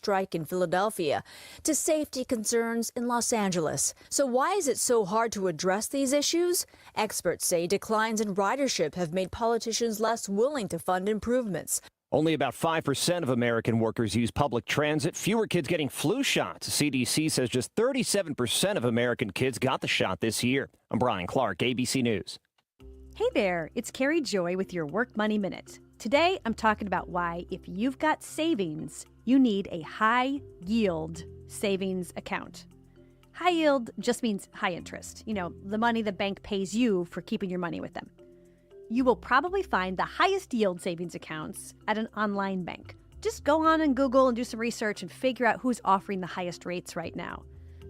strike in Philadelphia to safety concerns in Los Angeles. So why is it so hard to address these issues? Experts say declines in ridership have made politicians less willing to fund improvements. Only about 5% of American workers use public transit. Fewer kids getting flu shots. CDC says just 37% of American kids got the shot this year. I'm Brian Clark, ABC News. Hey there, it's Carrie Joy with your Work Money Minute. Today, I'm talking about why, if you've got savings, you need a high-yield savings account. High yield just means high interest. You know, the money the bank pays you for keeping your money with them. You will probably find the highest yield savings accounts at an online bank. Just go on and Google and do some research and figure out who's offering the highest rates right now.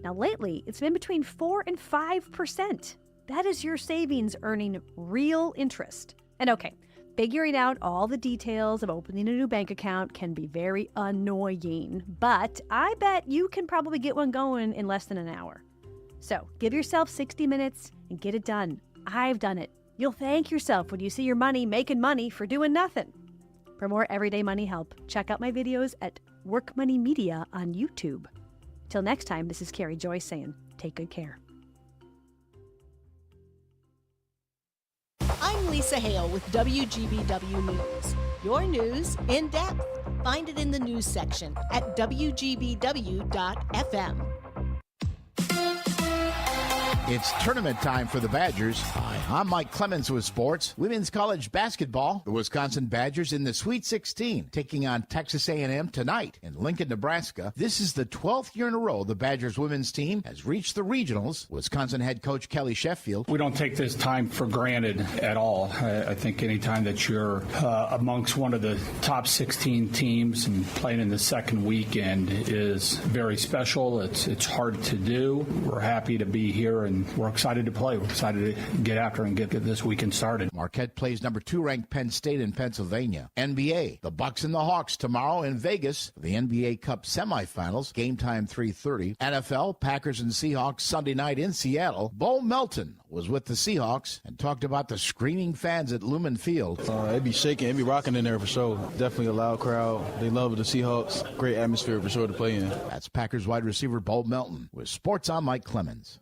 Now, lately, it's been between 4 and 5%. That is your savings earning real interest. And okay, figuring out all the details of opening a new bank account can be very annoying, but I bet you can probably get one going in less than an hour. So give yourself 60 minutes and get it done. I've done it. You'll thank yourself when you see your money making money for doing nothing. For more everyday money help, check out my videos at Work Money Media on YouTube. Till next time, this is Carrie Joy saying, take good care. I'm Lisa Hale with WGBW News. Your news in depth. Find it in the news section at WGBW.FM. It's tournament time for the Badgers. Hi, I'm Mike Clemens with sports. Women's college basketball. The Wisconsin Badgers in the Sweet 16, taking on Texas A&M tonight in Lincoln, Nebraska. This is the 12th year in a row the Badgers women's team has reached the regionals. Wisconsin head coach Kelly Sheffield. We don't take this time for granted at all. I think any time that you're amongst one of the top 16 teams and playing in the second weekend is very special. It's hard to do. We're happy to be here and we're excited to play. We're excited to get after and get this weekend started. Marquette plays number 2 ranked Penn State in Pennsylvania. NBA, the Bucks and the Hawks tomorrow in Vegas. The NBA Cup semifinals, game time 3:30. NFL, Packers and Seahawks Sunday night in Seattle. Bo Melton was with the Seahawks and talked about the screaming fans at Lumen Field. It'd be shaking, it'd be rocking in there for sure. Definitely a loud crowd. They love the Seahawks. Great atmosphere for sure to play in. That's Packers wide receiver Bo Melton. With sports, I'm Mike Clemens.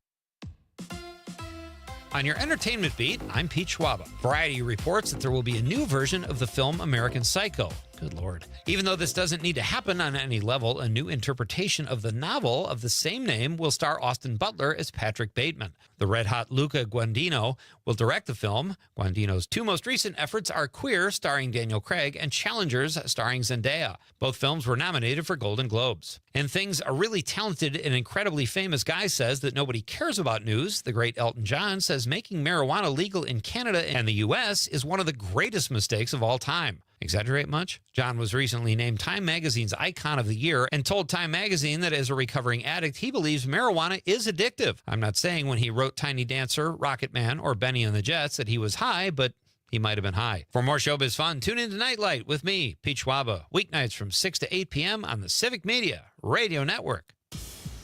On your entertainment beat, I'm Pete Schwaba. Variety reports that there will be a new version of the film American Psycho. Good Lord. Even though this doesn't need to happen on any level, a new interpretation of the novel of the same name will star Austin Butler as Patrick Bateman. The red-hot Luca Guadagnino will direct the film. Guadagnino's 2 most recent efforts are Queer, starring Daniel Craig, and Challengers, starring Zendaya. Both films were nominated for Golden Globes. And things a really talented and incredibly famous guy says that nobody cares about news. The great Elton John says making marijuana legal in Canada and the U.S. is one of the greatest mistakes of all time. Exaggerate much? John was recently named Time Magazine's Icon of the Year and told Time Magazine that as a recovering addict, he believes marijuana is addictive. I'm not saying when he wrote Tiny Dancer, Rocket Man, or Benny and the Jets that he was high, but he might have been high. For more showbiz fun, tune in to Nightlight with me, Pete Schwaba, weeknights from 6 to 8 p.m. on the Civic Media Radio Network.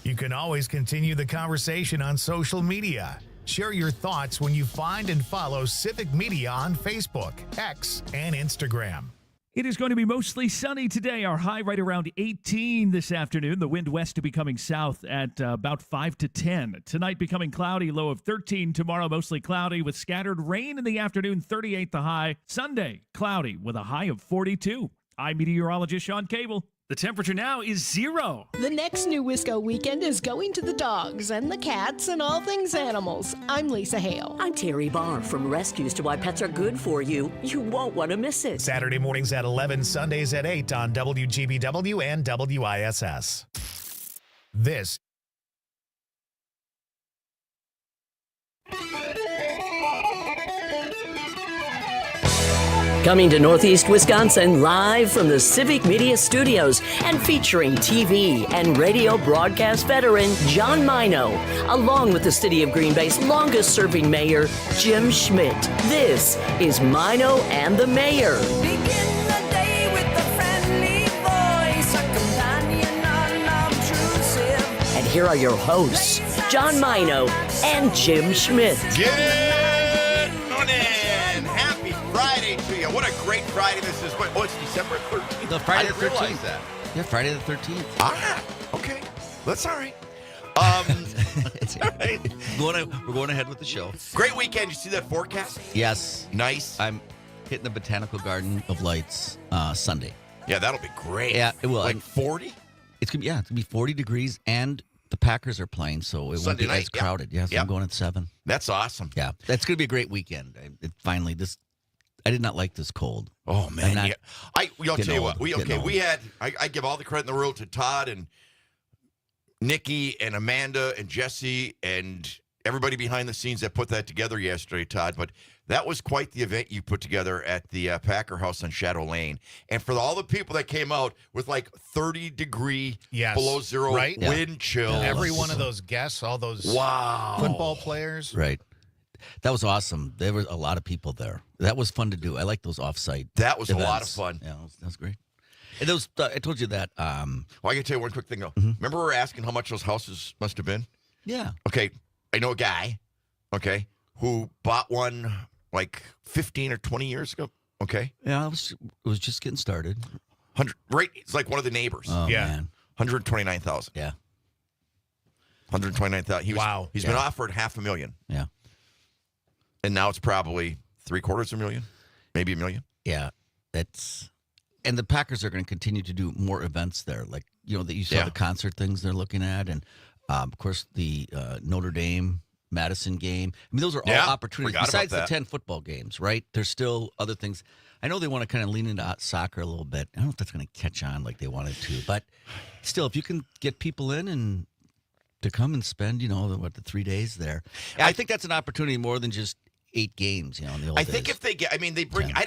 You can always continue the conversation on social media. Share your thoughts when you find and follow Civic Media on Facebook, X, and Instagram. It is going to be mostly sunny today. Our high right around 18 this afternoon. The wind west to becoming south at about 5 to 10. Tonight becoming cloudy, low of 13. Tomorrow mostly cloudy with scattered rain in the afternoon, 38 the high. Sunday, cloudy with a high of 42. I'm meteorologist Sean Cable. The temperature now is 0. The next New Wisco weekend is going to the dogs and the cats and all things animals. I'm Lisa Hale. I'm Terry Barr from Rescues to Why Pets Are Good For You. You won't want to miss it. Saturday mornings at 11, Sundays at 8 on WGBW and WISS. This Coming to Northeast Wisconsin live from the Civic Media Studios and featuring TV and radio broadcast veteran John Maino, along with the City of Green Bay's longest-serving mayor, Jim Schmidt. This is Maino and the Mayor. Begin the day with a friendly voice, a companion unobtrusive. And here are your hosts, John Maino and Jim Schmidt. Good morning. Happy Friday to you. What a great Friday this is. It's December 13th. The Friday I didn't realize 13th. that. Yeah, Friday the 13th. Ah, okay. That's all right. It's all right. We're going ahead with the show. Great weekend. You see that forecast? Yes. Nice. I'm hitting the Botanical Garden of Lights Sunday. Yeah, that'll be great. Yeah, it will. Like 40? It's gonna be 40 degrees, and the Packers are playing, so it won't be as crowded. Yes, I'm going at 7. That's awesome. Yeah, that's gonna be a great weekend. I did not like this cold. Oh man, I'll tell you what. I give all the credit in the world to Todd and Nikki and Amanda and Jesse and everybody behind the scenes that put that together yesterday, Todd. But that was quite the event you put together at the Packer House on Shadow Lane. And for all the people that came out with like 30-degree below zero wind chill. Every one of those guests, all those football players. Right. That was awesome. There were a lot of people there. That was fun to do. I like those off-site That was events. a lot of fun. Yeah, that was great. And those, I told you that. Well, I can tell you one quick thing, though. Remember we were asking how much those houses must have been? Yeah. Okay, I know a guy, who bought one like 15 or 20 years ago, Yeah, it was just getting started. Right, it's like one of the neighbors. Oh, man. 129,000. Yeah. 129,000. He's been offered $500,000. Yeah. And now it's probably $750,000, maybe $1 million. Yeah, and the Packers are going to continue to do more events there. Like, that you saw the concert things they're looking at. And, of course, the Notre Dame Madison game. I mean, those are all opportunities. Besides the 10 football games, right? There's still other things. I know they want to kind of lean into soccer a little bit. I don't know if that's going to catch on like they wanted to. But still, if you can get people in and to come and spend, the 3 days there. I think that's an opportunity more than just 8 games, in the old days. I think if they get, they bring, 10.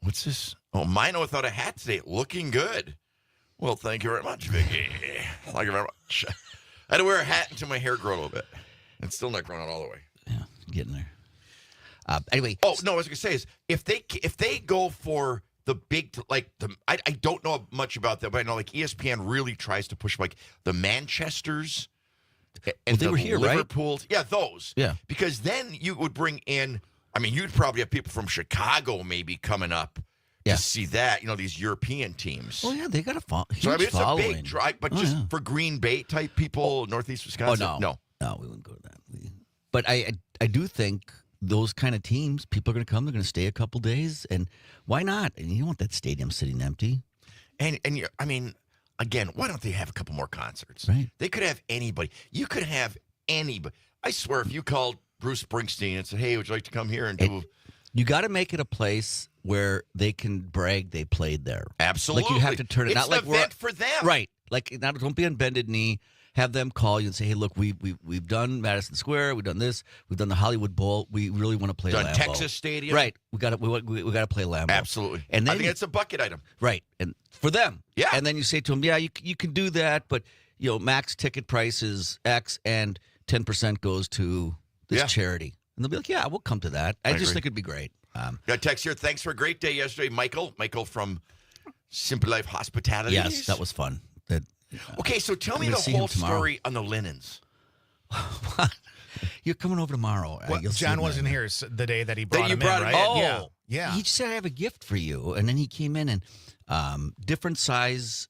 What's this? Oh, Maino without a hat today, looking good. Well, thank you very much, Vicky. Thank you very much. I had to wear a hat until my hair grew a little bit. It's still not growing out all the way. Yeah, getting there. Anyway. Oh, no, what I was going to say is, if they go for the big, I don't know much about that, but I know ESPN really tries to push the Manchesters and they were here, Liverpool. right? Yeah, those. Yeah. Because then you would bring in, you'd probably have people from Chicago maybe coming up to see that, these European teams. Oh, yeah, they got a huge it's following. a big drive, but just for Green Bay type people, Northeast Wisconsin. Oh, no. No, we wouldn't go to that. But I do think those kind of teams, people are going to come, they're going to stay a couple days, and why not? And you don't want that stadium sitting empty. And again, why don't they have a couple more concerts? Right. They could have anybody. You could have anybody. I swear, if you called Bruce Springsteen and said, hey, would you like to come here and do... You got to make it a place where they can brag they played there. Absolutely. Like you have to turn it it's not like an event for them. Right. Like don't be on bended knee. Have them call you and say, hey, look, we've done Madison Square, we've done this, we've done the Hollywood Bowl. We really want to play Lambeau. Texas Stadium. Right. We got to play Lambeau. Absolutely. And then I think it's a bucket item. Right. And for them. Yeah. And then you say to them, yeah, you can do that, but max ticket price is X and 10% goes to this charity. And they'll be like, yeah, we'll come to that. I just think it'd be great. Got a text here. Thanks for a great day yesterday, Michael. Michael from Simple Life Hospitality. Yes, that was fun. Okay, so tell me the whole story on the linens. You're coming over tomorrow. Well, John wasn't here the day that he brought him in, right? Oh, yeah. He just said, I have a gift for you. And then he came in and different size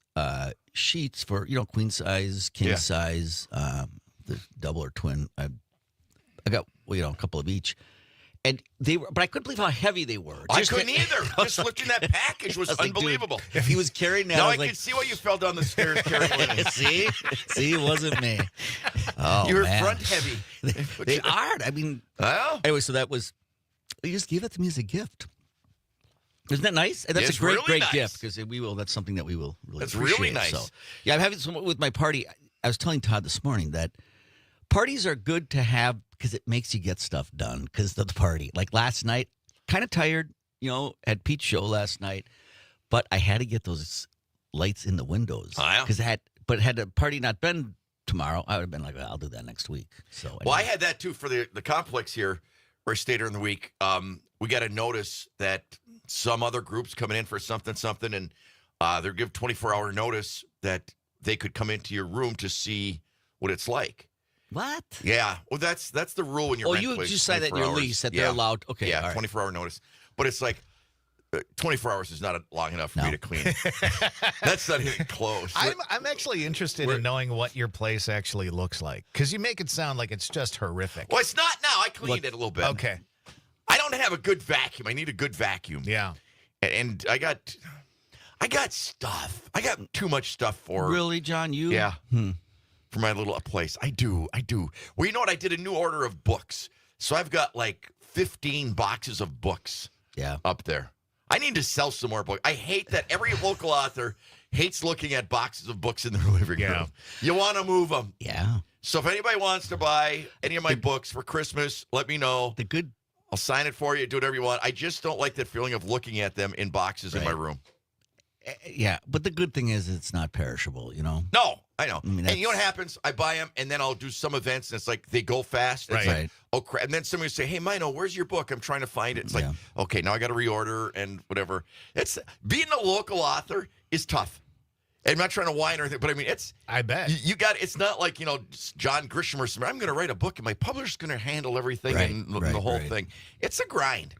sheets for, queen size, king size, the double or twin. I got, a couple of each. And but I couldn't believe how heavy they were. I couldn't either. Just lifting that package was unbelievable. Dude, if he was carrying that, now I can see why you fell down the stairs carrying linens. See, it wasn't me. Oh, you were man. front heavy. They are. Anyway, so that was. He just gave that to me as a gift. Isn't that nice? And that's a great really nice. Gift because that's something that we will really. That's appreciate. really nice. So, I'm having some with my party. I was telling Todd this morning that parties are good to have because it makes you get stuff done because of the party. Like last night, kind of tired, had Pete's show last night, but I had to get those lights in the windows. Because had the party not been tomorrow, I would have been like, I'll do that next week. So anyway. Well, I had that too for the complex here where I stayed during the week. We got a notice that some other group's coming in for something, and they're give 24-hour notice that they could come into your room to see what it's like. What? Yeah. Well, that's the rule when you're. Oh, you just signed that in your lease that they're allowed. Okay. Yeah, all right. 24-hour notice. But it's like 24 hours is not long enough for me to clean it. That's not even close. I'm actually interested in knowing what your place actually looks like, because you make it sound like it's just horrific. Well, it's not now. I cleaned it a little bit. Okay. I don't have a good vacuum. I need a good vacuum. Yeah. And I got stuff. I got too much stuff for. Really, John? You? Yeah. For my little place. I do. Well, you know what? I did a new order of books. So I've got like 15 boxes of books up there. I need to sell some more books. I hate that every local author hates looking at boxes of books in their living room. You want to move them. Yeah. So if anybody wants to buy any of my books for Christmas, let me know. I'll sign it for you. Do whatever you want. I just don't like that feeling of looking at them in boxes in my room. Yeah, but the good thing is it's not perishable, you know? No, I know. I mean, and you know what happens? I buy them, and then I'll do some events, and it's like they go fast. It's like, oh, crap. And then somebody will say, hey, Maino, where's your book? I'm trying to find it. It's like, okay, now I got to reorder and whatever. Being a local author is tough. And I'm not trying to whine or anything, but I mean, I bet. It's not like, John Grisham or something. I'm going to write a book, and my publisher's going to handle everything and the whole thing. It's a grind.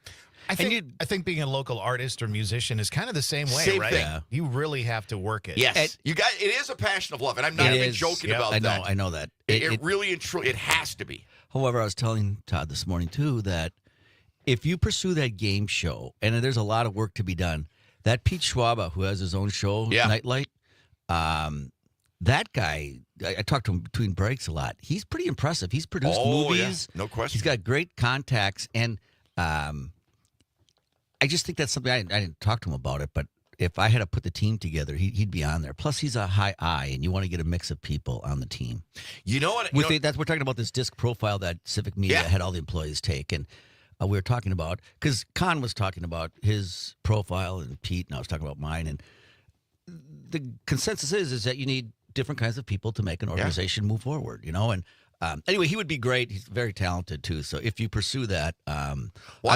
I think being a local artist or musician is kind of the same way, Same right? thing. Yeah. You really have to work it. Yes. It is a passion of love, and I'm not even joking about that. I know that. It really and truly, it has to be. However, I was telling Todd this morning, too, that if you pursue that game show, and there's a lot of work to be done, that Pete Schwaba, who has his own show, Nightlight, that guy, I talked to him between breaks a lot. He's pretty impressive. He's produced movies. Yeah. No question. He's got great contacts, and I just think that's something I didn't talk to him about it, but if I had to put the team together, he'd be on there. Plus, he's a high eye, and you want to get a mix of people on the team. You know what? We're talking about this disc profile that Civic Media had all the employees take, and we were talking about, because Con was talking about his profile, and Pete, and I was talking about mine, and the consensus is that you need different kinds of people to make an organization move forward, and anyway, he would be great. He's very talented, too. So if you pursue that, I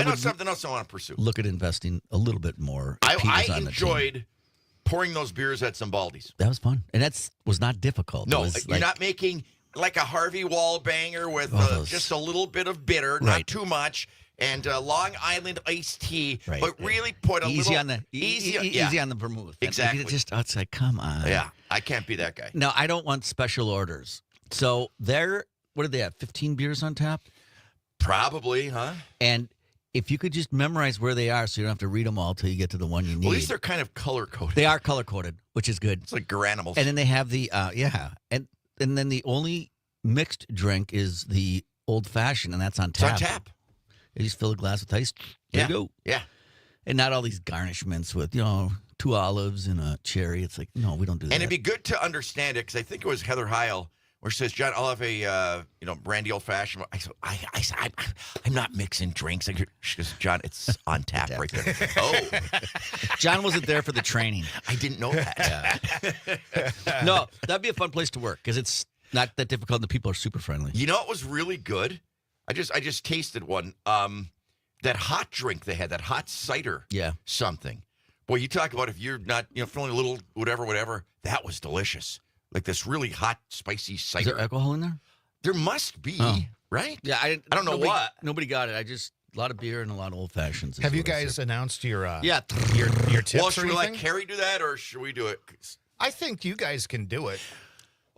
know something else I want to pursue. Look at investing a little bit more. I enjoyed pouring those beers at Zimbaldi's. That was fun. And that was not difficult. No, you're not making like a Harvey Wallbanger with just a little bit of bitter, not too much, and Long Island iced tea, but really put a easy little... Easy on the vermouth. Exactly. It's like, come on. Yeah, I can't be that guy. No, I don't want special orders. So what do they have, 15 beers on tap? Probably, huh? And if you could just memorize where they are so you don't have to read them all till you get to the one you need. Well, at least they're kind of color-coded. They are color-coded, which is good. It's like Garanimals. And then they have the, and then the only mixed drink is the old-fashioned, and that's on tap. It's on tap. You just fill a glass with ice. There you go. Yeah. And not all these garnishments with, 2 olives and a cherry. It's like, no, we don't do that. And it'd be good to understand it, because I think it was Heather Heil, where she says, John, I'll have a, brandy old-fashioned. I said, I'm not mixing drinks. She goes, John, it's on tap right there. Oh. John wasn't there for the training. I didn't know that. No, that'd be a fun place to work, because it's not that difficult, and the people are super friendly. You know what was really good? I just tasted one. That hot drink they had, that hot cider something. Boy, you talk about if you're not, feeling a little whatever, that was delicious. Like this really hot, spicy cider. Is there alcohol in there? There must be, right? Yeah, I don't know what. Nobody got it. A lot of beer and a lot of old fashions. Have you guys announced your your tips? Well, should or we let anything? Carrie do that, or should we do it? I think you guys can do it.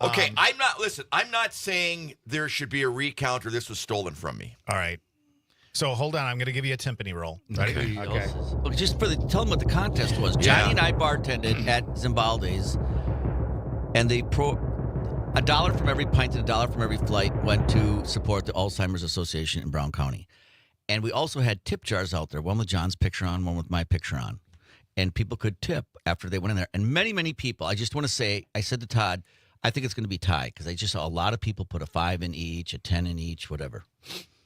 Okay, I'm not saying there should be a recount or this was stolen from me. All right. So hold on, I'm going to give you a timpani roll. Ready? Okay. Well, just tell them what the contest was. Johnny and I bartended at Zimbaldi's, and $1 from every pint and $1 from every flight went to support the Alzheimer's Association in Brown County. And we also had tip jars out there, one with John's picture on, one with my picture on. And people could tip after they went in there. And many, many people, I just want to say, I said to Todd, I think it's going to be tied, because I just saw a lot of people put a 5 in each, a 10 in each, whatever.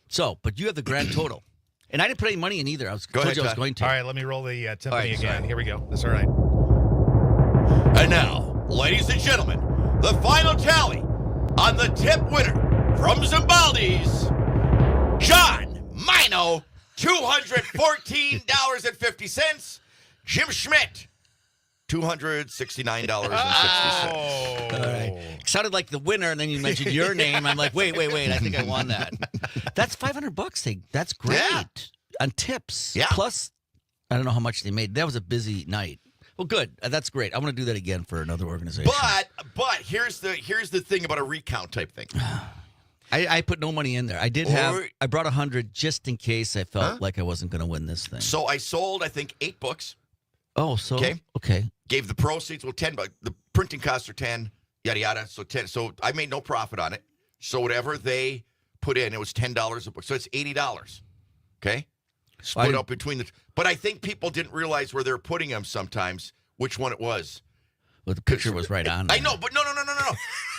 So, but you have the grand total. And I didn't put any money in either. I was going to. All right, let me roll the timpani again. Sorry. Here we go. That's all right. And now, ladies and gentlemen, the final tally on the tip winner from Zimbaldi's, John Maino, $214.50. Jim Schmidt, $269.60. All right. Sounded like the winner, and then you mentioned your name. I'm like, wait. I think I won that. That's $500. That's great. Yeah. On tips. Yeah. Plus, I don't know how much they made. That was a busy night. Well, good. That's great. I want to do that again for another organization. But here's the thing about a recount type thing. I put no money in there. I brought 100 just in case I felt like I wasn't going to win this thing. So I sold, I think, 8 books. Oh, so okay. Gave the proceeds, $10. The printing costs are 10, yada yada. So 10. So I made no profit on it. So whatever they put in, it was $10 a book. So it's $80. Okay, split up between the. But I think people didn't realize where they're putting them sometimes. Which one it was. Well, the picture was right on. I know, but no.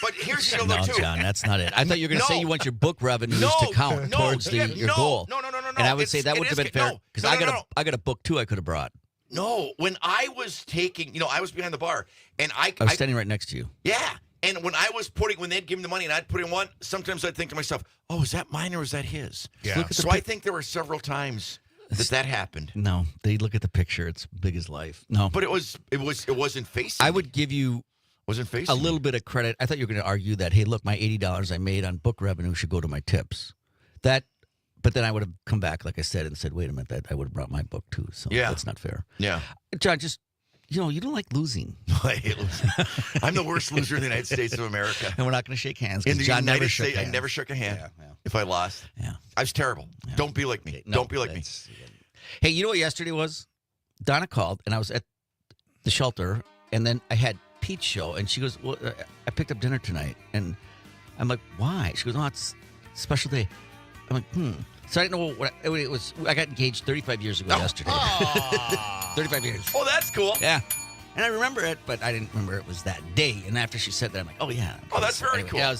But here's the other too. John, that's not it. I thought you were going to say you want your book revenues to count towards your goal. No. And I would say that would have been fair because I got a book too. I could have brought. No, when I was taking, I was behind the bar, and I was standing right next to you. Yeah, and when they'd give me the money, and I'd put in one, sometimes I'd think to myself, "Oh, is that mine or is that his?" Yeah. So I think there were several times that happened. No, they look at the picture; it's big as life. No, but it wasn't facing. I would give you wasn't facing a little bit of credit. I thought you were going to argue that, hey, look, my $80 I made on book revenue should go to my tips. But then I would have come back, like I said, and said, wait a minute, that I would have brought my book too. So that's not fair. Yeah. John, just, you don't like losing. I hate losing. I'm the worst loser in the United States of America. And we're not going to shake hands. In the John United never shook States, hands. I never shook a hand Yeah. if I lost. Yeah. I was terrible. Yeah. Don't be like me. Okay, no, Don't be like me. Hey, you know what yesterday was? Donna called, and I was at the shelter, and then I had Pete's show, and she goes, well, I picked up dinner tonight. And I'm like, why? She goes, oh, it's a special day. I'm like, So I didn't know what it was. I got engaged 35 years ago yesterday. 35 years. Oh, that's cool. Yeah. And I remember it, but I didn't remember it was that day. And after she said that, I'm like, oh, yeah. Oh, that's very cool. Yeah,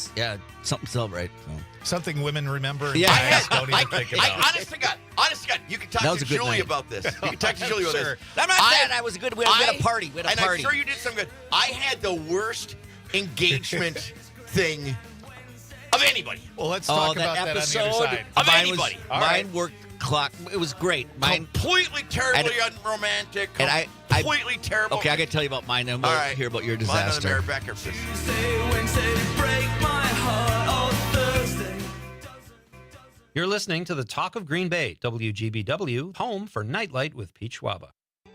something to celebrate. So. Something women remember and Yeah. don't even think about. Honest to God, you can talk to Julie about this. You can talk to Julie about this. I'm not saying I was good. We had a party. And I'm sure you did some good. I had the worst engagement thing of anybody. Well, let's talk about that on the other side. Of anybody. Mine worked clock. It was great. Mine completely terribly unromantic. And I completely terrible. Okay, I got to tell you about mine, and we'll hear about your disaster. Mine on the Mary Becker. You're listening to the Talk of Green Bay, WGBW, home for Nightlight with Pete Schwaba.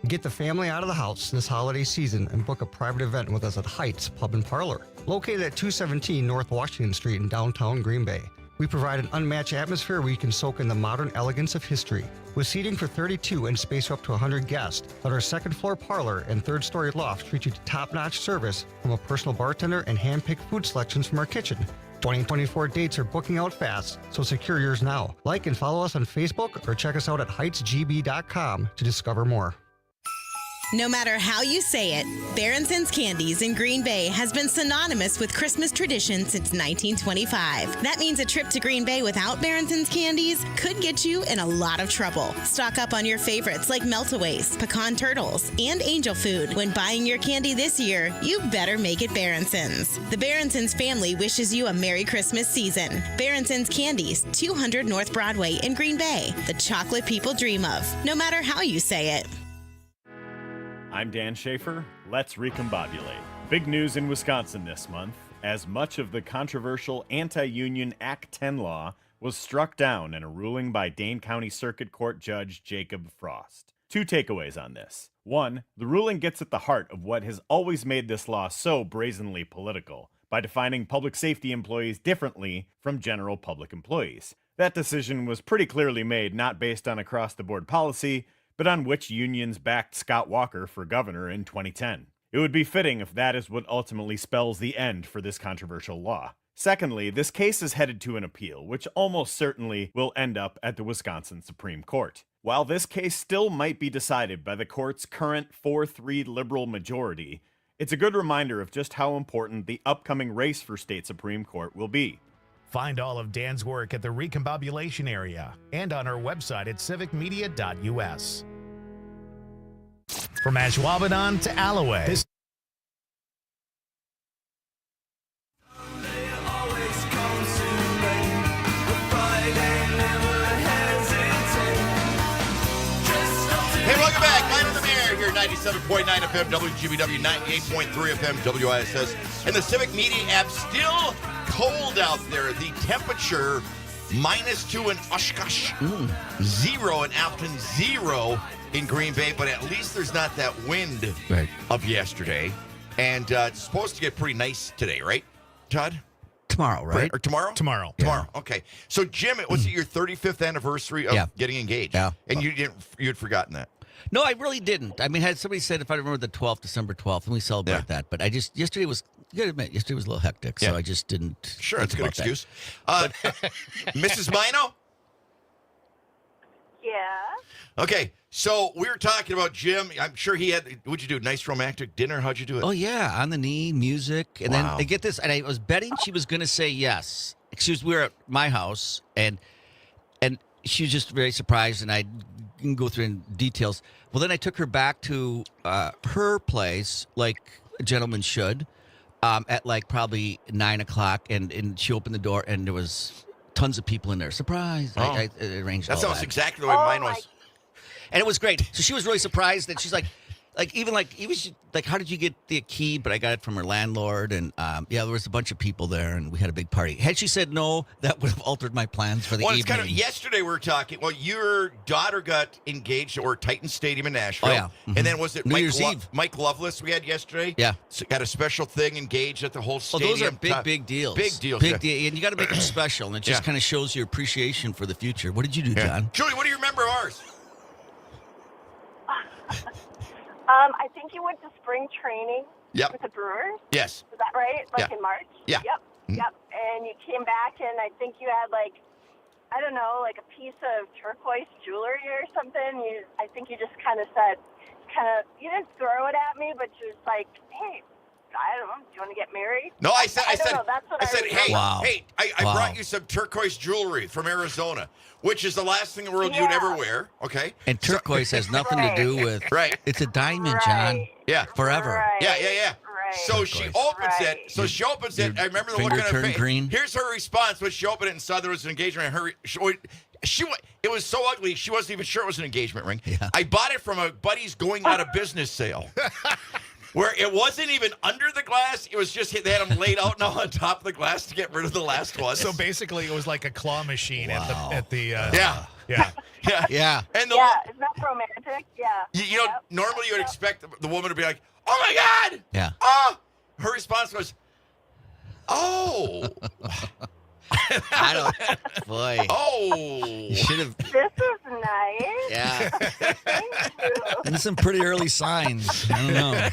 Get the family out of the house this holiday season and book a private event with us at Heights Pub and Parlor, located at 217 North Washington Street in downtown Green Bay. We provide an unmatched atmosphere where you can soak in the modern elegance of history. With seating for 32 and space for up to 100 guests, let our second-floor parlor and third-story loft treat you to top-notch service from a personal bartender and hand-picked food selections from our kitchen. 2024 dates are booking out fast, so secure yours now. Like and follow us on Facebook or check us out at heightsgb.com to discover more. No matter how you say it, Baronson's Candies in Green Bay has been synonymous with Christmas tradition since 1925. That means a trip to Green Bay without Baronson's Candies could get you in a lot of trouble. Stock up on your favorites like Meltaways, Pecan Turtles, and Angel Food. When buying your candy this year, you better make it Baronson's. The Baronson's family wishes you a Merry Christmas season. Baronson's Candies, 200 North Broadway in Green Bay. The chocolate people dream of, no matter how you say it. I'm Dan Schaefer. Let's recombobulate. Big news in Wisconsin this month, as much of the controversial anti-union Act 10 law was struck down in a ruling by Dane County Circuit Court Judge Jacob Frost. 2 takeaways on this. 1, the ruling gets at the heart of what has always made this law so brazenly political, by defining public safety employees differently from general public employees. That decision was pretty clearly made not based on across-the-board policy, but on which unions backed Scott Walker for governor in 2010. It would be fitting if that is what ultimately spells the end for this controversial law. Secondly, this case is headed to an appeal, which almost certainly will end up at the Wisconsin Supreme Court. While this case still might be decided by the court's current 4-3 liberal majority, it's a good reminder of just how important the upcoming race for state Supreme Court will be. Find all of Dan's work at the Recombobulation area and on our website at civicmedia.us. From Ashwaubenon to Alloway. Hey, welcome back. Maino the Mayor here, 97.9 FM, WGBW, 98.3 FM, WISS. And the Civic Media app, still cold out there. The temperature -2 in Oshkosh, 0 in Alton, 0 in Green Bay, but at least there's not that wind of yesterday. And it's supposed to get pretty nice today, right, Todd? Tomorrow, right? Or tomorrow? Tomorrow. Tomorrow. Okay. So, Jim, was it your 35th anniversary of getting engaged? Yeah. And you'd forgotten that. No, I really didn't. I mean, had somebody said if I remember the 12th, December 12th, and we celebrate that. But yesterday was, you got to admit, yesterday was a little hectic, so I just didn't. Sure, that's a good excuse. Mrs. Maino? Yeah. Okay, so we were talking about Jim. I'm sure he had, what'd you do, nice romantic dinner? How'd you do it? Oh, yeah, on the knee, music. And then I get this, and I was betting she was going to say yes. We were at my house, and she was just very surprised, and I can go through in details. Well, then I took her back to her place, like a gentleman should, at like probably 9 o'clock, and she opened the door, and there was tons of people in there. Surprise! I arranged that. All sounds exactly the way mine was. And it was great. So she was really surprised that she's like, how did you get the key? But I got it from her landlord, and there was a bunch of people there, and we had a big party. Had she said no, that would have altered my plans for the evening. It's kind of, yesterday we were talking. Well, your daughter got engaged at Titan Stadium in Nashville. Oh, yeah. Mm-hmm. And then was it New Year's Eve. Mike Loveless we had yesterday? Yeah. So got a special thing engaged at the whole stadium. Those are big deals. Big deals. Big deal. And you got to make them special, and it just kind of shows your appreciation for the future. What did you do, John? Julie, what do you remember of ours? I think you went to spring training with the Brewers. Yes. Is that right? Like in March? Yeah. Yep. Yep. And you came back, and I think you had I don't know, like a piece of turquoise jewelry or something. I think you just kind of said, you didn't throw it at me, but you was like, hey, I don't know, do you want to get married? No, I said, hey, I brought you some turquoise jewelry from Arizona, which is the last thing in the world you'd ever wear. Okay. And turquoise has nothing to do with It's a diamond, John. Yeah. Forever. Right. Yeah. Right. So she opens it. So she opens it. I remember the look on her face. Green. Here's her response when she opened it and saw there was an engagement. It was so ugly. She wasn't even sure it was an engagement ring. Yeah. I bought it from a buddy's going out of business sale. Where it wasn't even under the glass, it was just they had them laid out now on top of the glass to get rid of the last one. So basically, it was like a claw machine at the. Yeah. And isn't that romantic? Yeah. You know, normally you would expect the woman to be like, "Oh my God!" Yeah. Her response was, "Oh." I don't. Boy. Oh. You should have. This is nice. Yeah. Thank you. And some pretty early signs. I don't know.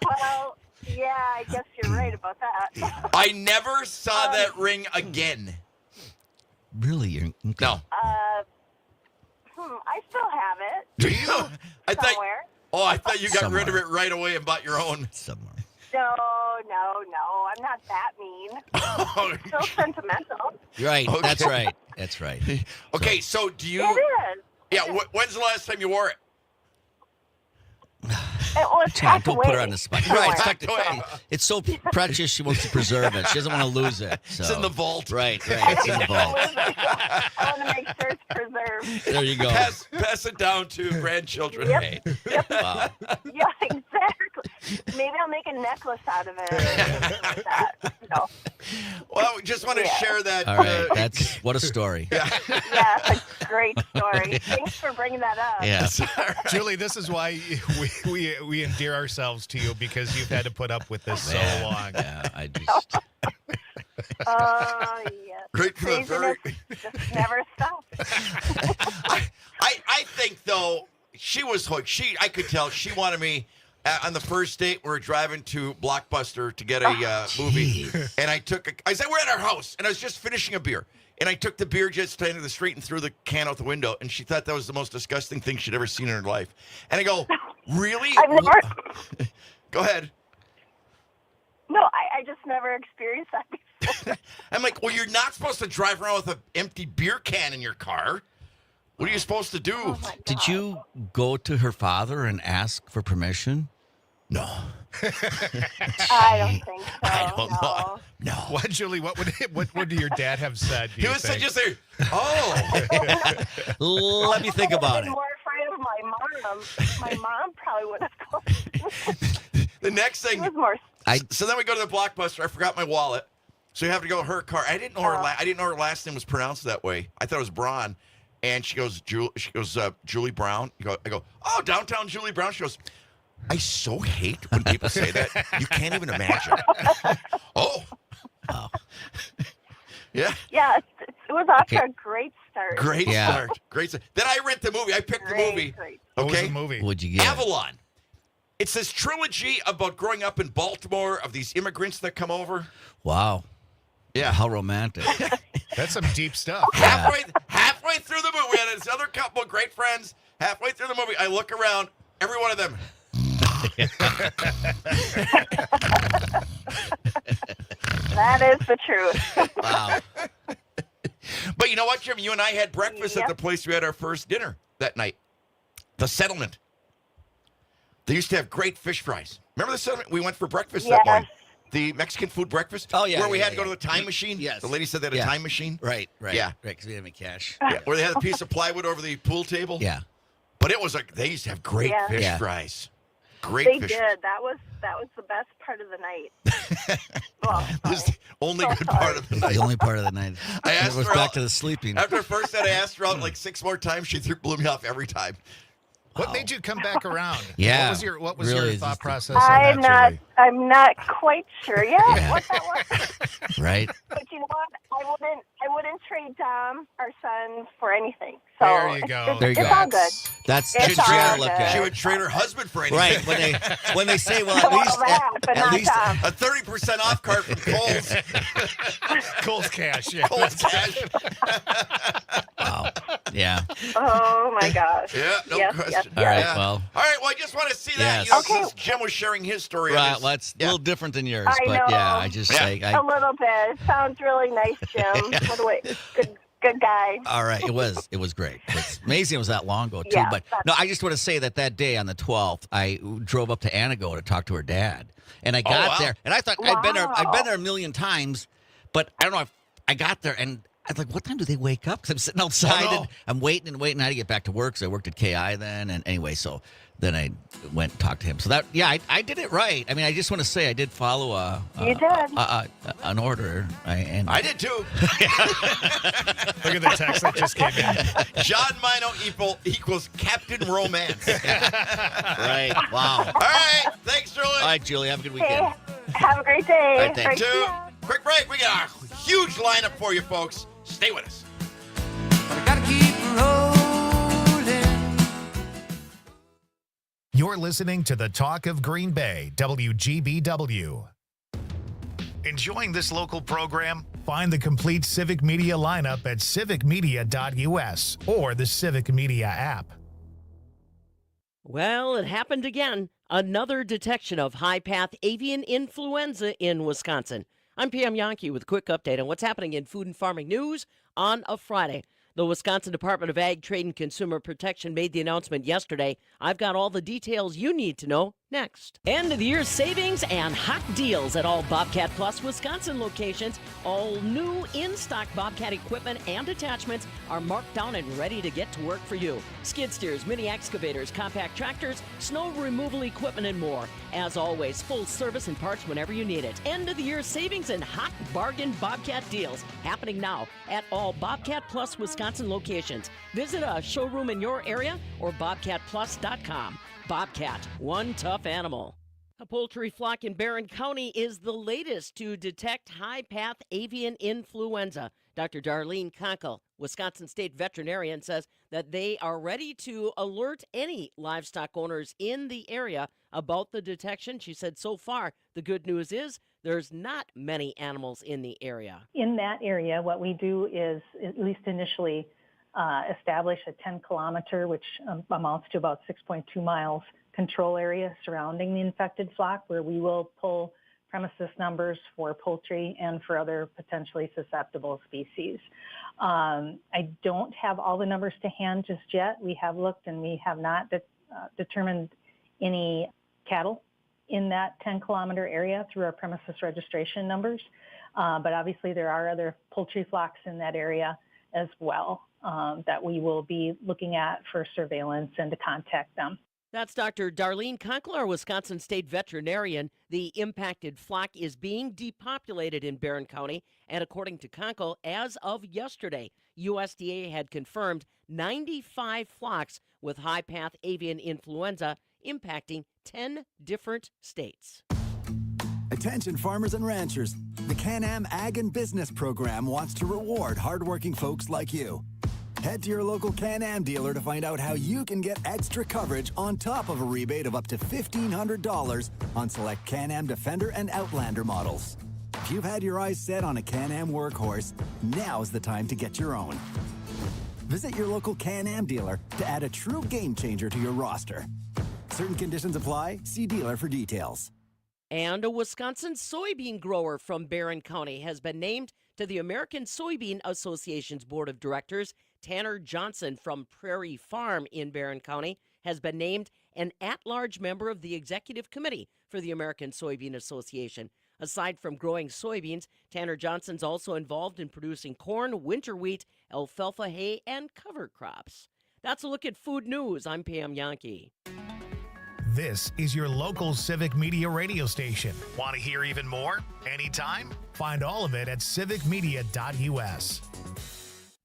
Well, yeah, I guess you're right about that. I never saw that ring again. Really? No. I still have it. Do you? Somewhere. I thought you got rid of it right away and bought your own. Somewhere. No. I'm not that mean. Still sentimental. Right. Okay. That's right. Okay, so do you? It is. Yeah. When's the last time you wore it? John, don't put her on the spot. Right. It's so precious, she wants to preserve it. She doesn't want to lose it. So. It's in the vault. Right. It's in the vault. I want to make sure it's preserved. There you go. Pass it down to grandchildren. Yep. Right. Yep. Wow. Yeah, exactly. Maybe I'll make a necklace out of it. Or something like that. No. Well, we just want to share that. All right. That's what a story. Yeah, it's a great story. Thanks for bringing that up. Yeah. Julie, this is why we endear ourselves to you, because you've had to put up with this so long. Yeah, I just. Oh, yeah. Right from the very. Just never stops. I think though she was hooked. I could tell she wanted me. On the first date, we were driving to Blockbuster to get a movie, and I said, we're at our house, and I was just finishing a beer, and I took the beer just to the end of the street and threw the can out the window, and she thought that was the most disgusting thing she'd ever seen in her life. And I go, really? I've never. Go ahead. No, I just never experienced that before. I'm like, well, you're not supposed to drive around with an empty beer can in your car. What are you supposed to do? Oh Did you go to her father and ask for permission? No. I don't think so. I don't know. No. What, Julie? What would your dad have said? He would say, just say, "Oh." Let me think about it. I'm more afraid of my mom. My mom probably would have called. The next thing. So then we go to the Blockbuster. I forgot my wallet, so you have to go to her car. I didn't know her. I didn't know her last name was pronounced that way. I thought it was Braun. And she goes, Julie Brown. I go, oh, downtown Julie Brown. She goes, I so hate when people say that. You can't even imagine. Oh. Yeah. Yeah, it was off to a great start. Great start. Great start. Then I rent the movie. I picked the movie. Great. What was the movie? What'd you get? Avalon. It's this trilogy about growing up in Baltimore of these immigrants that come over. Wow. Yeah. How romantic. That's some deep stuff. Halfway through the movie, we had this other couple of great friends. Halfway through the movie, I look around, every one of them. That is the truth. Wow. But you know what, Jim? You and I had breakfast at the place we had our first dinner that night. The Settlement. They used to have great fish fries. Remember the Settlement? We went for breakfast that morning. The Mexican food breakfast. Oh, yeah. Where we had to go to the time machine. Yes. The lady said they had a time machine. Right. Yeah. Right, because we didn't have any cash. Yeah, where they had a piece of plywood over the pool table. Yeah. But it was they used to have great fish fries. Great They fish. did. That was the best part of the night. Well, This is the only good part of the night. The only part of the night. I asked it was her back out, to the sleeping. After the first set, I asked her out like 6 more times. She blew me off every time. What made you come back around? Yeah. What was Really, your it's thought just process on that, Julie? I'm not quite sure yet what that was. Right. But you know what? I wouldn't trade Dom, our son, for anything. So There you go. There you it's go. all good. That's It's the way all to look good. at She it. would trade her husband for anything. Right. When they say, well, at Well, least that, but at not least Dom. A 30% off card from Kohl's. Kohl's cash. Yeah. Kohl's cash. wow. Yeah. Oh my gosh. Yeah, no Yes, question. yes, All right. yes. Well. All right, well, I just want to see that. Yes. You know, Okay. since Jim was sharing his story. on Right. his- Well, that's a little different than yours, I but know. yeah, I just say. A little bit. It sounds really nice, Jim. What a way. Good guy. All right, it was great. It's amazing it was that long ago too. Yeah, But no, I just want to say that day on the 12th, I drove up to Anago to talk to her dad, and I got there, and I thought I'd been there a million times, but I don't know if I got there and. I was like, what time do they wake up? Because I'm sitting outside and I'm waiting and waiting. I had to get back to work because I worked at KI then. And anyway, so then I went and talked to him. So that, yeah, I did it right. I mean, I just want to say I did follow You did. an order. I did too. Look at the text that just came in. John Maino equals Captain Romance. Right. Wow. All right. Thanks, Julie. All right, Julie, have a good Hey, weekend. have a great day. All right, thanks. Quick break. We got a huge lineup for you folks. Stay with us. You're listening to the Talk of Green Bay, WGBW. Enjoying this local program? Find the complete Civic Media lineup at civicmedia.us or the Civic Media app. Well, it happened again. Another detection of high-path avian influenza in Wisconsin. I'm PM Yankee with a quick update on what's happening in food and farming news on a Friday. The Wisconsin Department of Ag, Trade, and Consumer Protection made the announcement yesterday. I've got all the details you need to know next. End of the year savings and hot deals at all Bobcat Plus Wisconsin locations. All new in-stock Bobcat equipment and attachments are marked down and ready to get to work for you. Skid steers, mini excavators, compact tractors, snow removal equipment, and more. As always, full service and parts whenever you need it. End of the year savings and hot bargain Bobcat deals happening now at all Bobcat Plus Wisconsin locations. Visit a showroom in your area or bobcatplus.com. Bobcat, one tough animal. A poultry flock in Barron County is the latest to detect high-path avian influenza. Dr. Darlene Conkle, Wisconsin State veterinarian, says that they are ready to alert any livestock owners in the area about the detection. She said so far, the good news is there's not many animals in the area. In that area, what we do is, at least initially, establish a 10-kilometer, which amounts to about 6.2 miles, control area surrounding the infected flock, where we will pull premises numbers for poultry and for other potentially susceptible species. I don't have all the numbers to hand just yet. We have looked and we have not determined any cattle in that 10-kilometer area through our premises registration numbers. But obviously there are other poultry flocks in that area as well that we will be looking at for surveillance and to contact them. That's Dr. Darlene Conkler, our Wisconsin State veterinarian. The impacted flock is being depopulated in Barron County, and according to Conkle, as of yesterday, USDA had confirmed 95 flocks with high-path avian influenza impacting 10 different states. Attention farmers and ranchers. The Can-Am Ag and Business Program wants to reward hardworking folks like you. Head to your local Can-Am dealer to find out how you can get extra coverage on top of a rebate of up to $1,500 on select Can-Am Defender and Outlander models. If you've had your eyes set on a Can-Am workhorse, now's the time to get your own. Visit your local Can-Am dealer to add a true game changer to your roster. Certain conditions apply. See dealer for details. And a Wisconsin soybean grower from Barron County has been named to the American Soybean Association's Board of Directors. Tanner Johnson from Prairie Farm in Barron County has been named an at-large member of the Executive Committee for the American Soybean Association. Aside from growing soybeans, Tanner Johnson's also involved in producing corn, winter wheat, alfalfa hay, and cover crops. That's a look at food news. I'm Pam Yankee. This is your local civic media radio station. Want to hear even more? Anytime? Find all of it at civicmedia.us.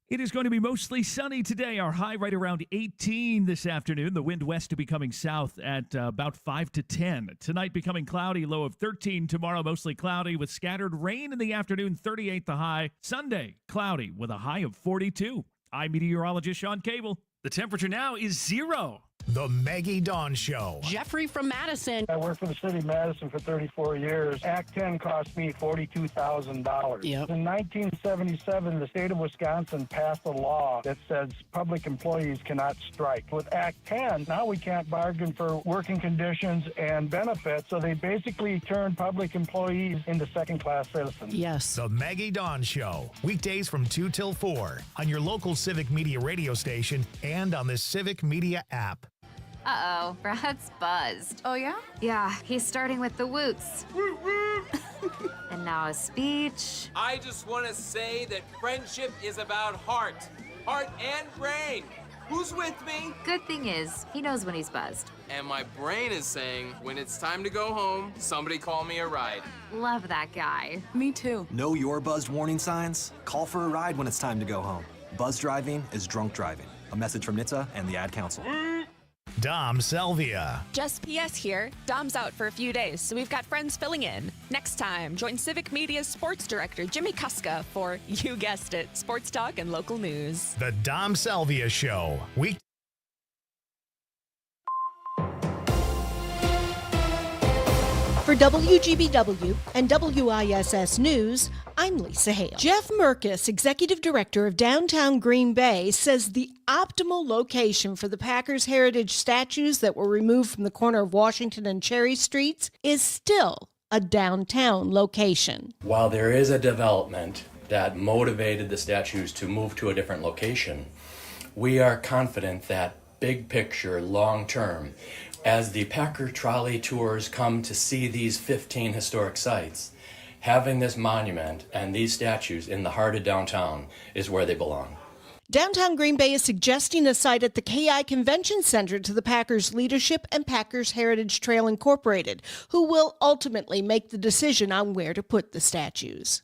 It is going to be mostly sunny today. Our high right around 18 this afternoon. The wind west to becoming south at about 5 to 10. Tonight becoming cloudy, low of 13. Tomorrow mostly cloudy with scattered rain in the afternoon, 38 the high. Sunday, cloudy with a high of 42. I'm meteorologist Sean Cable. The temperature now is 0. The Maggie Dawn Show. Jeffrey from Madison. I worked for the city of Madison for 34 years. Act 10 cost me $42,000. Yep. In 1977, the state of Wisconsin passed a law that says public employees cannot strike. With Act 10, now we can't bargain for working conditions and benefits, so they basically turned public employees into second-class citizens. Yes. The Maggie Dawn Show. Weekdays from 2 till 4 on your local Civic Media radio station and on the Civic Media app. Uh-oh, Brad's buzzed. Oh, yeah? Yeah, he's starting with the woots. And now a speech. I just want to say that friendship is about heart and brain. Who's with me? Good thing is, he knows when he's buzzed. And my brain is saying, when it's time to go home, somebody call me a ride. Love that guy. Me too. Know your buzzed warning signs? Call for a ride when it's time to go home. Buzz driving is drunk driving. A message from NHTSA and the Ad Council. Dom Selvia. Just PS here. Dom's out for a few days, so we've got friends filling in. Next time, join Civic Media's sports director, Jimmy Kuska, for, you guessed it, sports talk and local news. The Dom Selvia Show. For WGBW and WISS News, I'm Lisa Hale. Jeff Merkis, Executive Director of Downtown Green Bay, says the optimal location for the Packers Heritage statues that were removed from the corner of Washington and Cherry Streets is still a downtown location. While there is a development that motivated the statues to move to a different location, we are confident that big picture, long term, as the Packer trolley tours come to see these 15 historic sites, having this monument and these statues in the heart of downtown is where they belong. Downtown Green Bay is suggesting a site at the KI Convention Center to the Packers leadership and Packers Heritage Trail Incorporated, who will ultimately make the decision on where to put the statues.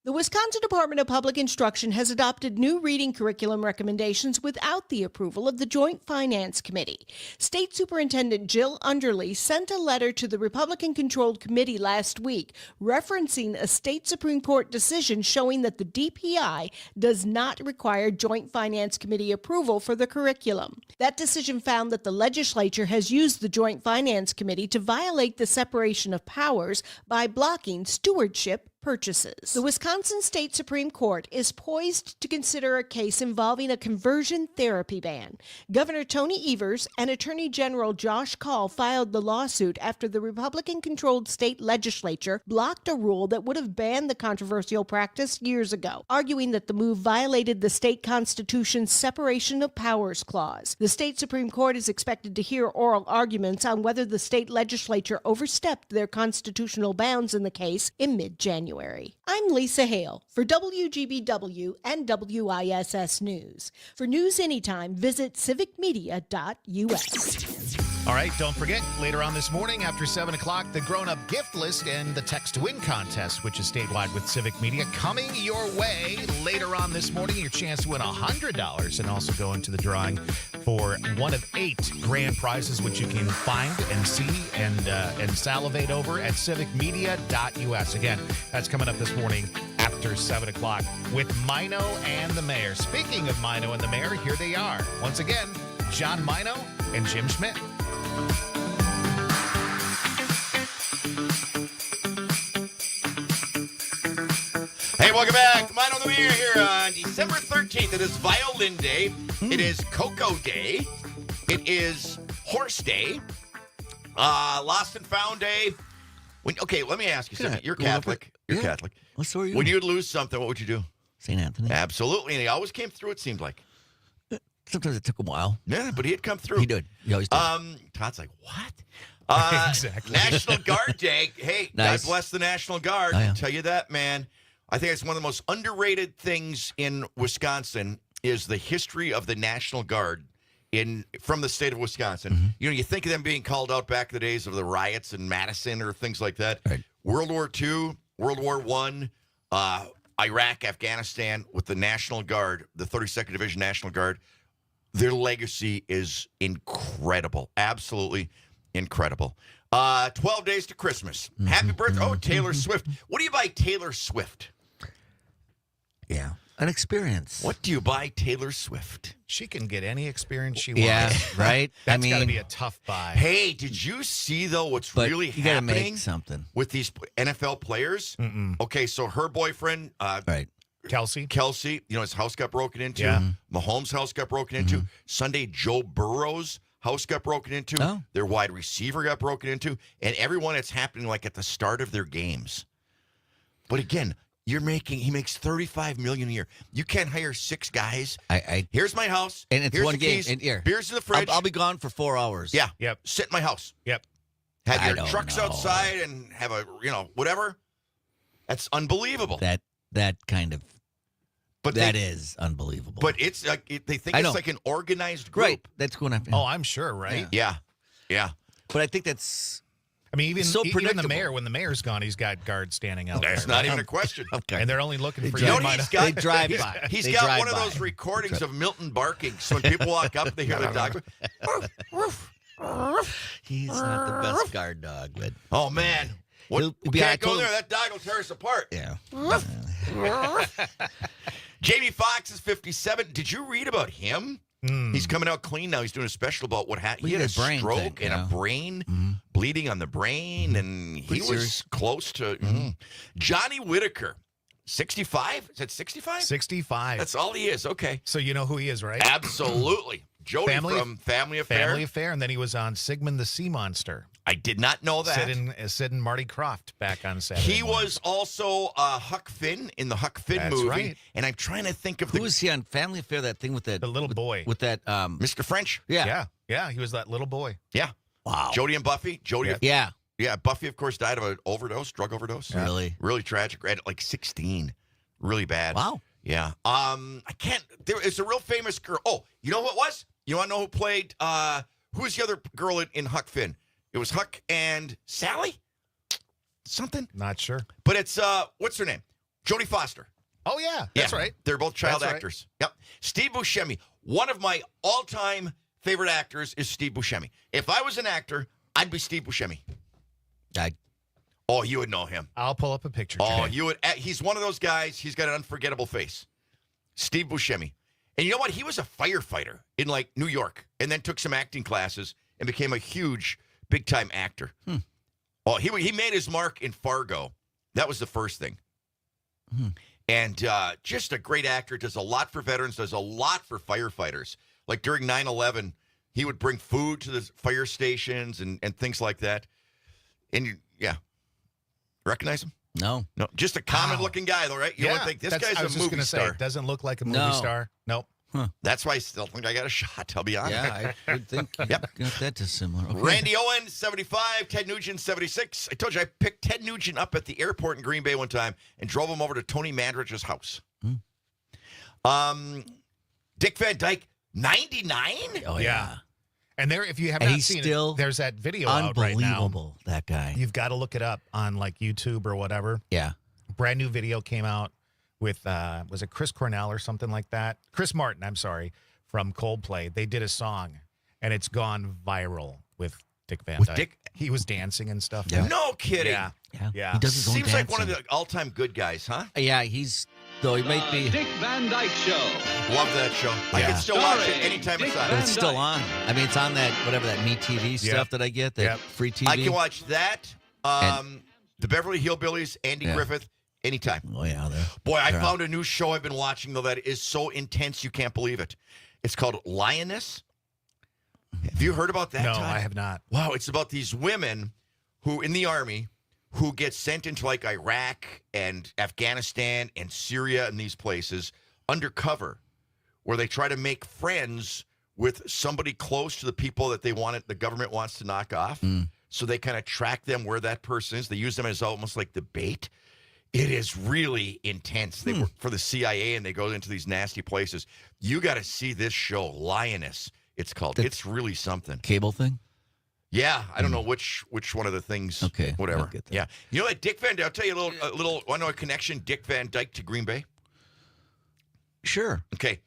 The Wisconsin Department of Public Instruction has adopted new reading curriculum recommendations without the approval of the Joint Finance Committee. State Superintendent Jill Underly sent a letter to the Republican-controlled committee last week referencing a state Supreme Court decision showing that the DPI does not require Joint Finance Committee approval for the curriculum. That decision found that the legislature has used the Joint Finance Committee to violate the separation of powers by blocking stewardship purchases. The Wisconsin State Supreme Court is poised to consider a case involving a conversion therapy ban. Governor Tony Evers and Attorney General Josh Kaul filed the lawsuit after the Republican-controlled state legislature blocked a rule that would have banned the controversial practice years ago, arguing that the move violated the state constitution's separation of powers clause. The state Supreme Court is expected to hear oral arguments on whether the state legislature overstepped their constitutional bounds in the case in mid-January. I'm Lisa Hale for WGBW and WISS News. For news anytime, visit civicmedia.us. All right, don't forget, later on this morning after 7 o'clock, the grown-up gift list and the text-to-win contest, which is statewide with Civic Media, coming your way later on this morning. Your chance to win $100 and also go into the drawing for one of 8 grand prizes, which you can find and see and salivate over at civicmedia.us. Again, that's coming up this morning after 7 o'clock with Maino and the Mayor. Speaking of Maino and the Mayor, here they are. Once again, John Maino and Jim Schmidt. Hey, welcome back. Mine on the Mayor here on December 13th. It is Violin Day. It is Cocoa Day. It is Horse Day. Lost and Found Day. Okay, let me ask you something. You're Catholic. You're Catholic. Well, so are you. When you'd lose something, what would you do? St. Anthony. Absolutely. And he always came through, it seemed like. Sometimes it took a while. Yeah, but he had come through. He did. He always did. Todd's like, what? Exactly. National Guard Day. Hey, Nice. God bless the National Guard. Oh, yeah. I'll tell you that, man. I think it's one of the most underrated things in Wisconsin is the history of the National Guard from the state of Wisconsin. Mm-hmm. You know, you think of them being called out back in the days of the riots in Madison or things like that. Right. World War II, World War I, Iraq, Afghanistan with the National Guard, the 32nd Division National Guard. Their legacy is incredible. Absolutely incredible. 12 days to Christmas. Happy birthday. Oh, Taylor Swift. What do you buy Taylor Swift? Yeah. An experience. What do you buy Taylor Swift? She can get any experience she wants. Yeah, right? That's got to be a tough buy. Hey, did you see, though, what's really you gotta happening make something with these NFL players? Okay, so her boyfriend, right. Kelsey, you know, his house got broken into. Yeah. Mahomes' house got broken into. Sunday, Joe Burrow's house got broken into. Oh. Their wide receiver got broken into. And everyone, it's happening like at the start of their games. But again, he makes $35 million a year. You can't hire 6 guys. Here's my house. And it's Here's one the game. keys. And here, beers in the fridge. I'll be gone for 4 hours. Yeah. Yep. Sit in my house. Yep. Have I your don't trucks know. outside and have a, whatever. That's unbelievable. That kind of. But that is unbelievable. But it's like they think I it's know. like an organized group. Right. That's going to. Oh, I'm sure, right? Yeah. But I think that's. I mean, even So even the predictable. mayor, when the mayor's gone, he's got guards standing out That's there. not even a question. Okay. And they're only looking for You know you. what he's got? They drive by. He's They got drive one of by. those recordings of Milton barking. So when people walk up, they hear the dog. He's not the best guard dog, but. Oh man, He'll we be- I can't go told him- there. That dog will tear us apart. Yeah. Jamie Foxx is 57. Did you read about him? He's coming out clean now. He's doing a special about what happened. He He had had a a brain stroke thing, and yeah. a brain bleeding on the brain, and he Pretty was serious. close to Johnny Whitaker. 65? Is that 65? 65. That's all he is. Okay. So you know who he is, right? Absolutely. Jody from Family Affair. Family Affair, and then he was on Sigmund the Sea Monster. I did not know that. Sid and Marty Croft back on Saturday. He was also Huck Finn in the Huck Finn That's movie. right. And I'm trying to think of Who was he on Family Affair? That thing with that the little boy. with that Mr. French. Yeah. Yeah, he was that little boy. Yeah. Wow. Jody and Buffy. Jody. Yeah. Yeah, Buffy, of course, died of an drug overdose. Really? Really tragic. At like 16. Really bad. Wow. Yeah. There is a real famous girl. Oh, you know who it was? You want to know who played, who was the other girl in Huck Finn? It was Huck and Sally? Something? Not sure. But it's, what's her name? Jodie Foster. Oh, yeah. That's right. They're both child That's right. actors. Yep. Steve Buscemi. One of my all-time favorite actors is Steve Buscemi. If I was an actor, I'd be Steve Buscemi. Oh, you would know him. I'll pull up a picture. Oh, today. you would. He's one of those guys. He's got an unforgettable face. Steve Buscemi. And you know what? He was a firefighter in like New York, and then took some acting classes and became a huge, big-time actor. Oh, he made his mark in Fargo. That was the first thing. And just a great actor. Does a lot for veterans. Does a lot for firefighters. Like during 9/11, he would bring food to the fire stations and things like that. And yeah, recognize him? No. Just a common-looking guy, though, right? You would think this guy's I was a just movie gonna say, star. it doesn't look like a movie No. star. Nope. That's why I still think I got a shot. I'll be honest. Yeah, I would think you got that dissimilar. Okay. Randy Owens, 75. Ted Nugent, 76. I told you I picked Ted Nugent up at the airport in Green Bay one time and drove him over to Tony Mandridge's house. Dick Van Dyke, 99? Oh, yeah. And there, if you have And not he's seen still it, there's that video out right now. unbelievable, that guy. You've got to look it up on like YouTube or whatever. Yeah. Brand new video came out with, was it Chris Cornell or something like that? Chris Martin, I'm sorry, from Coldplay. They did a song, and it's gone viral with Dick Van Dyke. Dick? He was dancing and stuff. Yeah. No kidding. Yeah. He does his own Seems like one of dancing. the all-time good guys, huh? Yeah, though he might be. Dick Van Dyke Show. Love that show. I can still watch it anytime it's on. But it's still on. I mean, it's on that, whatever, that Me TV stuff that I get, that free TV. I can watch that, the Beverly Hillbillies, Andy Griffith, anytime. Oh, yeah. Boy, I found a new show I've been watching, though, that is so intense you can't believe it. It's called Lioness. Have you heard about that? No, Todd? I have not. Wow, it's about these women who, in the Army, who get sent into like Iraq and Afghanistan and Syria and these places undercover, where they try to make friends with somebody close to the people that the government wants to knock off. So they kind of track them where that person is. They use them as almost like the bait. It is really intense. They work for the CIA, and they go into these nasty places. You got to see this show, Lioness, it's called. It's really something. Cable thing? Yeah, I don't know which one of the things. Okay, whatever. I'll get that. Yeah, you know what, Dick Van Dyke. I'll tell you a little. Want to know a connection? Dick Van Dyke to Green Bay. Sure. Okay,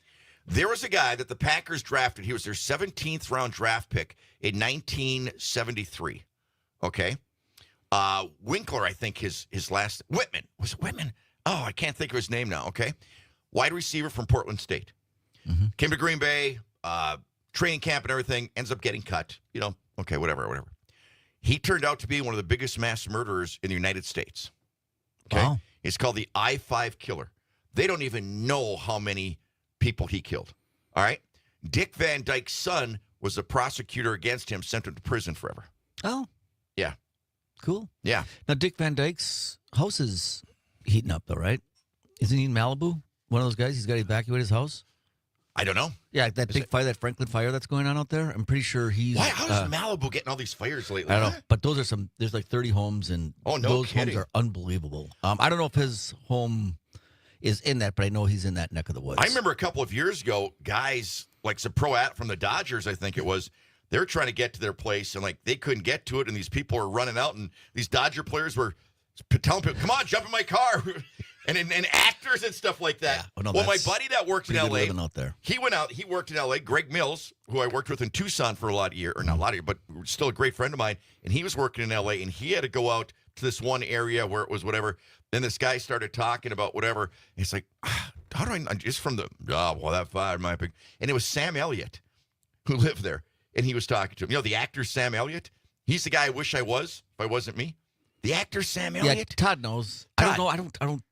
there was a guy that the Packers drafted. He was their 17th round draft pick in 1973. Okay, Winkler, I think his last Whitman was it Whitman. Oh, I can't think of his name now. Okay, wide receiver from Portland State. Came to Green Bay. Training camp and everything, ends up getting cut. You know, okay, whatever. He turned out to be one of the biggest mass murderers in the United States. Okay? Wow. It's called the I-5 killer. They don't even know how many people he killed. All right? Dick Van Dyke's son was the prosecutor against him, sent him to prison forever. Oh. Yeah. Cool. Yeah. Now, Dick Van Dyke's house is heating up, though, right? Isn't he in Malibu? One of those guys? He's got to evacuate his house? I don't know. Yeah, that big fire, that Franklin fire that's going on out there. I'm pretty sure he's. Why? How is Malibu getting all these fires lately? I don't know, but those are there's like 30 homes, and those kidding. homes are unbelievable. I don't know if his home is in that, but I know he's in that neck of the woods. I remember a couple of years ago, guys, like some from the Dodgers, I think it was, they were trying to get to their place, and like they couldn't get to it, and these people were running out, and these Dodger players were telling people, come on, jump in my car. And actors and stuff like that. Yeah. Well, my buddy that works in L.A., out there. he worked in L.A., Greg Mills, who I worked with in Tucson for a lot of years, or not a lot of years, but still a great friend of mine, and he was working in L.A., and he had to go out to this one area where it was whatever. Then this guy started talking about whatever. And it's like, how do I, just from that fire, my opinion. And it was Sam Elliott who lived there, and he was talking to him. You know, the actor Sam Elliott? He's the guy I wish I was, if I wasn't me. The actor Sam Elliott? Yeah, Todd knows. Todd. I don't know. I don't.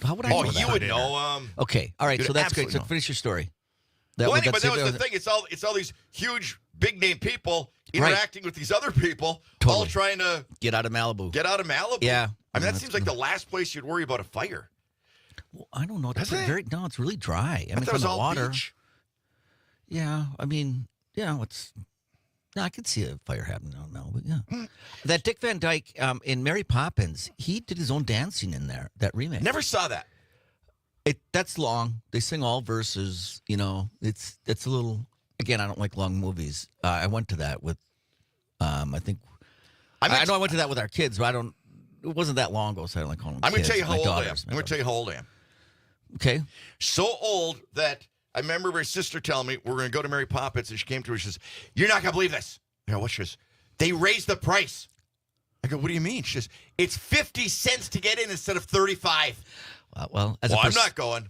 How would I know that? You would know. Okay. All right. You'd So that's great. So absolutely know. finish your story. But that was the thing. It's all these huge, big name people interacting with these other people, all trying to get out of Malibu. I Yeah. mean, that seems like the last place you'd worry about a fire. Well, I don't know. It's Does it? no, it's really dry. I mean, thought it from was the all water. beach. Yeah. I mean, it's. No, I could see a fire happening out in Malibu. Yeah. That Dick Van Dyke in Mary Poppins, he did his own dancing in there. That remake. Never saw that. That's long. They sing all verses. You know, it's a little. Again, I don't like long movies. I went to that with, I think. I know I went to that with our kids, but it wasn't that long ago, so I don't like calling them I'm going kids. to tell you how My old I am. daughters, I'm going to tell you how old I am. Okay. So old that I remember my sister telling me we're going to go to Mary Poppins, and she came to me. She says, "You're not going to believe this." I go, "What?" She says, "They raised the price." I go, "What do you mean?" She says, "It's 50 cents to get in instead of 35." Well, I'm not going.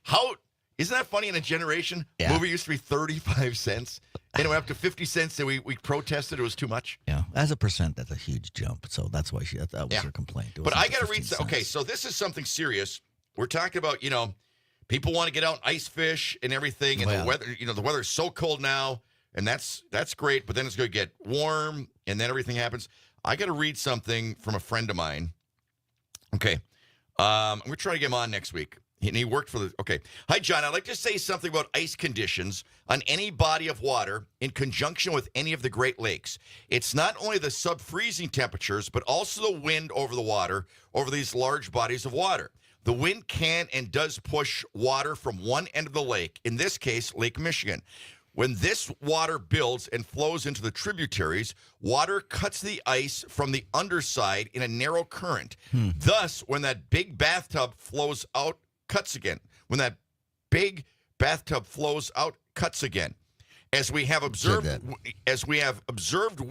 How isn't that funny? In a generation, movie used to be 35 cents, and it went up to 50 cents. And we protested; it was too much. Yeah, as a percent, that's a huge jump. So that's why that was her complaint. But I got to read. Okay, so this is something serious. We're talking about, people want to get out and ice fish and everything, and the weather. The weather's so cold now, and that's great. But then it's going to get warm, and then everything happens. I got to read something from a friend of mine. Okay. We're trying to get him on next week. And he worked for okay. Hi, John. I'd like to say something about ice conditions on any body of water in conjunction with any of the Great Lakes. It's not only the sub-freezing temperatures, but also the wind over the water, over these large bodies of water. The wind can and does push water from one end of the lake, in this case, Lake Michigan. When this water builds and flows into the tributaries, water cuts the ice from the underside in a narrow current. Thus, when that big bathtub flows out, cuts again. When that big bathtub flows out, cuts again. As we have observed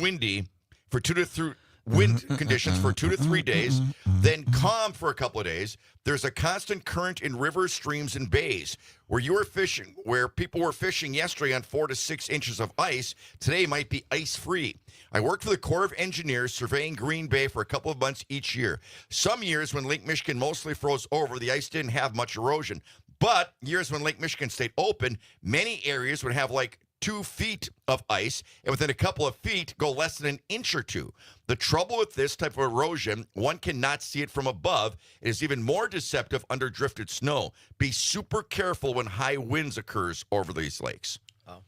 windy for 2 to 3 wind conditions for 2 to 3 days, then calm for a couple of days. There's a constant current in rivers, streams, and bays. Where people were fishing yesterday on 4 to 6 inches of ice, today might be ice-free. I worked for the Corps of Engineers surveying Green Bay for a couple of months each year. Some years when Lake Michigan mostly froze over, the ice didn't have much erosion. But years when Lake Michigan stayed open, many areas would have like 2 feet of ice, and within a couple of feet, go less than an inch or two. The trouble with this type of erosion, one cannot see it from above. It is even more deceptive under drifted snow. Be super careful when high winds occurs over these lakes. Oh,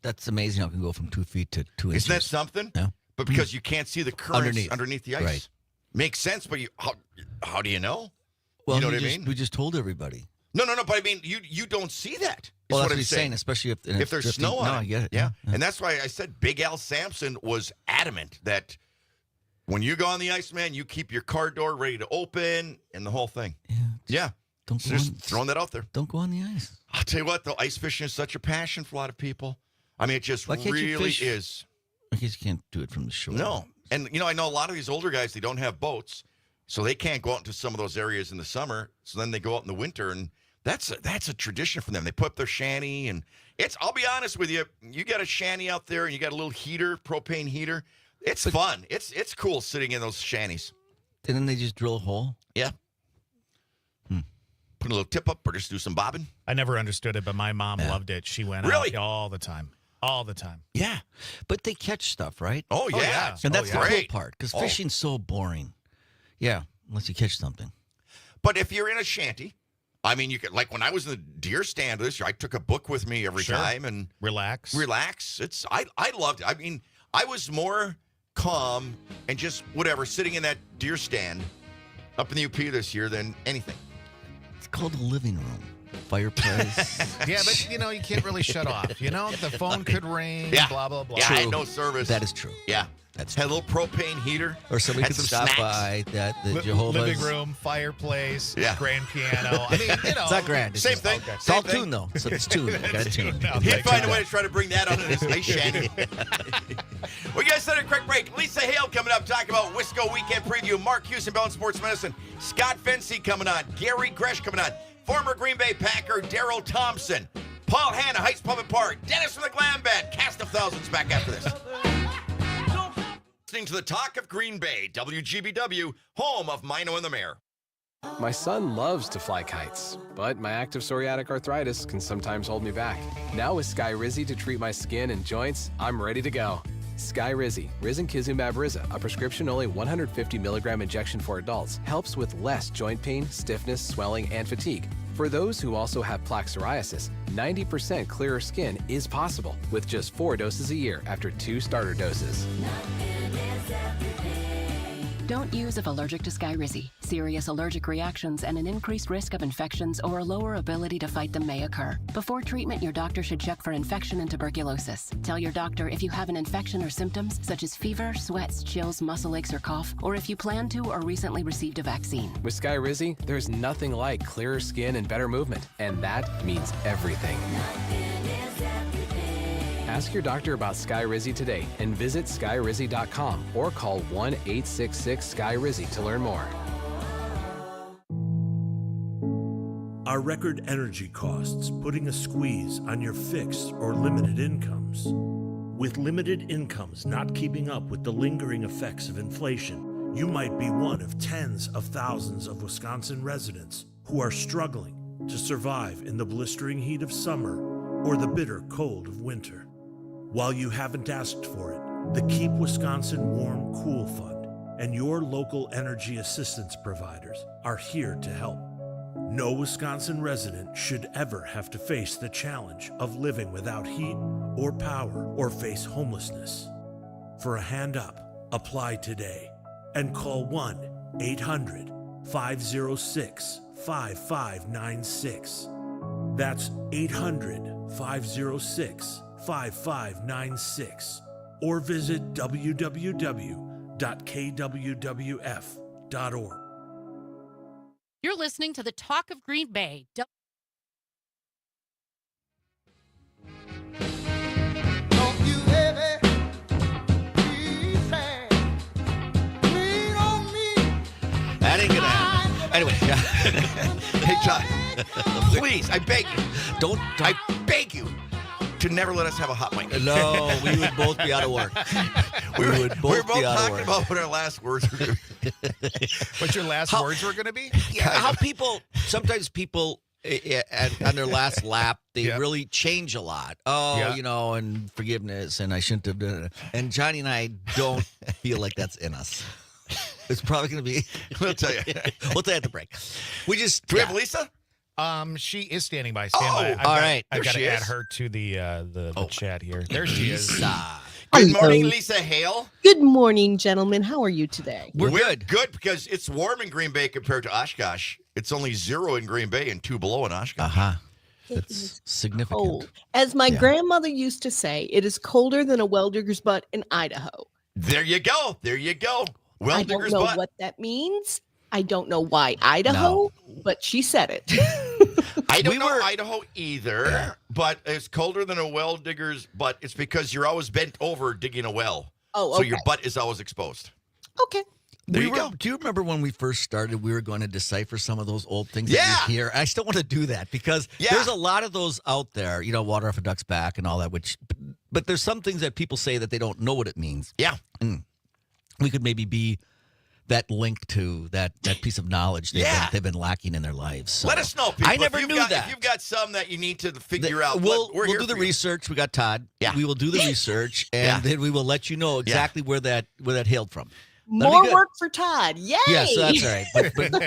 that's amazing how it can go from 2 feet to 2 inches. Isn't that something? Yeah. But because you can't see the currents underneath the ice. Right. Makes sense, but how do you know? Well, you know what I mean? We just told everybody. No, but I mean, you don't see that. Well, what that's I'm what he's saying, especially if there's drifting. snow on it. I get it. Yeah. And that's why I said Big Al Sampson was adamant that when you go on the ice, man, you keep your car door ready to open and the whole thing. Yeah. Just throwing that out there. Don't go on the ice. I'll tell you what, though, ice fishing is such a passion for a lot of people. I mean, it just really is. I guess you can't do it from the shore. No. And, I know a lot of these older guys, they don't have boats, so they can't go out into some of those areas in the summer. So then they go out in the winter, and that's a tradition for them. They put up their shanty, and I'll be honest with you, you got a shanty out there, and you got a little heater, propane heater. It's fun. It's cool sitting in those shanties. And then they just drill a hole? Yeah. Put a little tip up or just do some bobbing. I never understood it, but my mom loved it. She went out all the time. All the time. Yeah. But they catch stuff, right? Oh, yeah. And that's the cool Great. part, because fishing's so boring. Yeah, unless you catch something. But if you're in a shanty, I mean, you could, like when I was in the deer stand this year, I took a book with me every time and relax. I loved it. I mean, I was more calm and just whatever, sitting in that deer stand up in the UP this year than anything. It's called a living room. Fireplace. Yeah, but you can't really shut off. The phone could ring, blah, blah, blah. Yeah, I had no service. That is true. Yeah. Had a little propane heater. Or somebody could stop snacks. by the Jehovah's. Living room, fireplace, grand piano. I mean, It's not grand. Same thing. Okay. It's all tune, though. So it's tune. You got a tune. He'd find a way to try to bring that on in his ice shanty. We guys set a quick break. Lisa Hale coming up, talking about Wisco Weekend Preview. Mark Hughes and Balance Sports Medicine. Scott Fency coming on. Gary Gresh coming on. Former Green Bay Packer Darryl Thompson. Paul Hanna, Heights Public Park. Dennis from the Glam Band. Cast of Thousands back after this. Listening to the Talk of Green Bay, WGBW, home of Maino and the Mayor. My son loves to fly kites, but my active psoriatic arthritis can sometimes hold me back. Now with Skyrizi to treat my skin and joints, I'm ready to go. Skyrizi, risankizumab Riza, a prescription-only 150 milligram injection for adults, helps with less joint pain, stiffness, swelling, and fatigue. For those who also have plaque psoriasis, 90% clearer skin is possible with just 4 doses a year after 2 starter doses. Don't use if allergic to Skyrizi. Serious allergic reactions and an increased risk of infections or a lower ability to fight them may occur. Before treatment, your doctor should check for infection and tuberculosis. Tell your doctor if you have an infection or symptoms such as fever, sweats, chills, muscle aches, or cough, or if you plan to or recently received a vaccine. With Skyrizi, there's nothing like clearer skin and better movement, and that means everything. Ask your doctor about Skyrizi today and visit skyrizi.com or call 1-866-SKYRIZI to learn more. Are record energy costs putting a squeeze on your fixed or limited incomes? With limited incomes not keeping up with the lingering effects of inflation, you might be one of tens of thousands of Wisconsin residents who are struggling to survive in the blistering heat of summer or the bitter cold of winter. While you haven't asked for it, the Keep Wisconsin Warm Cool Fund and your local energy assistance providers are here to help. No Wisconsin resident should ever have to face the challenge of living without heat or power or face homelessness. For a hand up, apply today and call 1-800-506-5596. That's 800-506-5596. 5596 or visit www.kwwf.org. You're listening to the Talk of Green Bay. That ain't gonna happen. Anyway, Hey, Todd, please, I beg you. I beg you to never let us have a hot mic. No, we would both be out of work. We were both talking about what our last words were going to be. What your last words were going to be? Yeah, how sometimes people on their last lap, they really change a lot. Oh, and forgiveness, and I shouldn't have done it. And Johnny and I don't feel like that's in us. It's probably going to be. We'll tell you. We'll tell you at the break. Do we have Lisa? She is standing by. All right. I've got There to she add is. her to the chat here. There she is. Good morning, Lisa Hale. Good morning, gentlemen. How are you today? We're good. Good, because it's warm in Green Bay compared to Oshkosh. It's only 0 in Green Bay and 2 below in Oshkosh. Uh-huh. That's significant. Cold. As my grandmother used to say, it is colder than a well-digger's butt in Idaho. There you go. There you go. I Well-digger's don't know butt. what that means. I don't know why Idaho, but she said it. I don't know Idaho either, but it's colder than a well digger's butt. It's because you're always bent over digging a well. Oh, So okay. your butt is always exposed. Okay. There you go. Do you remember when we first started, we were going to decipher some of those old things that you hear? I still want to do that because there's a lot of those out there, water off a duck's back and all that, but there's some things that people say that they don't know what it means. Yeah. And we could maybe be that link to that piece of knowledge they've been lacking in their lives. So. Let us know, people. I never knew that. If you've got some that you need to figure out, we'll here do the for you. research. We got Todd. Yeah. We will do the research, and then we will let you know exactly where that hailed from. That'll be More good. work for Todd. Yay! Yeah, so that's all right.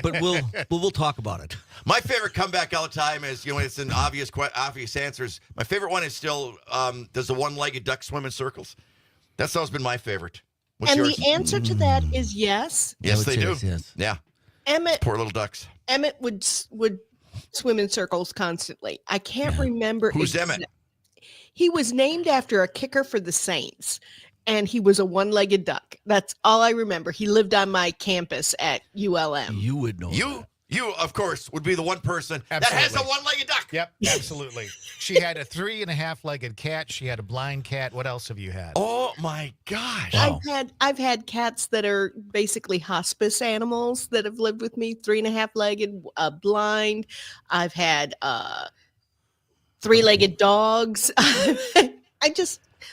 But we'll talk about it. My favorite comeback all the time is, it's an obvious answers. My favorite one is still, does the one-legged duck swim in circles? That's always been my favorite. What's And yours? the answer to that is yes. Yes, they do. Yes. Yeah. Emmett Poor little ducks. would swim in circles constantly. I can't remember. Who's Emmett? He was named after a kicker for the Saints, and he was a one-legged duck. That's all I remember. He lived on my campus at ULM. You would know. You, of course, would be the one person that has a one-legged duck. Yep, absolutely. She had a 3.5-legged cat. She had a blind cat. What else have you had? Oh my gosh! Wow. I've had cats that are basically hospice animals that have lived with me, 3.5-legged, blind. I've had 3-legged dogs.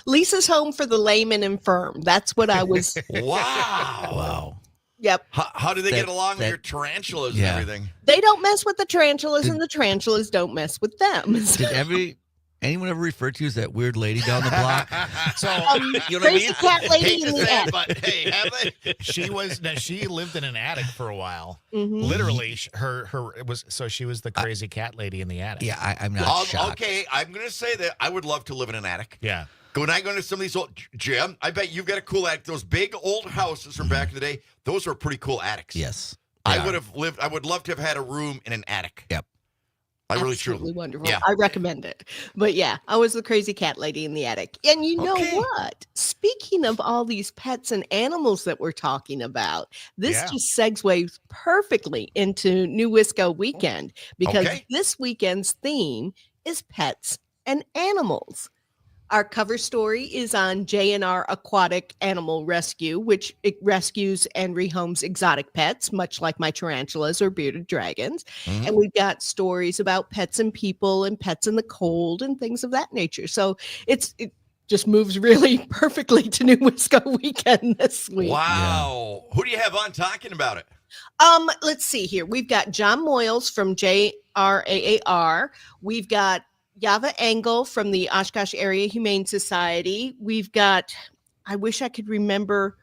Lisa's home for the lame and infirm. That's what I was. Wow. Yep. How do they get along with your tarantulas and everything? They don't mess with the tarantulas, and the tarantulas don't mess with them. Did anyone ever refer to you as that weird lady down the block? So you know what I mean? Cat lady Hate in to the say it, attic. but hey, have they? She lived in an attic for a while. Mhm. Literally, she was the crazy cat lady in the attic. Yeah, I'm not shocked. Okay, I'm going to say that I would love to live in an attic. Yeah. When I go into some of these old, Jim, I bet you've got a cool attic. Those big old houses from back in the day, those are pretty cool attics. Yes. I would love to have had a room in an attic. Yep. I really Absolutely truly. wonderful. Yeah. I recommend it. But yeah, I was the crazy cat lady in the attic. And you know what? Speaking of all these pets and animals that we're talking about, this just segues perfectly into New Wisco weekend because this weekend's theme is pets and animals. Our cover story is on J&R Aquatic Animal Rescue, which it rescues and rehomes exotic pets, much like my tarantulas or bearded dragons. Mm-hmm. And we've got stories about pets and people and pets in the cold and things of that nature. So it just moves really perfectly to New Wisco weekend this week. Wow. Who do you have on talking about it? Let's see here. We've got John Moyles from JRAAR. We've got Yava Engel from the Oshkosh Area Humane Society. We've got, I wish I could remember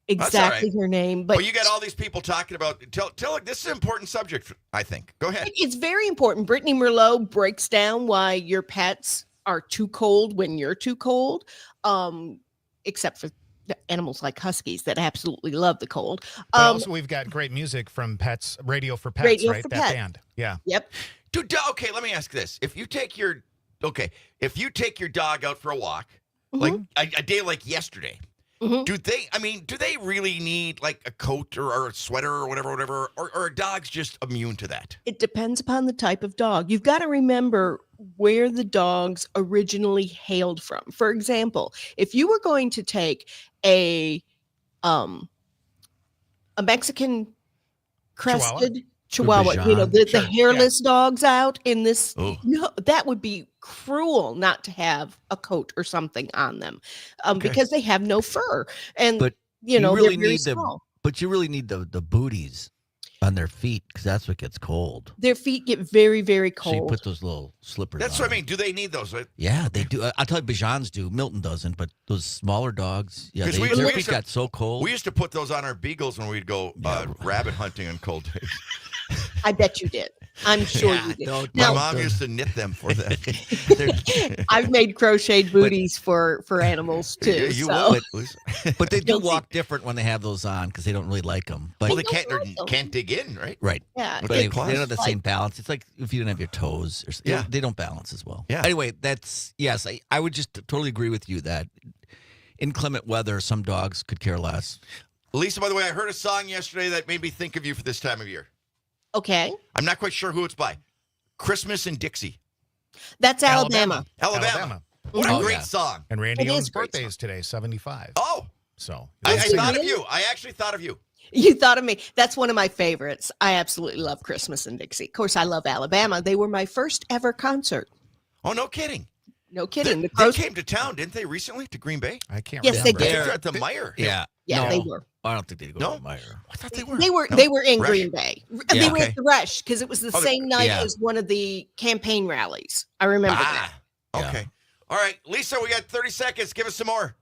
exactly her name, but you got all these people talking about. Tell this is an important subject, I think. Go ahead. It's very important. Brittany Merlot breaks down why your pets are too cold when you're too cold, except for the animals like huskies that absolutely love the cold. But also, we've got great music from Radio for Pets, right? That band. Yeah. Yep. Dude, okay, let me ask this. If you take your okay, if you take your dog out for a walk, like a day like yesterday, do they really need like a coat or a sweater or whatever, or are dogs just immune to that? It depends upon the type of dog. You've got to remember where the dogs originally hailed from. For example, if you were going to take a Mexican crested Chihuahua, the hairless dogs out in this, no, that would be cruel not to have a coat or something on them, because they have no fur, and But they're really very need small. But you really need the booties on their feet because that's what gets cold. Their feet get very, very cold. So you put those little slippers That's on. what I mean. Do they need those? Yeah, they do. I'll tell you, Bijans do. Milton doesn't, but those smaller dogs, their feet got so cold. We used to put those on our beagles when we'd go rabbit hunting on cold days. I bet you did. I'm sure you did. My mom used to knit them for them. I've made crocheted booties for animals too. But they do walk different when they have those on because they don't really like them. But they can't dig in, right? Right. Yeah. But they don't have the same balance. It's like if you don't have your toes, they don't balance as well. Yeah. Anyway, I would just totally agree with you that inclement weather, some dogs could care less. Lisa, by the way, I heard a song yesterday that made me think of you for this time of year. Okay. I'm not quite sure who it's by. Christmas in Dixie. That's Alabama. Alabama. What a great song. And Randy Owen's birthday is today, 75. Oh. So I thought of you. I actually thought of you. You thought of me. That's one of my favorites. I absolutely love Christmas in Dixie. Of course, I love Alabama. They were my first ever concert. Oh, no kidding. No kidding. They came to town, didn't they, recently to Green Bay? I can't remember. Yes, they did. At the Meyer. Yeah. Yeah, they were. I don't think they'd go to Meyer. I thought they were. They were in Rush. Green Bay. They were at the Rush because it was the same night as one of the campaign rallies. I remember that. Okay. All right, Lisa, we got 30 seconds. Give us some more.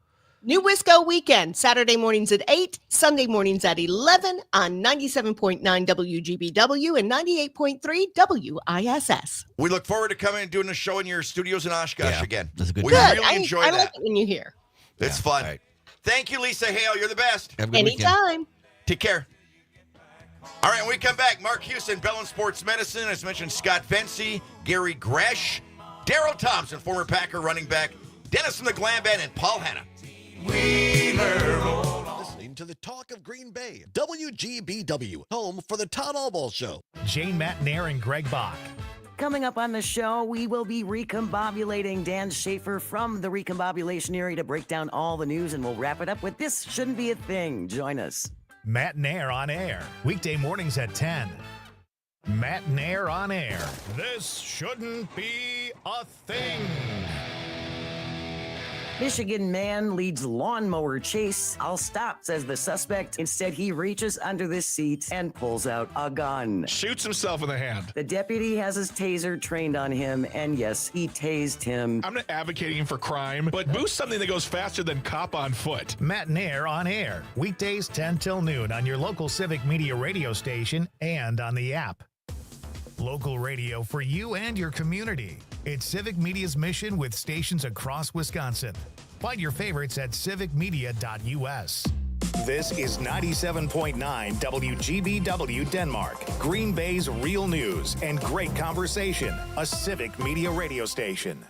New Wisco weekend, Saturday mornings at 8, Sunday mornings at 11 on 97.9 WGBW and 98.3 WISS. We look forward to coming and doing a show in your studios in Oshkosh again. That's a good We time. really enjoy I that. like it when you're here. It's fun. Right. Thank you, Lisa Hale. You're the best. Have a good weekend. Anytime. Take care. All right, when we come back, Mark Houston, Bellin Sports Medicine. As mentioned, Scott Fency, Gary Gresh, Darryl Thompson, former Packer running back, Dennis from the Glam Band, and Paul Hanna. Listening to the Talk of Green Bay, WGBW, home for the Todd Allball Show. Jane Matnair and Greg Bach. Coming up on the show, we will be recombobulating Dan Schaefer from the recombobulation area to break down all the news, and we'll wrap it up with This Shouldn't Be a Thing. Join us. Matt Nair on air, weekday mornings at 10. Matt Nair on air. This shouldn't be a thing. Michigan man leads lawnmower chase. I'll stop, says the suspect. Instead, he reaches under the seat and pulls out a gun. Shoots himself in the hand. The deputy has his taser trained on him, and yes, he tased him. I'm not advocating for crime, but boost something that goes faster than cop on foot. Matt Nair on air, weekdays 10 till noon on your local Civic Media radio station and on the app. Local radio for you and your community. It's Civic Media's mission with stations across Wisconsin. Find your favorites at civicmedia.us. This is 97.9 WGBW Denmark, Green Bay's real news and great conversation, a Civic Media radio station.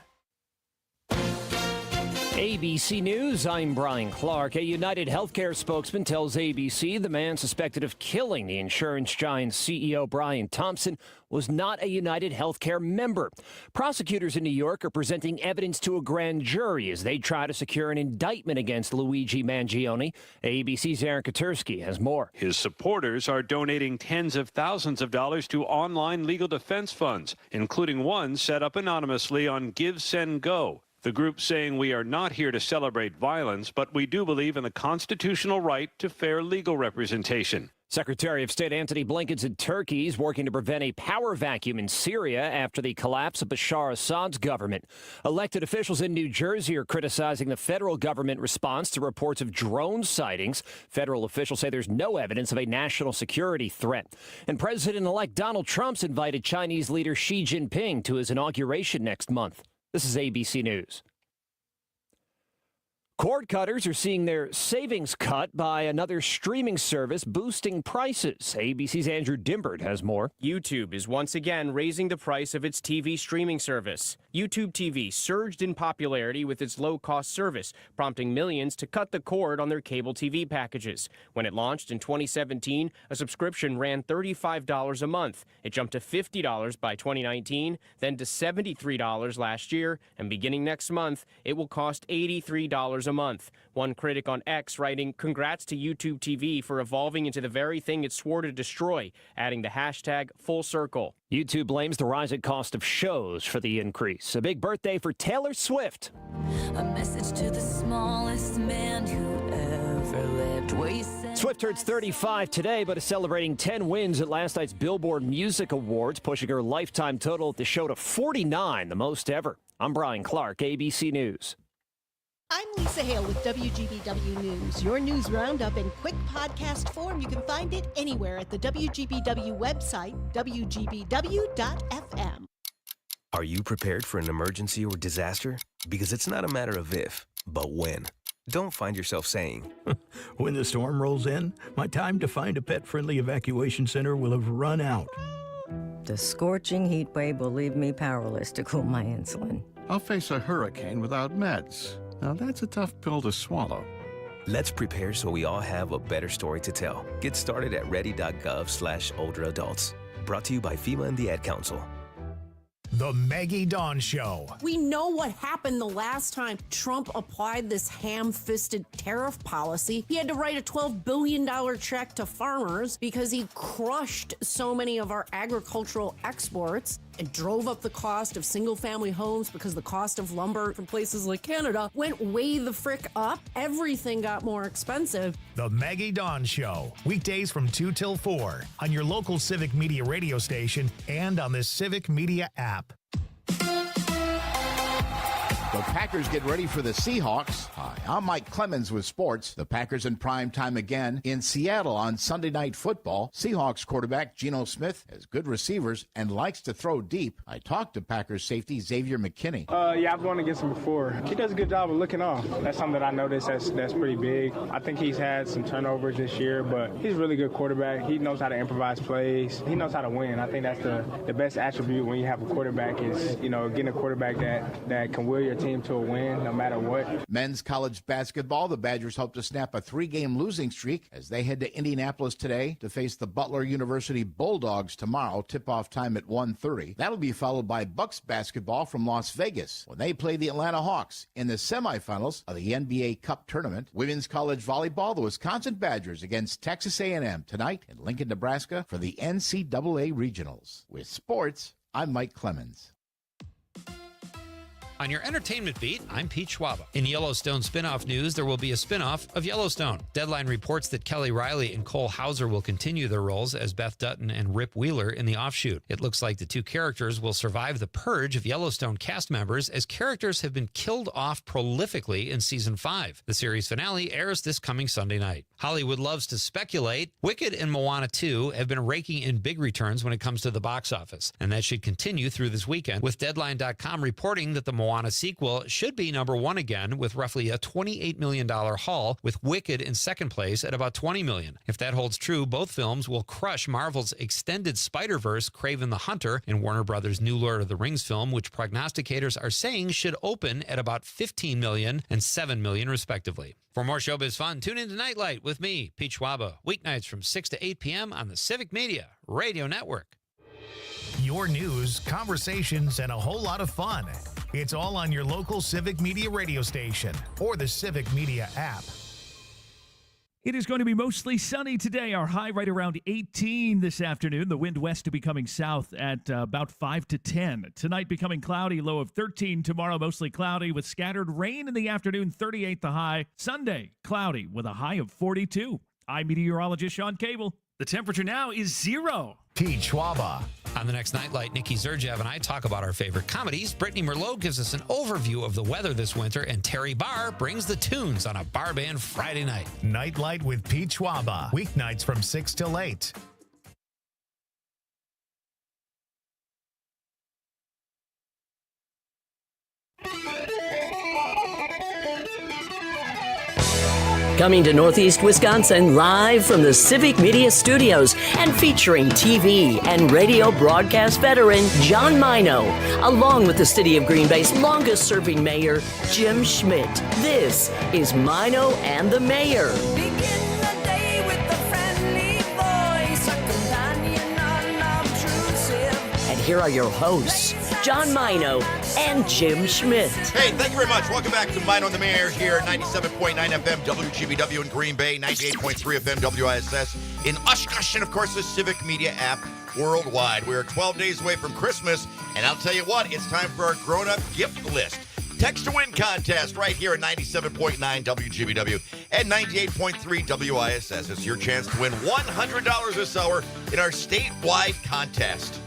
ABC News, I'm Brian Clark. A United Healthcare spokesman tells ABC the man suspected of killing the insurance giant CEO Brian Thompson was not a United Healthcare member. Prosecutors in New York are presenting evidence to a grand jury as they try to secure an indictment against Luigi Mangione. ABC's Aaron Katursky has more. His supporters are donating tens of thousands of dollars to online legal defense funds, including one set up anonymously on Give, Send, Go. The group saying we are not here to celebrate violence, but we do believe in the constitutional right to fair legal representation. Secretary of State Antony Blinken's in Turkey is working to prevent a power vacuum in Syria after the collapse of Bashar Assad's government. Elected officials in New Jersey are criticizing the federal government response to reports of drone sightings. Federal officials say there's no evidence of a national security threat. And President-elect Donald Trump's invited Chinese leader Xi Jinping to his inauguration next month. This is ABC News. Cord cutters are seeing their savings cut by another streaming service boosting prices. ABC's Andrew Dimbert has more. YouTube is once again raising the price of its TV streaming service. YouTube TV surged in popularity with its low-cost service, prompting millions to cut the cord on their cable TV packages. When it launched in 2017, a subscription ran $35 a month. It jumped to $50 by 2019, then to $73 last year, and beginning next month, it will cost $83 a month. One critic on X writing, "Congrats to YouTube TV for evolving into the very thing it swore to destroy," adding the hashtag #FullCircle. YouTube blames the rising cost of shows for the increase. A big birthday for Taylor Swift. A message to the smallest man who ever lived. Swift turns 35 today, but is celebrating 10 wins at last night's Billboard Music Awards, pushing her lifetime total at the show to 49, the most ever. I'm Brian Clark, ABC News. I'm Lisa Hale with WGBW News. Your news roundup in quick podcast form. You can find it anywhere at the WGBW website, WGBW.FM. Are you prepared for an emergency or disaster? Because it's not a matter of if, but when. Don't find yourself saying, when the storm rolls in, my time to find a pet-friendly evacuation center will have run out. The scorching heat wave will leave me powerless to cool my insulin. I'll face a hurricane without meds. Now that's a tough pill to swallow. Let's prepare so we all have a better story to tell. Get started at ready.gov/older adults. Brought to you by FEMA and the Ad Council. The Maggie Dawn Show. We know what happened the last time Trump applied this ham-fisted tariff policy. He had to write a $12 billion check to farmers because he crushed so many of our agricultural exports and drove up the cost of single-family homes because the cost of lumber from places like Canada went way the frick up. Everything got more expensive. The Maggie Dawn Show. Weekdays from 2 till 4 on your local Civic Media radio station and on the Civic Media app. The Packers get ready for the Seahawks. Hi, I'm Mike Clemens with sports. The Packers in prime time again in Seattle on Sunday Night Football. Seahawks quarterback Geno Smith has good receivers and likes to throw deep. I talked to Packers safety Xavier McKinney. Yeah, I've gone against him before. He does a good job of looking off. That's something that I noticed that's pretty big. I think he's had some turnovers this year, but he's a really good quarterback. He knows how to improvise plays. He knows how to win. I think that's the best attribute when you have a quarterback is, getting a quarterback that can will your team to a win no matter what. Men's college basketball, the Badgers hope to snap a 3-game losing streak as they head to Indianapolis today to face the Butler University Bulldogs tomorrow, tip-off time at 1:30. That'll be followed by Bucks basketball from Las Vegas when they play the Atlanta Hawks in the semifinals of the NBA Cup tournament. Women's college volleyball, the Wisconsin Badgers against Texas A&M tonight in Lincoln, Nebraska for the NCAA Regionals. With sports, I'm Mike Clemens. On your entertainment beat, I'm Pete Schwaba. In Yellowstone spinoff news, there will be a spinoff of Yellowstone. Deadline reports that Kelly Riley and Cole Hauser will continue their roles as Beth Dutton and Rip Wheeler in the offshoot. It looks like the two characters will survive the purge of Yellowstone cast members as characters have been killed off prolifically in season 5. The series finale airs this coming Sunday night. Hollywood loves to speculate. Wicked and Moana 2 have been raking in big returns when it comes to the box office, and that should continue through this weekend, with Deadline.com reporting that the Moana sequel should be number 1 again with roughly a $28 million haul, with Wicked in second place at about $20 million. If that holds true, both films will crush Marvel's extended Spider-Verse Kraven the Hunter and Warner Brothers' new Lord of the Rings film, which prognosticators are saying should open at about $15 million and $7 million respectively. For more showbiz fun, tune in to Nightlight with me, Pete Schwaba, weeknights from 6 to 8 p.m. on the Civic Media Radio Network. Your news, conversations, and a whole lot of fun. It's all on your local Civic Media radio station or the Civic Media app. It is going to be mostly sunny today. Our high right around 18 this afternoon. The wind west to becoming south at about 5 to 10. Tonight becoming cloudy, low of 13. Tomorrow mostly cloudy with scattered rain in the afternoon, 38 the high. Sunday, cloudy with a high of 42. I'm meteorologist Sean Cable. The temperature now is 0. Pete Schwaba. On the next Nightlight, Nikki Zerjev and I talk about our favorite comedies. Brittany Merlot gives us an overview of the weather this winter, and Terry Barr brings the tunes on a bar band Friday night. Nightlight with Pete Schwaba. Weeknights from 6 till 8. Coming to Northeast Wisconsin live from the Civic Media Studios and featuring TV and radio broadcast veteran John Maino, along with the city of Green Bay's longest-serving mayor, Jim Schmidt. This is Maino and the Mayor. And here are your hosts, John Maino and Jim Schmidt. Hey, thank you very much. Welcome back to Maino and the Mayor here, 97.9 FM WGBW in Green Bay, 98.3 FM WISS in Oshkosh, and of course the Civic Media app worldwide. We are 12 days away from Christmas, and I'll tell you what, it's time for our grown-up gift list. Text to win contest right here at 97.9 WGBW and 98.3 WISS. It's your chance to win $100 this hour in our statewide contest.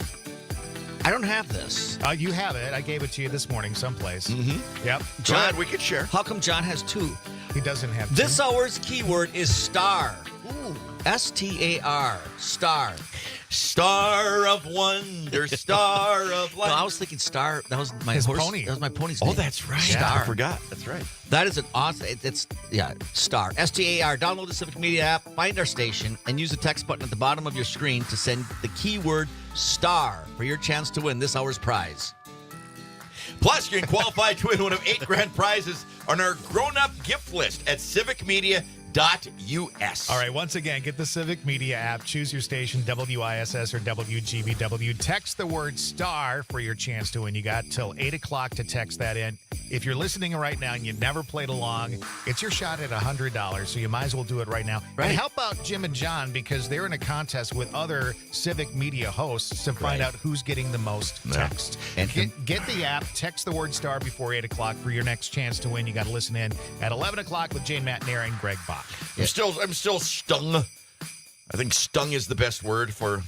I don't have this. You have it. I gave it to you this morning someplace. Mm-hmm. Yep. John, we could share. How come John has two? He doesn't have two. This hour's keyword is star. Ooh. S-T-A-R. Star. Star of wonder, star of light. No, I was thinking star. That was my His horse. pony. That was my pony's Oh, name. that's right. Star. I forgot. That's right. That is an awesome. Star. S-T-A-R. Download the Civic Media app, find our station, and use the text button at the bottom of your screen to send the keyword star for your chance to win this hour's prize. Plus, you can qualify to win one of 8 grand prizes on our grown-up gift list at civicmedia.us. All right, once again, get the Civic Media app, choose your station, WISS or WGBW. Text the word star for your chance to win. You got till 8 o'clock to text that in. If you're listening right now and you never played along, it's your shot at $100, so you might as well do it right now. Right. And help out Jim and John because they're in a contest with other Civic Media hosts to find out who's getting the most text. And Get the app, text the word star before 8 o'clock for your next chance to win. You got to listen in at 11 o'clock with Jane Matnair and Greg Bach. I'm still stung. I think stung is the best word for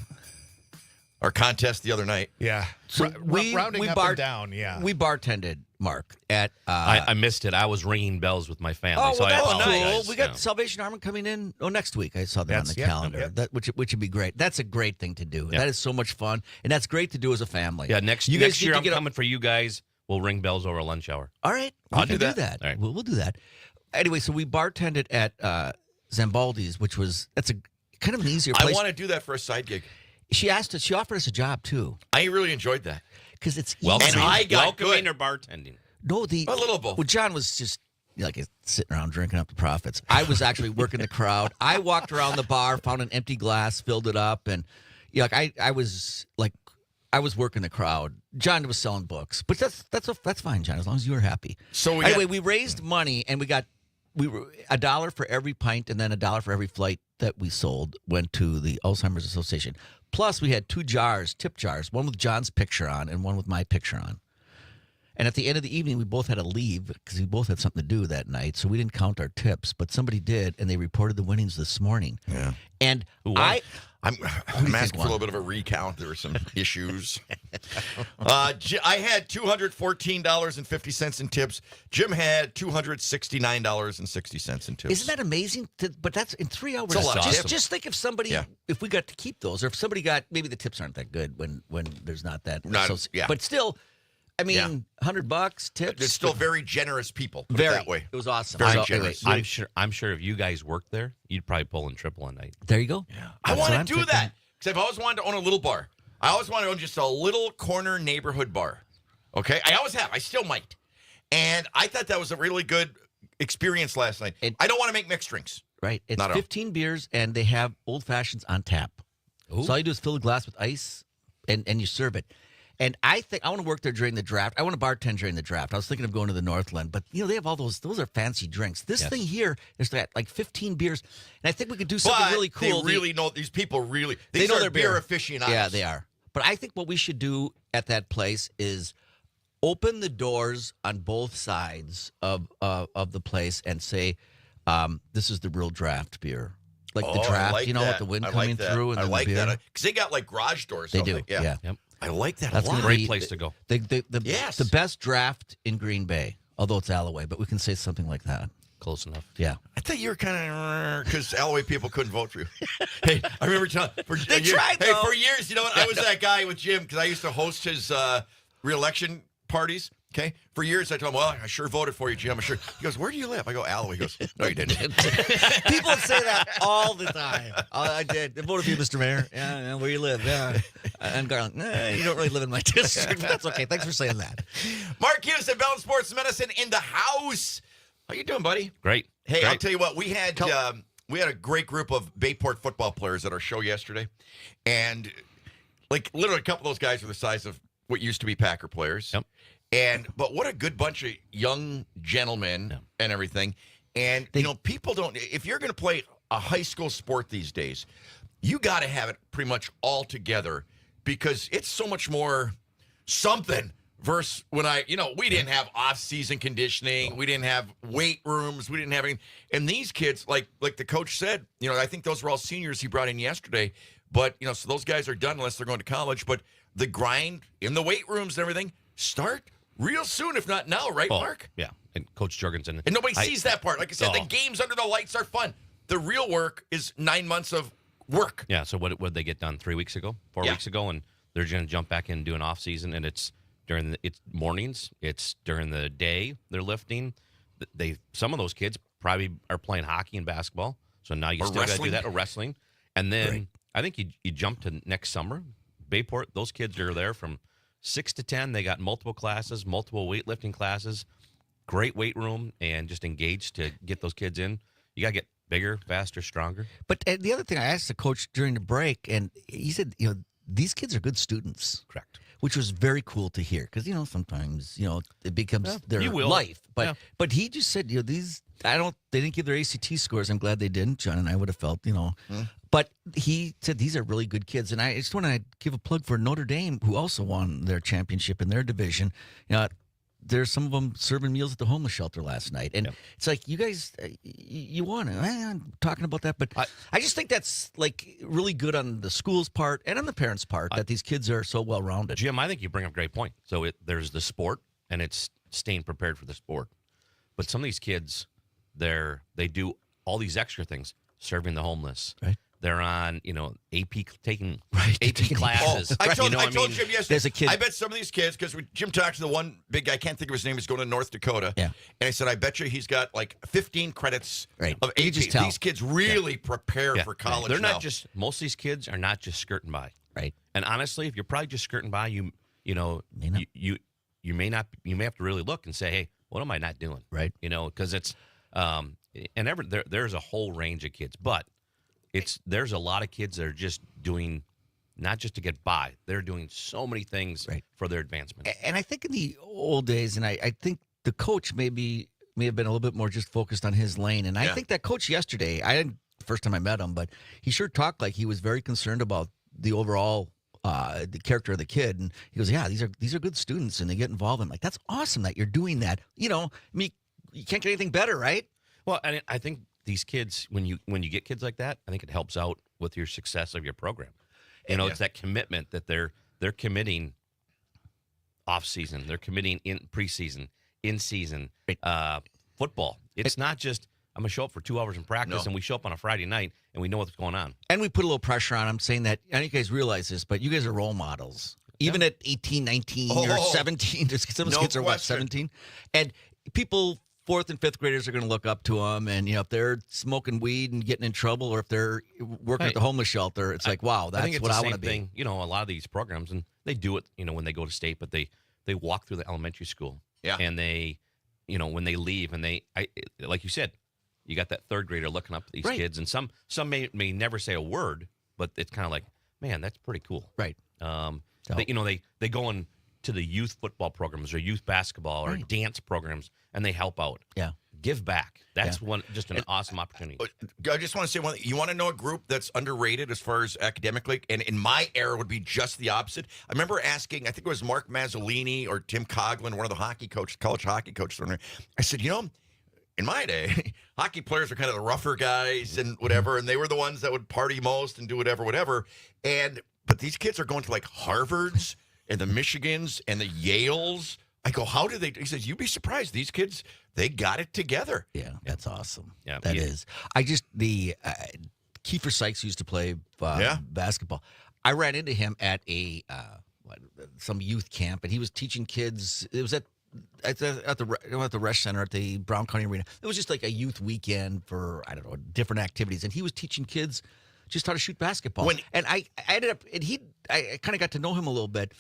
our contest the other night. Yeah. So rounding up and down, yeah. We bartended, Mark, at... I missed it. I was ringing bells with my family. Oh, so well, I that's apologize. cool. We got Salvation Army coming in next week. I saw that on the calendar, which would be great. That's a great thing to do. Yeah. That is so much fun, and that's great to do as a family. Yeah, next you guys year need I'm to get coming for you guys. We'll ring bells over lunch hour. All right. I'll We do can that. All right. All right. We'll do that. Anyway, so we bartended at Zambaldi's, that's a kind of an easier place. I want to do that for a side gig. She offered us a job too. I really enjoyed that. Because it's easy. And I got welcoming good. or bartending. No, A little both. Well, John was just sitting around drinking up the profits. I was actually working the crowd. I walked around the bar, found an empty glass, filled it up, and I was working the crowd. John was selling books, but that's fine, John, as long as you were happy. So we raised money, and we were $1 for every pint, and then $1 for every flight that we sold went to the Alzheimer's Association. Plus, we had 2 tip jars, one with John's picture on and one with my picture on. And at the end of the evening, we both had to leave because we both had something to do that night, so we didn't count our tips. But somebody did, and they reported the winnings this morning. Yeah. And I'm asking for a little bit of a recount. There were some issues. I had $214.50 in tips. Jim had $269.60 in tips. Isn't that amazing? But that's in 3 hours. It's a lot of tips. Just think if somebody, if we got to keep those, or if somebody got, maybe the tips aren't that good when there's not that. But still, I mean, $100 tips. It's still very generous people. Put it Very. that way. It was awesome. Very generous. I'm sure if you guys worked there, you'd probably pull in triple a night. There you go. Yeah. I want to do that because I've always wanted to own a little bar. I always wanted to own just a little corner neighborhood bar. Okay? I always have. I still might. And I thought that was a really good experience last night. I don't want to make mixed drinks. Right. It's Not 15 beers, and they have old fashions on tap. Ooh. So all you do is fill a glass with ice, and you serve it. And I think I want to work there during the draft. I want to bartend during the draft. I was thinking of going to the Northland, but they have all those are fancy drinks. This thing here is like 15 beers, and I think we could do something really cool. They really know these people. They know their their beer aficionados. Yeah, they are. But I think what we should do at that place is open the doors on both sides of the place and say, "This is the real draft beer." Like the draft, like with the wind coming through, and I then like the beer. that because they got like garage doors. They do. Yeah. Yep. I like that That's a lot. gonna Great be place to go. The best draft in Green Bay, although it's Alloway, but we can say something like that. Close enough. Yeah. I thought you were kind of because Alloway people couldn't vote for you. Hey, I remember telling They tried, though. for years. You know what? I was that guy with Jim because I used to host his re-election parties. Okay? For years, I told him, well, I sure voted for you, Jim. I sure. He goes, where do you live? I go, Alloy. He goes, no, you didn't. People say that all the time. I did. I voted for you, Mr. Mayor. Yeah, where you live. Yeah. And Garland, you don't really live in my district. But that's okay. Thanks for saying that. Mark Hughes at Bell Sports Medicine in the house. How you doing, buddy? Great. Hey, Great. I'll tell you what. We had a great group of Bayport football players at our show yesterday. And, literally a couple of those guys were the size of what used to be Packer players. Yep. But what a good bunch of young gentlemen and everything. And, people don't, if you're going to play a high school sport these days, you got to have it pretty much all together because it's so much more something versus when we didn't have off-season conditioning. We didn't have weight rooms. We didn't have anything. And these kids, like the coach said, I think those were all seniors he brought in yesterday. But, so those guys are done unless they're going to college. But the grind in the weight rooms and everything start real soon, if not now, right, Mark? Yeah, and Coach Jorgensen. And nobody sees that part. Like I said, the games under the lights are fun. The real work is 9 months of work. Yeah, so what did they get done 3 weeks ago, 4 weeks ago? And they're going to jump back in and do an off-season, and it's mornings, it's during the day they're lifting. Some of those kids probably are playing hockey and basketball, so now you still got to do that, or wrestling. And then I think you jump to next summer. Bayport, those kids are there from 6 to 10. They got multiple classes, multiple weightlifting classes, great weight room, and just engaged to get those kids in. You got to get bigger, faster, stronger. But the other thing, I asked the coach during the break, and he said, these kids are good students. Correct. Which was very cool to hear because, sometimes, it becomes their you will. life. But he just said, they didn't give their ACT scores. I'm glad they didn't. John and I would have felt, But he said these are really good kids. And I just want to give a plug for Notre Dame, who also won their championship in their division. There's some of them serving meals at the homeless shelter last night. And it's like, you guys, you won it. I'm talking about that. But I just think that's really good on the school's part and on the parents' part that these kids are so well-rounded. Jim, I think you bring up a great point. So there's the sport, and it's staying prepared for the sport. But some of these kids, they do all these extra things, serving the homeless. Right. They're on, AP taking AP classes. I told Jim yesterday. There's a kid. I bet some of these kids, because Jim talked to the one big guy, I can't think of his name, he's going to North Dakota. Yeah. And I said, I bet you he's got 15 credits of AP. just tell. These kids really prepare for college. They're now. not just, most of these kids are not just skirting by. Right. And honestly, if you're probably just skirting by, you may have to really look and say, hey, what am I not doing? Right. Because it's, there's a whole range of kids, but there's a lot of kids that are just doing, not just to get by, they're doing so many things for their advancement. And I think in the old days, and I think the coach may have been a little bit more just focused on his lane. And I think that coach yesterday, first time I met him, but he sure talked like he was very concerned about the overall the character of the kid. And he goes, yeah, these are good students, and they get involved. I'm like, that's awesome that you're doing that. You can't get anything better, right? Well, and I think these kids, when you get kids like that, I think it helps out with your success of your program. It's that commitment that they're committing off season, they're committing in preseason, in season, football. It's not just I'm gonna show up for 2 hours in practice and we show up on a Friday night and we know what's going on. And we put a little pressure on them, saying that, I don't know if you guys realize this, but you guys are role models. Even at 18, 19, or 17, some of those kids are 17, and people. 4th and 5th graders are going to look up to them, and if they're smoking weed and getting in trouble, or if they're working at the homeless shelter, it's like, wow, that's what I want to be. A lot of these programs, and they do it, when they go to state, but they walk through the elementary school, and they, when they leave, and like you said, you got that 3rd grader looking up at these kids, and some may never say a word, but it's kind of like, man, that's pretty cool, right? They go in to the youth football programs or youth basketball or dance programs, and they help out. Yeah. Give back. That's just an awesome opportunity. I just want to say one thing. You want to know a group that's underrated as far as academically, and in my era would be just the opposite. I remember asking, I think it was Mark Mazzolini or Tim Coughlin, one of the college hockey coaches. I said, in my day, hockey players were kind of the rougher guys and whatever, and they were the ones that would party most and do whatever. But these kids are going to Harvards and the Michigans and the Yales. I go, how do they? He says, you'd be surprised. These kids, they got it together. Yeah, that's awesome. Yeah, that is. The Kiefer Sykes used to play basketball. I ran into him at some youth camp, and he was teaching kids. It was at at the Resch Center at the Brown County Arena. It was just like a youth weekend for, I don't know, different activities. And he was teaching kids just how to shoot basketball. And I ended up, I kind of got to know him a little bit.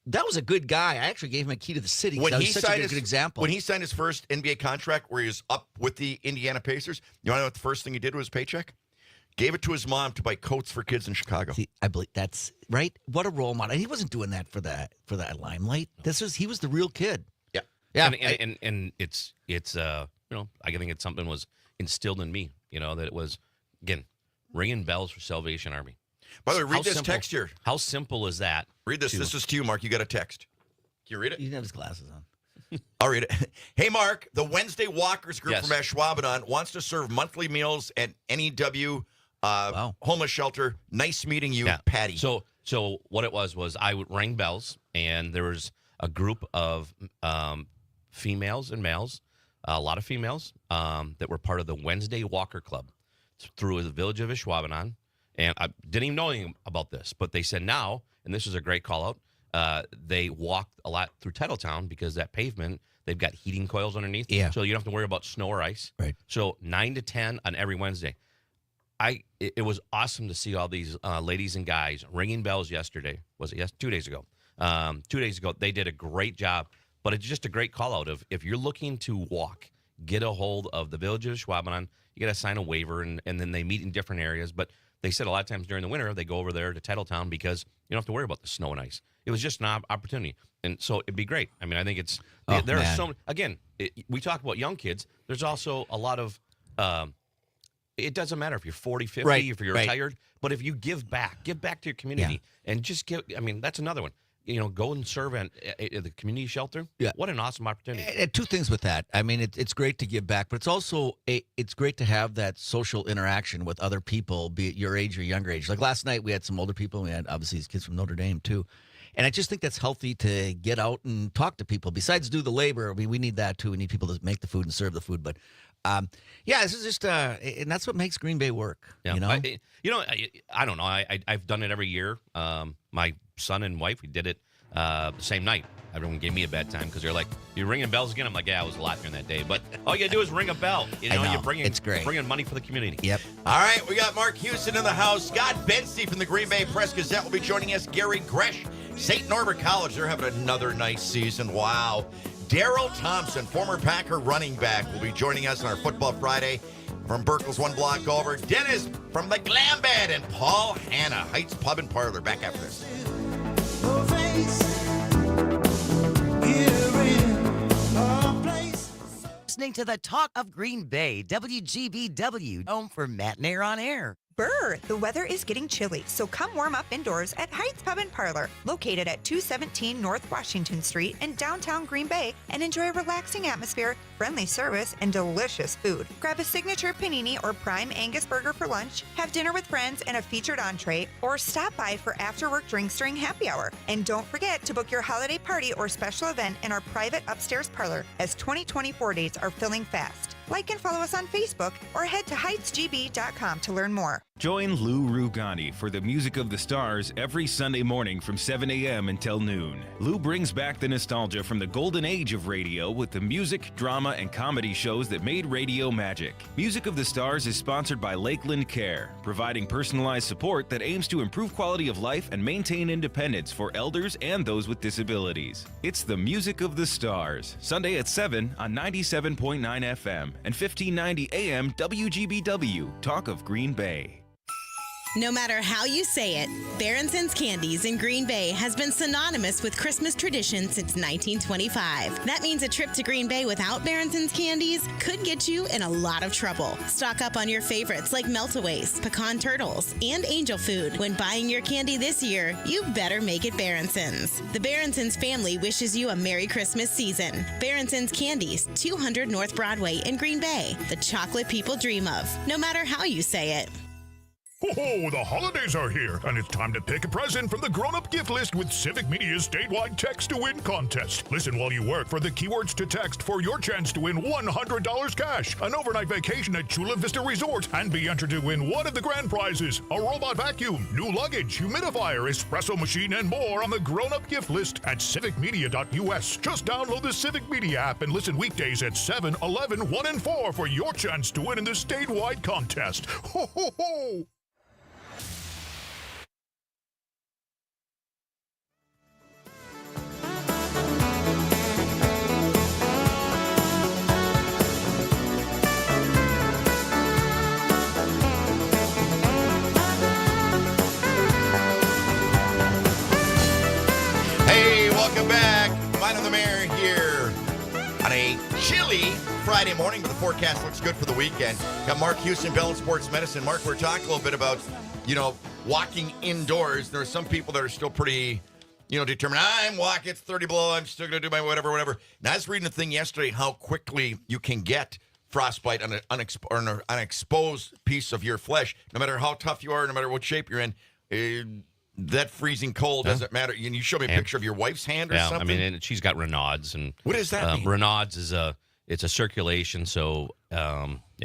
That was a good guy. I actually gave him a key to the city. When that he was such signed a good example. When he signed his first NBA contract where he was up with the Indiana Pacers, you want to know what the first thing he did with his paycheck? Gave it to his mom to buy coats for kids in Chicago. See, I believe that's right. What a role model. He wasn't doing that for that limelight. He was the real kid. Yeah. And it's I think it's something was instilled in me, that it was, again, ringing bells for Salvation Army. By the way, read this text here. How simple is that? Read this. This is to you, Mark. You got a text. Can you read it? He didn't have his glasses on. I'll read it. Hey, Mark, the Wednesday Walkers group from Ashwaubenon wants to serve monthly meals at NEW homeless shelter. Nice meeting you, Patty. So what it was I would ring bells, and there was a group of females and males, a lot of females, that were part of the Wednesday Walker Club through the village of Ashwaubenon. And I didn't even know anything about this, but they said now, and this is a great call out, they walk a lot through Titletown because that pavement, they've got heating coils underneath. Yeah. So you don't have to worry about snow or ice. Right. So 9 to 10 on every Wednesday. It was awesome to see all these ladies and guys ringing bells yesterday. Was it 2 days ago? 2 days ago. They did a great job, but it's just a great call out of if you're looking to walk, get a hold of the village of Ashwaubenon. You got to sign a waiver, and then they meet in different areas. But they said a lot of times during the winter, they go over there to Titletown because you don't have to worry about the snow and ice. It was just an opportunity. And so it'd be great. I mean, I think it's, there are so many, again, we talk about young kids. There's also a lot of, it doesn't matter if you're 40, 50, if you're retired, but if you give back to your community and just give, I mean, that's another one. Go and serve at the community shelter. Yeah. What an awesome opportunity. And two things with that. I mean, it's great to give back, but it's also it's great to have that social interaction with other people, be it your age or younger age. Like last night, we had some older people. We had obviously these kids from Notre Dame too. And I just think that's healthy to get out and talk to people. Besides do the labor, I mean, we need that too. We need people to make the food and serve the food. But this is just, and that's what makes Green Bay work. Yeah. I don't know. I've done it every year. My son and wife, we did it the same night. Everyone gave me a bad time because they're like, "You're ringing bells again." I'm like, "Yeah, I was a lot during that day." But all you gotta do is ring a bell. You're bringing money for the community. Yep. All right, we got Mark Houston in the house. Scott Bensey from the Green Bay Press Gazette will be joining us. Gary Gresh, St. Norbert College, they're having another nice season. Wow. Daryl Thompson, former Packer running back, will be joining us on our Football Friday from Berkeley's one block over. Dennis from the Glam Bed, and Paul Hanna, Heights Pub and Parlor. Back after this. Listening to the Talk of Green Bay, WGBW, home for Matt and Air on Air. Burr, the weather is getting chilly, so come warm up indoors at Heights Pub and Parlor, located at 217 North Washington Street in downtown Green Bay, and enjoy a relaxing atmosphere, friendly service, and delicious food. Grab a signature panini or prime Angus burger for lunch, have dinner with friends and a featured entree, or stop by for after-work drinks during happy hour. And don't forget to book your holiday party or special event in our private upstairs parlor, as 2024 dates are filling fast. Like and follow us on Facebook or head to heightsgb.com to learn more. Join Lou Rugani for the Music of the Stars every Sunday morning from 7 a.m. until noon. Lou brings back the nostalgia from the golden age of radio with the music, drama, and comedy shows that made radio magic. Music of the Stars is sponsored by Lakeland Care, providing personalized support that aims to improve quality of life and maintain independence for elders and those with disabilities. It's the Music of the Stars, Sunday at 7 on 97.9 FM and 1590 AM WGBW, Talk of Green Bay. No matter how you say it, Berensen's Candies in Green Bay has been synonymous with Christmas tradition since 1925. That means a trip to Green Bay without Berensen's Candies could get you in a lot of trouble. Stock up on your favorites like Meltaways, Pecan Turtles, and Angel Food. When buying your candy this year, you better make it Berensen's. The Berensen's family wishes you a Merry Christmas season. Berensen's Candies, 200 North Broadway in Green Bay. The chocolate people dream of, no matter how you say it. Oh, the holidays are here, and it's time to pick a present from the grown-up gift list with Civic Media's statewide Text to Win contest. Listen while you work for the keywords to text for your chance to win $100 cash, an overnight vacation at Chula Vista Resort, and be entered to win one of the grand prizes, a robot vacuum, new luggage, humidifier, espresso machine, and more on the grown-up gift list at civicmedia.us. Just download the Civic Media app and listen weekdays at 7, 11, 1, and 4 for your chance to win in the statewide contest. Ho, ho, ho! Welcome back. Maino the Mayor here on a chilly Friday morning. The forecast looks good for the weekend. Got Mark Houston, Bell Sports Medicine. Mark, we're talking a little bit about, walking indoors. There are some people that are still pretty, determined. I'm walking, it's 30 below. I'm still going to do my whatever. And I was reading a thing yesterday how quickly you can get frostbite on an exposed piece of your flesh. No matter how tough you are, no matter what shape you're in, that freezing cold doesn't matter. And you showed me a picture of your wife's hand or something. I mean, and she's got Raynaud's, and what does that mean? Raynaud's is it's a circulation. So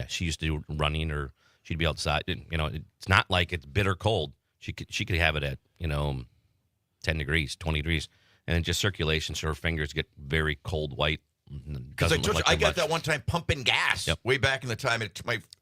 she used to do running, or she'd be outside. It's not like it's bitter cold. She could have it at 10 degrees, 20 degrees, and just circulation. So her fingers get very cold white. Because I got that one time pumping gas way back in the time.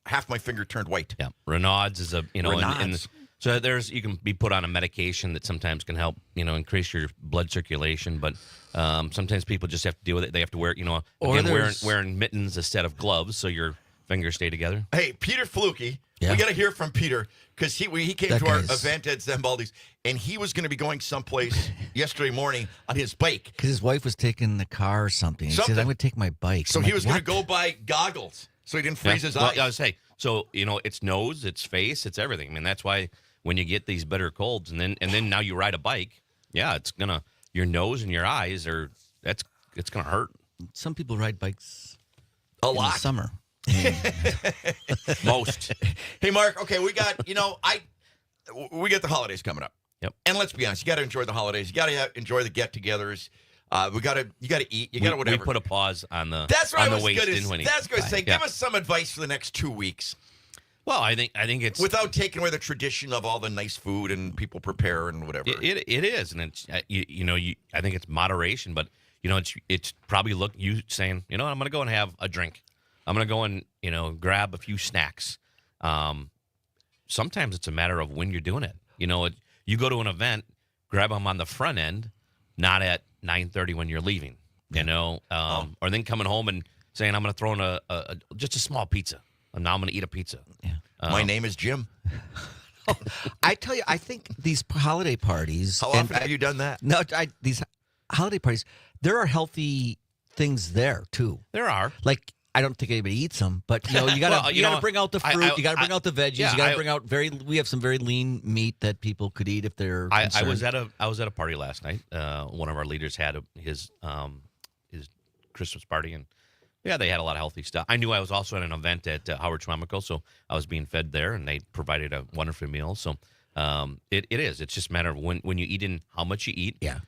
Half my finger turned white. Yeah, Raynaud's is Raynaud's. So you can be put on a medication that sometimes can help, increase your blood circulation. But sometimes people just have to deal with it. They have to wear, wearing mittens instead of gloves, so your fingers stay together. Hey, Peter Fluke. Yeah. We got to hear from Peter because he came to our event at Zambaldi's, and he was going to be going someplace yesterday morning on his bike. Because his wife was taking the car or something. He said, I'm going to take my bike. So he was going to go buy goggles so he didn't freeze his eyes. I was saying, so, it's nose, it's face, it's everything. I mean, that's why when you get these bitter colds and then now you ride a bike, it's gonna, your nose and your eyes it's gonna hurt. Some people ride bikes a in lot the summer. Most. Hey, Mark. Okay, we got we get the holidays coming up. Yep. And let's be honest, you got to enjoy the holidays. You got to enjoy the get-togethers. You got to eat. You got to whatever. We put a pause on the. That's what on I the was waste, going didn't we? That's going to say. Give us some advice for the next 2 weeks. Well, I think it's without taking away the tradition of all the nice food and people prepare and whatever. It is, and it's I think it's moderation, but it's probably you saying I'm going to go and have a drink. I'm going to go and grab a few snacks. Sometimes it's a matter of when you're doing it. You go to an event, grab them on the front end, not at 9:30 when you're leaving. Or then coming home and saying I'm going to throw in just a small pizza. And now I'm going to eat a pizza. Yeah. My name is Jim. I tell you, I think these holiday parties. How often have you done that? No, these holiday parties, there are healthy things there, too. There are. Like, I don't think anybody eats them, but you gotta bring out the fruit, you gotta bring out the veggies, you gotta bring out we have some very lean meat that people could eat if they're I was at a party last night. One of our leaders had his Christmas party, and they had a lot of healthy stuff. I knew I was also at an event at Howard Schwamico, so I was being fed there, and they provided a wonderful meal. So it is. It's just a matter of when you eat and how much you eat. Yeah.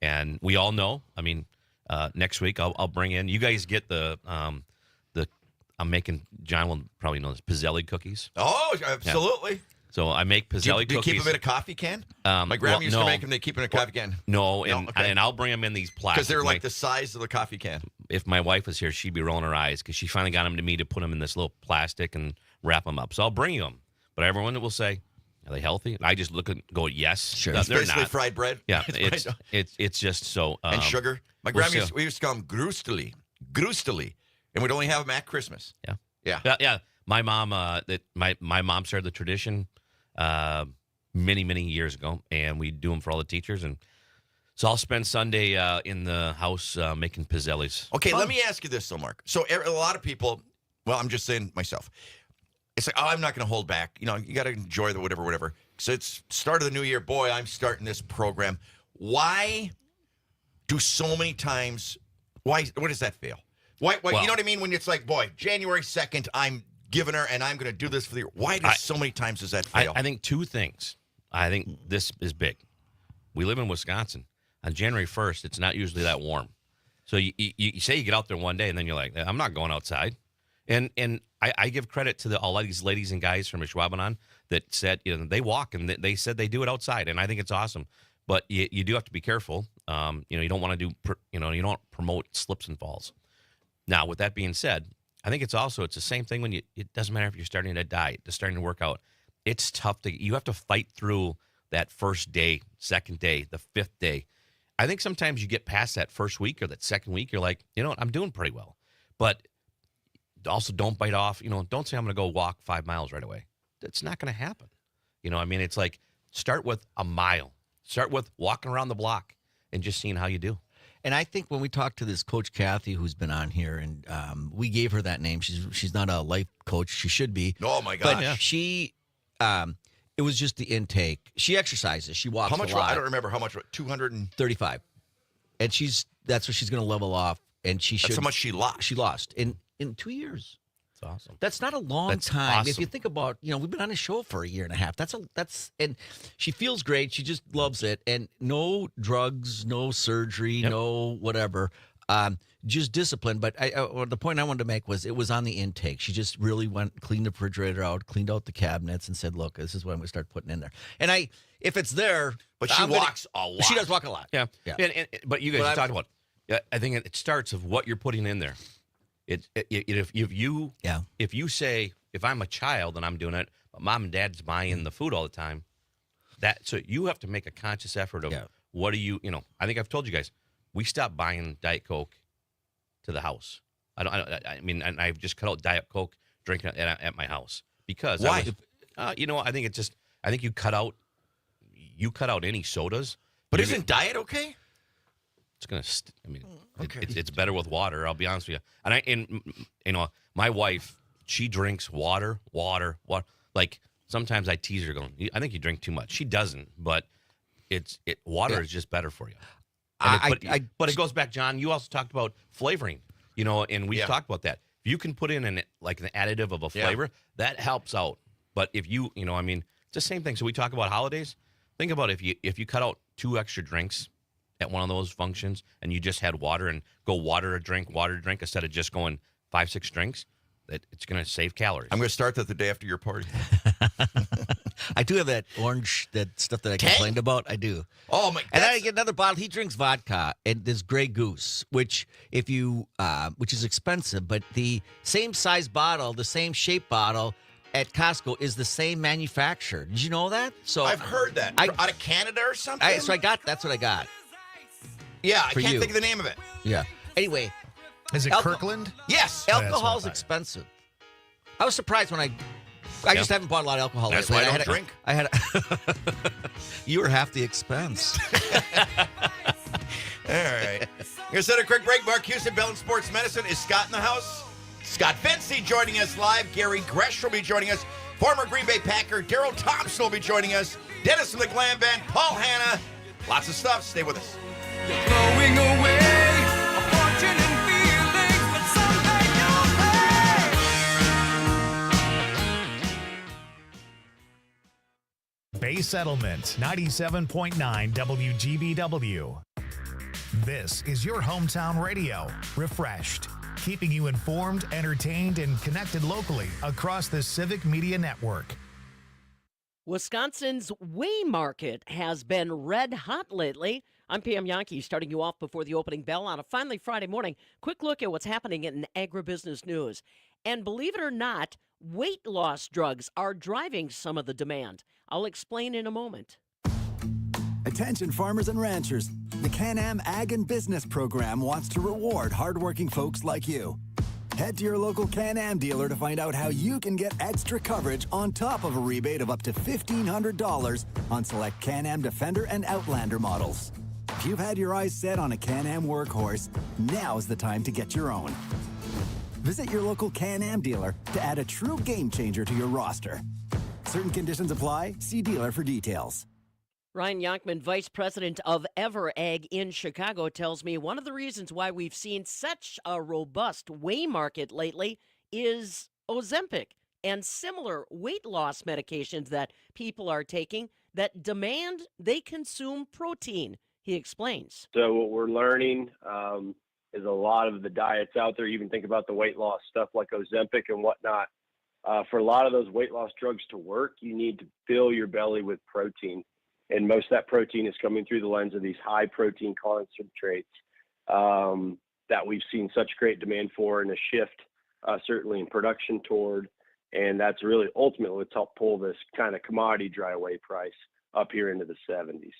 And we all know. I mean, next week I'll bring in. You guys get the I'm making. John will probably know this Pizzelli cookies. Oh, absolutely. Yeah. So I make Pizzelli cookies. Do you keep them in a coffee can? My grandma used to make them. They keep them in a coffee can. No, and I'll bring them in these plastic. Because they're like the size of the coffee can. If my wife was here, she'd be rolling her eyes because she finally got them to me to put them in this little plastic and wrap them up. So I'll bring you them. But everyone will say, are they healthy? I just look and go, yes. Sure. It's they're basically not. fried bread. Yeah, it's just so. And sugar. My grandma we used to call them grusteli, and we'd only have them at Christmas. Yeah. My mom, my mom started the tradition many years ago, and we do them for all the teachers. And so I'll spend Sunday in the house making Pizzellis. Okay, let me ask you this, though, Mark. So a lot of people, well, I'm just saying myself, it's like, I'm not going to hold back. You got to enjoy the whatever. So it's start of the new year. Boy, I'm starting this program. Why do so many times, why does that fail? Why you know what I mean? When it's like, boy, January 2nd, I'm given her, and I'm going to do this for the year. Why does so many times does that fail? I think two things. I think this is big. We live in Wisconsin. On January 1st, it's not usually that warm. So you say you get out there one day, and then you're like, I'm not going outside. And I give credit to all these ladies and guys from Schwabenon that said, they walk, and they said they do it outside, and I think it's awesome. But you do have to be careful. You don't want to you don't promote slips and falls. Now, with that being said, I think it's the same thing when it doesn't matter if you're starting a diet, just starting to work out. It's tough you have to fight through that first day, second day, the fifth day. I think sometimes you get past that first week or that second week, you're like, you know what, I'm doing pretty well. But also don't bite off, don't say I'm going to go walk 5 miles right away. It's not going to happen. It's like start with a mile. Start with walking around the block and just seeing how you do. And I think when we talked to this Coach Kathy, who's been on here, and we gave her that name. She's not a life coach. She should be. Oh, my gosh. But she, it was just the intake. She exercises. She walks How much? a lot. I don't remember how much. 235. And that's what she's going to level off. And That's how much she lost. She lost in 2 years. That's awesome. That's not a long time. Awesome. If you think about, we've been on a show for a year and a half. And she feels great. She just loves it. And no drugs, no surgery, no whatever. Just discipline. But the point I wanted to make was it was on the intake. She just really cleaned the refrigerator out, cleaned out the cabinets, and said, "Look, this is what I'm going to start putting in there." And if it's there, but she walks a lot. She does walk a lot. Yeah. But you guys talked about. I think it starts of what you're putting in there. If you say, if I'm a child and I'm doing it, but mom and dad's buying the food all the time, so you have to make a conscious effort of what do you I think I've told you guys, we stopped buying Diet Coke to the house. I've just cut out Diet Coke drinking at my house because why? I think you cut out any sodas. But isn't diet okay? It's gonna. It's better with water. I'll be honest with you. And my wife, she drinks water. Like sometimes I tease her, going, "I think you drink too much." She doesn't, but water is just better for you. But it goes back, John. You also talked about flavoring, and we've talked about that. If you can put in an additive of a flavor, that helps out. But if you, it's the same thing. So we talk about holidays. Think about if you cut out 2 extra drinks at one of those functions and you just had water and go water to drink instead of just going 5-6 drinks, it's going to save calories. I'm going to start that the day after your party. I do have that orange, that stuff that I complained about. I do. Oh my! And then I get another bottle. He drinks vodka and this Grey Goose, which which is expensive, but the same size bottle, the same shape bottle at Costco is the same manufacturer. Did you know that? So I've heard that out of Canada or something. That's what I got. Yeah, I can't think of the name of it. Yeah. Anyway, is it Kirkland? Yes. Alcohol's expensive. I was surprised when I just haven't bought a lot of alcohol. That's why I don't drink. You were half the expense. All right. We're going to set a quick break. Mark Houston, Bell and Sports Medicine. Is Scott in the house? Scott Fency joining us live. Gary Gresh will be joining us. Former Green Bay Packer Daryl Thompson will be joining us. Dennis from the Glam Band. Paul Hanna. Lots of stuff. Stay with us. Throwing away a fortune and feelings, but someday you'll pay. Bay Settlement, 97.9 WGBW. This is your hometown radio, refreshed, keeping you informed, entertained, and connected locally across the Civic Media Network. Wisconsin's Way Market has been red hot lately. I'm Pam Yankee, starting you off before the opening bell on a finally Friday morning. Quick look at what's happening in agribusiness news. And believe it or not, weight loss drugs are driving some of the demand. I'll explain in a moment. Attention farmers and ranchers. The Can-Am Ag and Business Program wants to reward hardworking folks like you. Head to your local Can-Am dealer to find out how you can get extra coverage on top of a rebate of up to $1,500 on select Can-Am Defender and Outlander models. If you've had your eyes set on a Can-Am workhorse, now's the time to get your own. Visit your local Can-Am dealer to add a true game changer to your roster. Certain conditions apply. See dealer for details. Ryan Yonkman, Vice President of EverAg in Chicago, tells me one of the reasons why we've seen such a robust Way Market lately is Ozempic and similar weight loss medications that people are taking that demand they consume protein. He explains. So what we're learning is a lot of the diets out there, even think about the weight loss stuff like Ozempic and whatnot. For a lot of those weight loss drugs to work, you need to fill your belly with protein. And most of that protein is coming through the lens of these high protein concentrates that we've seen such great demand for and a shift certainly in production toward. And that's really ultimately what's helped pull this kind of commodity dry whey price up here into the 70s.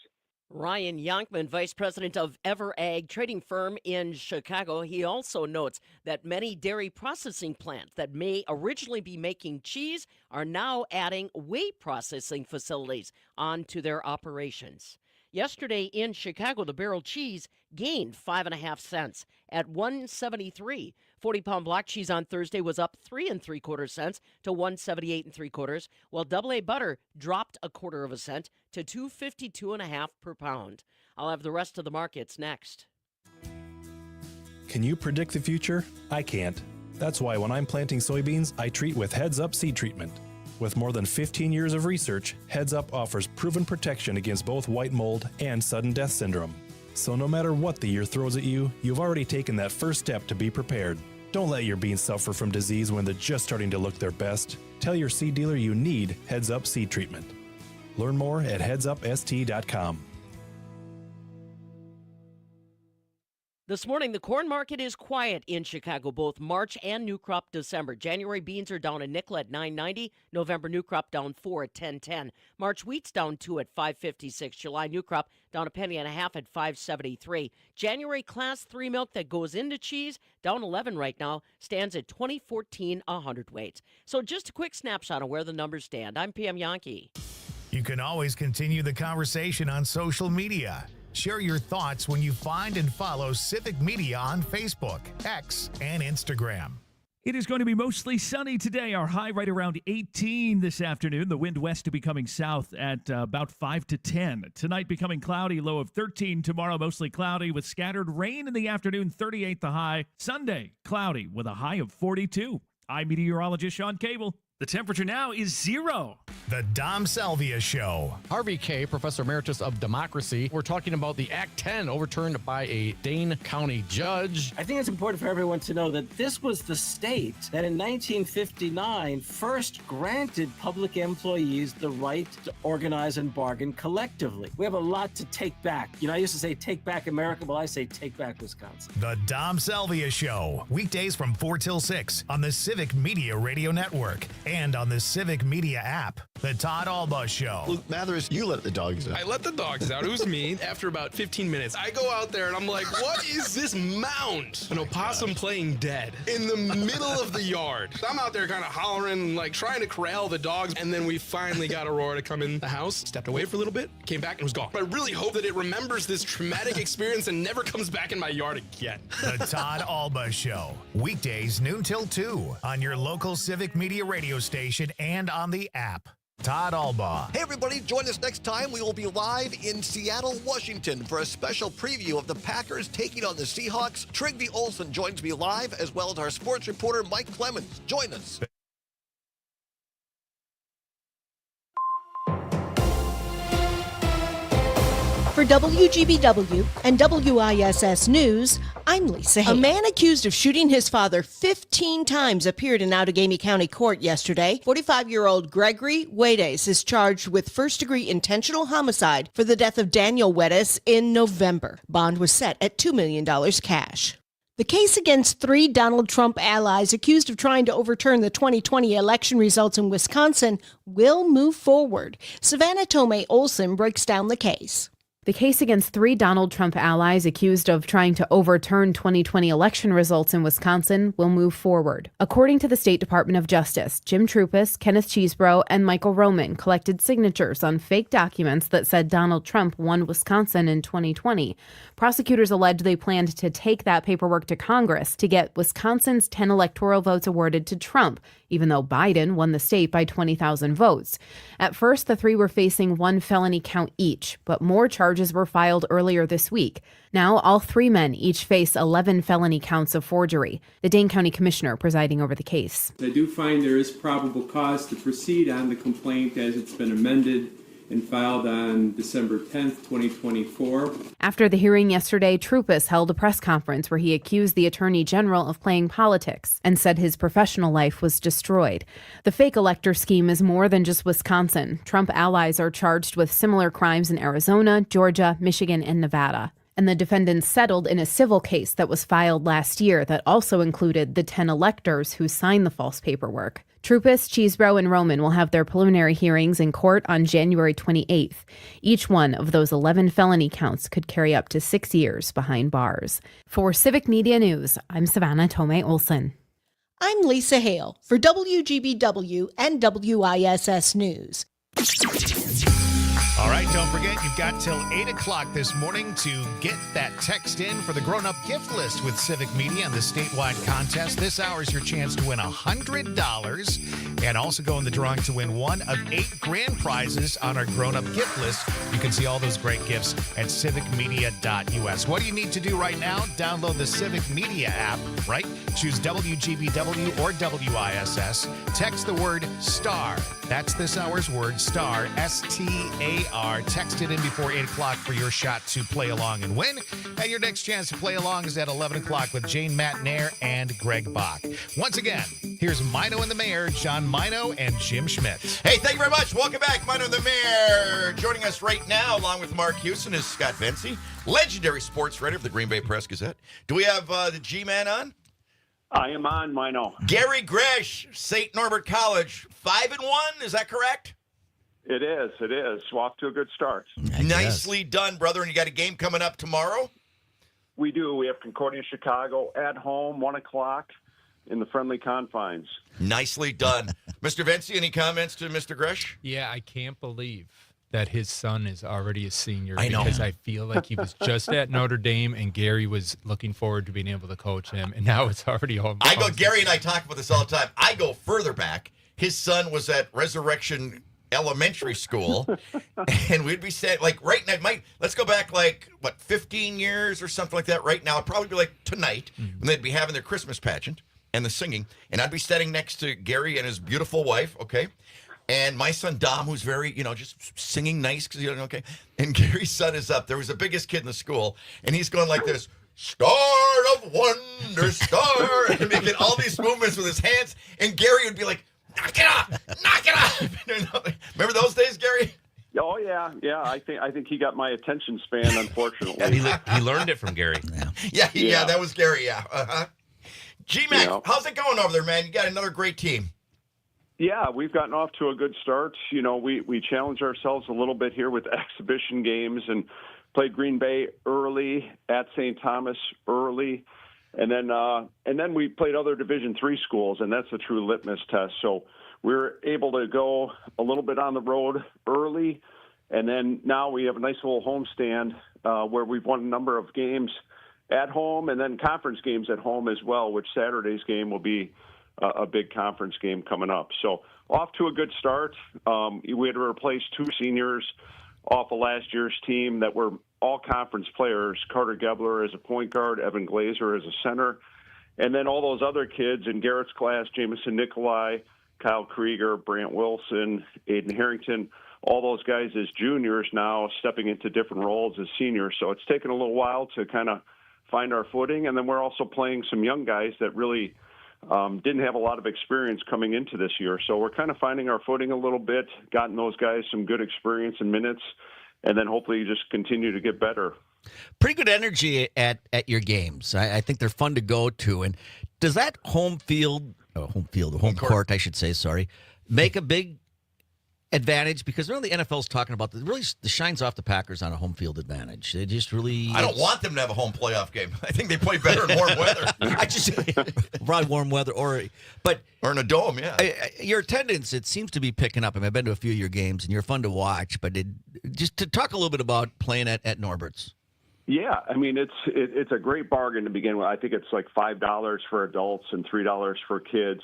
Ryan Yonkman, vice president of EverAg trading firm in Chicago. He also notes that many dairy processing plants that may originally be making cheese are now adding whey processing facilities onto their operations. Yesterday in Chicago, the barrel cheese gained 5.5 cents at $1.73. 40-pound block cheese on Thursday was up 3 3/4 cents to $1.78 3/4, while AA butter dropped 1/4 cent to $2.52.5 per pound. I'll have the rest of the markets next. Can you predict the future? I can't. That's why when I'm planting soybeans, I treat with Heads Up seed treatment. With more than 15 years of research, Heads Up offers proven protection against both white mold and sudden death syndrome. So no matter what the year throws at you, you've already taken that first step to be prepared. Don't let your beans suffer from disease when they're just starting to look their best. Tell your seed dealer you need Heads Up seed treatment. Learn more at headsupst.com. This morning, the corn market is quiet in Chicago, both March and new crop December. January beans are down a nickel at $9.90. November new crop down 4 at $10.10. March wheat's down 2 at $5.56. July new crop down 1.5 pennies at $5.73. January class 3 milk that goes into cheese down 11 right now, stands at $20.14 a hundredweight. So just a quick snapshot of where the numbers stand. I'm PM Yankee. You can always continue the conversation on social media. Share your thoughts when you find and follow Civic Media on Facebook, X, and Instagram. It is going to be mostly sunny today. Our high right around 18 this afternoon. The wind west to becoming south at about 5 to 10. Tonight becoming cloudy, low of 13. Tomorrow mostly cloudy with scattered rain in the afternoon, 38 the high. Sunday, cloudy with a high of 42. I'm meteorologist Sean Cable. The temperature now is 0. The Dom Salvia Show. Harvey K., Professor Emeritus of Democracy. We're talking about the Act 10 overturned by a Dane County judge. I think it's important for everyone to know that this was the state that in 1959 first granted public employees the right to organize and bargain collectively. We have a lot to take back. You know, I used to say take back America. Well, I say take back Wisconsin. The Dom Salvia Show. Weekdays from 4 till 6 on the Civic Media Radio Network and on the Civic Media app. The Todd Alba Show. Luke Mathers, you let the dogs out. I let the dogs out. It was me. After about 15 minutes, I go out there and I'm like, what is this mound? An opossum playing dead in the middle of the yard. I'm out there kind of hollering, like trying to corral the dogs. And then we finally got Aurora to come in the house, stepped away for a little bit, came back and was gone. I really hope that it remembers this traumatic experience and never comes back in my yard again. The Todd Alba Show. Weekdays noon till 2 on your local Civic Media radio station and on the app. Todd Alba. Hey, everybody, join us next time. We will be live in Seattle, Washington for a special preview of the Packers taking on the Seahawks. Trigby Olson joins me live, as well as our sports reporter, Mike Clemens. Join us. For WGBW and WISS News, I'm Lisa Hayes. A man accused of shooting his father 15 times appeared in Outagamie County Court yesterday. 45-year-old Gregory Wedes is charged with first-degree intentional homicide for the death of Daniel Wedes in November. Bond was set at $2 million cash. The case against 3 Donald Trump allies accused of trying to overturn the 2020 election results in Wisconsin will move forward. Savannah Tomei Olson breaks down the case. The case against 3 Donald Trump allies accused of trying to overturn 2020 election results in Wisconsin will move forward. According to the State Department of Justice, Jim Trupis, Kenneth Chesebro, and Michael Roman collected signatures on fake documents that said Donald Trump won Wisconsin in 2020. Prosecutors allege they planned to take that paperwork to Congress to get Wisconsin's 10 electoral votes awarded to Trump even though Biden won the state by 20,000 votes. At first, the three were facing one felony count each, but more charges were filed earlier this week. Now, all three men each face 11 felony counts of forgery. The Dane County Commissioner presiding over the case. I do find there is probable cause to proceed on the complaint as it's been amended and filed on December 10th, 2024. After the hearing yesterday, Troupis held a press conference where he accused the Attorney General of playing politics and said his professional life was destroyed. The fake elector scheme is more than just Wisconsin. Trump allies are charged with similar crimes in Arizona, Georgia, Michigan, and Nevada. And the defendants settled in a civil case that was filed last year that also included the 10 electors who signed the false paperwork. Troupis, Cheesebro, and Roman will have their preliminary hearings in court on January 28th. Each one of those 11 felony counts could carry up to 6 years behind bars. For Civic Media News, I'm Savannah Tomei Olson. I'm Lisa Hale for WGBW and WISS News. All right, don't forget, you've got till 8 o'clock this morning to get that text in for the grown-up gift list with Civic Media and the statewide contest. This hour is your chance to win $100 and also go in the drawing to win one of 8 grand prizes on our grown-up gift list. You can see all those great gifts at civicmedia.us. What do you need to do right now? Download the Civic Media app, right? Choose WGBW or WISS. Text the word STAR. That's this hour's word, STAR, S-T-A-R. Text it in before 8 o'clock for your shot to play along and win. And your next chance to play along is at 11 o'clock with Jane Matt Nair and Greg Bach. Once again, here's Maino and the Mayor, John Maino and Jim Schmidt. Hey, thank you very much. Welcome back, Maino and the Mayor. Joining us right now, along with Mark Houston, is Scott Vency, legendary sports writer of the Green Bay Press-Gazette. Do we have the G-Man on? I am on, Maino. Gary Gresh, St. Norbert College, 5-1, is that correct? It is. We're off to a good start. Nicely done, brother. And you got a game coming up tomorrow? We do. We have Concordia, Chicago at home, 1 o'clock in the friendly confines. Nicely done. Mr. Vency, any comments to Mr. Gresh? Yeah, I can't believe that his son is already a senior. I know. Because I feel like he was just at Notre Dame and Gary was looking forward to being able to coach him, and now it's already home. Gary and I talk about this all the time. I go further back. His son was at Resurrection Elementary School, and we'd be saying, like, right now, let's go back, 15 years or something like that. Right now, it'd probably be like tonight when they'd be having their Christmas pageant and the singing, and I'd be standing next to Gary and his beautiful wife, okay? And my son Dom, who's very, just singing nice, because okay. And Gary's son is up. There was the biggest kid in the school, and he's going like this, "Star of wonder, star," and making all these movements with his hands. And Gary would be like, "Knock it off, knock it off." Remember those days, Gary? Oh yeah. I think he got my attention span, unfortunately. He learned it from Gary. Yeah, that was Gary. Yeah. Uh-huh. G-Mac, how's it going over there, man? You got another great team. Yeah, we've gotten off to a good start. We challenged ourselves a little bit here with exhibition games and played Green Bay early, at St. Thomas early, and then we played other Division III schools, and that's a true litmus test. So we were able to go a little bit on the road early, and then now we have a nice little homestand where we've won a number of games at home and then conference games at home as well, which Saturday's game will be a big conference game coming up. So off to a good start. We had to replace 2 seniors off of last year's team that were all conference players. Carter Gebler as a point guard, Evan Glazer as a center, and then all those other kids in Garrett's class, Jamison Nikolai, Kyle Krieger, Brant Wilson, Aiden Harrington, all those guys as juniors now stepping into different roles as seniors. So it's taken a little while to kind of find our footing. And then we're also playing some young guys that really didn't have a lot of experience coming into this year. So we're kind of finding our footing a little bit, gotten those guys some good experience and minutes, and then hopefully just continue to get better. Pretty good energy at your games. I think they're fun to go to. And does that home court, I should say, make a big advantage? Because the NFL's talking about the shines off the Packers on a home field advantage. They just really. I don't want them to have a home playoff game. I think they play better in warm weather. Probably warm weather or in a dome. Yeah, your attendance, it seems to be picking up. I've been to a few of your games, and you're fun to watch. But just to talk a little bit about playing at Norbert's. Yeah, I mean it's a great bargain to begin with. I think it's like $5 for adults and $3 for kids.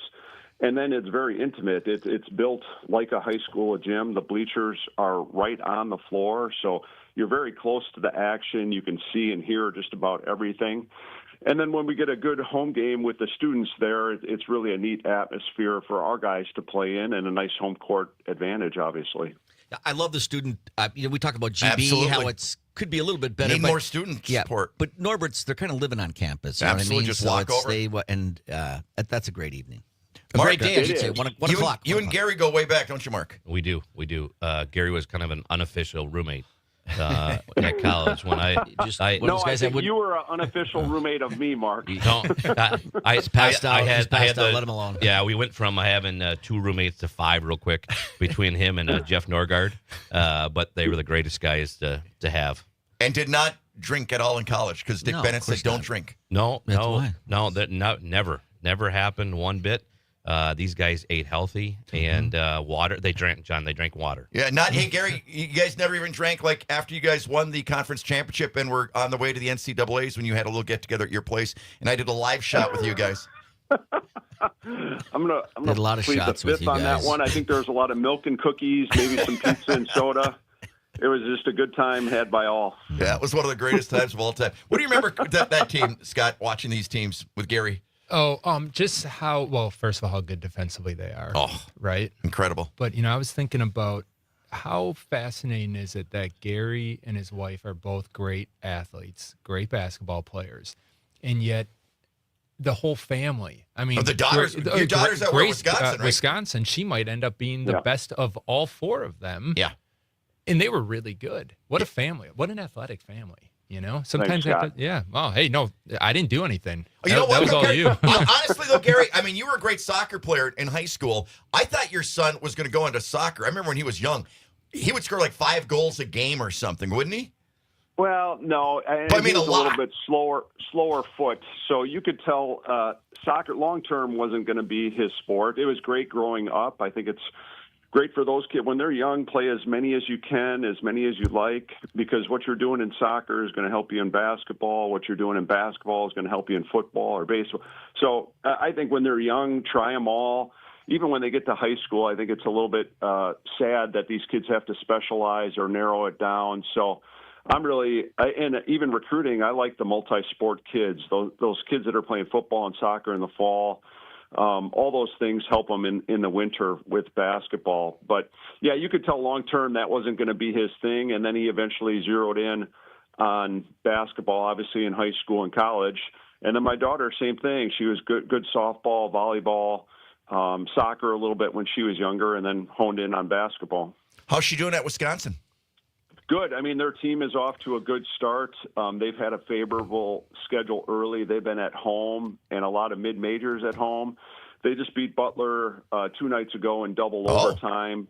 And then it's very intimate. It's built like a high school gym. The bleachers are right on the floor, so you're very close to the action. You can see and hear just about everything. And then when we get a good home game with the students there, it's really a neat atmosphere for our guys to play in, and a nice home court advantage, obviously. I love the student. We talk about GB, Absolutely. how it's could be a little bit better. Need but, more student support. But Norbert's, they're kind of living on campus. You Absolutely, know what I mean? just So walk it's over. and that's a great evening. A Mark, great day, I should say. 1 o'clock. You and Gary go way back, don't you, Mark? We do. Gary was kind of an unofficial roommate at college when I think you were an unofficial roommate of me, Mark. I passed out. I had let him alone. Yeah, we went from having 2 roommates to 5 real quick between him and Jeff Norgard, but they were the greatest guys to have. And did not drink at all in college because Dick Bennett said don't drink. No, never happened one bit. These guys ate healthy and water. They drank water. Yeah, hey, Gary, you guys never even drank like after you guys won the conference championship and were on the way to the NCAAs when you had a little get-together at your place, and I did a live shot with you guys. I'm gonna a lot of plead shots the with fifth you on guys. that one. I think there was a lot of milk and cookies, maybe some pizza and soda. It was just a good time had by all. Yeah, it was one of the greatest times of all time. What do you remember that team, Scott, watching these teams with Gary? Oh, just first of all, how good defensively they are. Oh, right? Incredible. But, I was thinking about how fascinating is it that Gary and his wife are both great athletes, great basketball players, and yet the whole family. I mean, the daughters, your daughters that were in Wisconsin, right? Wisconsin, she might end up being the best of all 4 of them. Yeah. And they were really good. What a family. What an athletic family. Sometimes Thanks, Oh, hey, no, I didn't do anything. You That was all Gary, you. Honestly, though, Gary, I mean, you were a great soccer player in high school. I thought your son was going to go into soccer. I remember when he was young, he would score like 5 goals a game or something, wouldn't he? Well, no, But I mean, he was a a little lot. bit slower foot. So you could tell soccer long term wasn't going to be his sport. It was great growing up. I think it's great for those kids when they're young. Play as many as you can, as many as you like, because what you're doing in soccer is going to help you in basketball. What you're doing in basketball is going to help you in football or baseball. So I think when they're young, try them all. Even when they get to high school, I think it's a little bit sad that these kids have to specialize or narrow it down. So and even recruiting, I like the multi-sport kids, those kids that are playing football and soccer in the fall. All those things help him in the winter with basketball. But, yeah, you could tell long-term that wasn't going to be his thing, and then he eventually zeroed in on basketball, obviously in high school and college. And then my daughter, same thing. She was good softball, volleyball, soccer a little bit when she was younger, and then honed in on basketball. How's she doing at Wisconsin? Good. I mean, their team is off to a good start. They've had a favorable schedule early. They've been at home and a lot of mid-majors at home. They just beat Butler 2 nights ago in double overtime.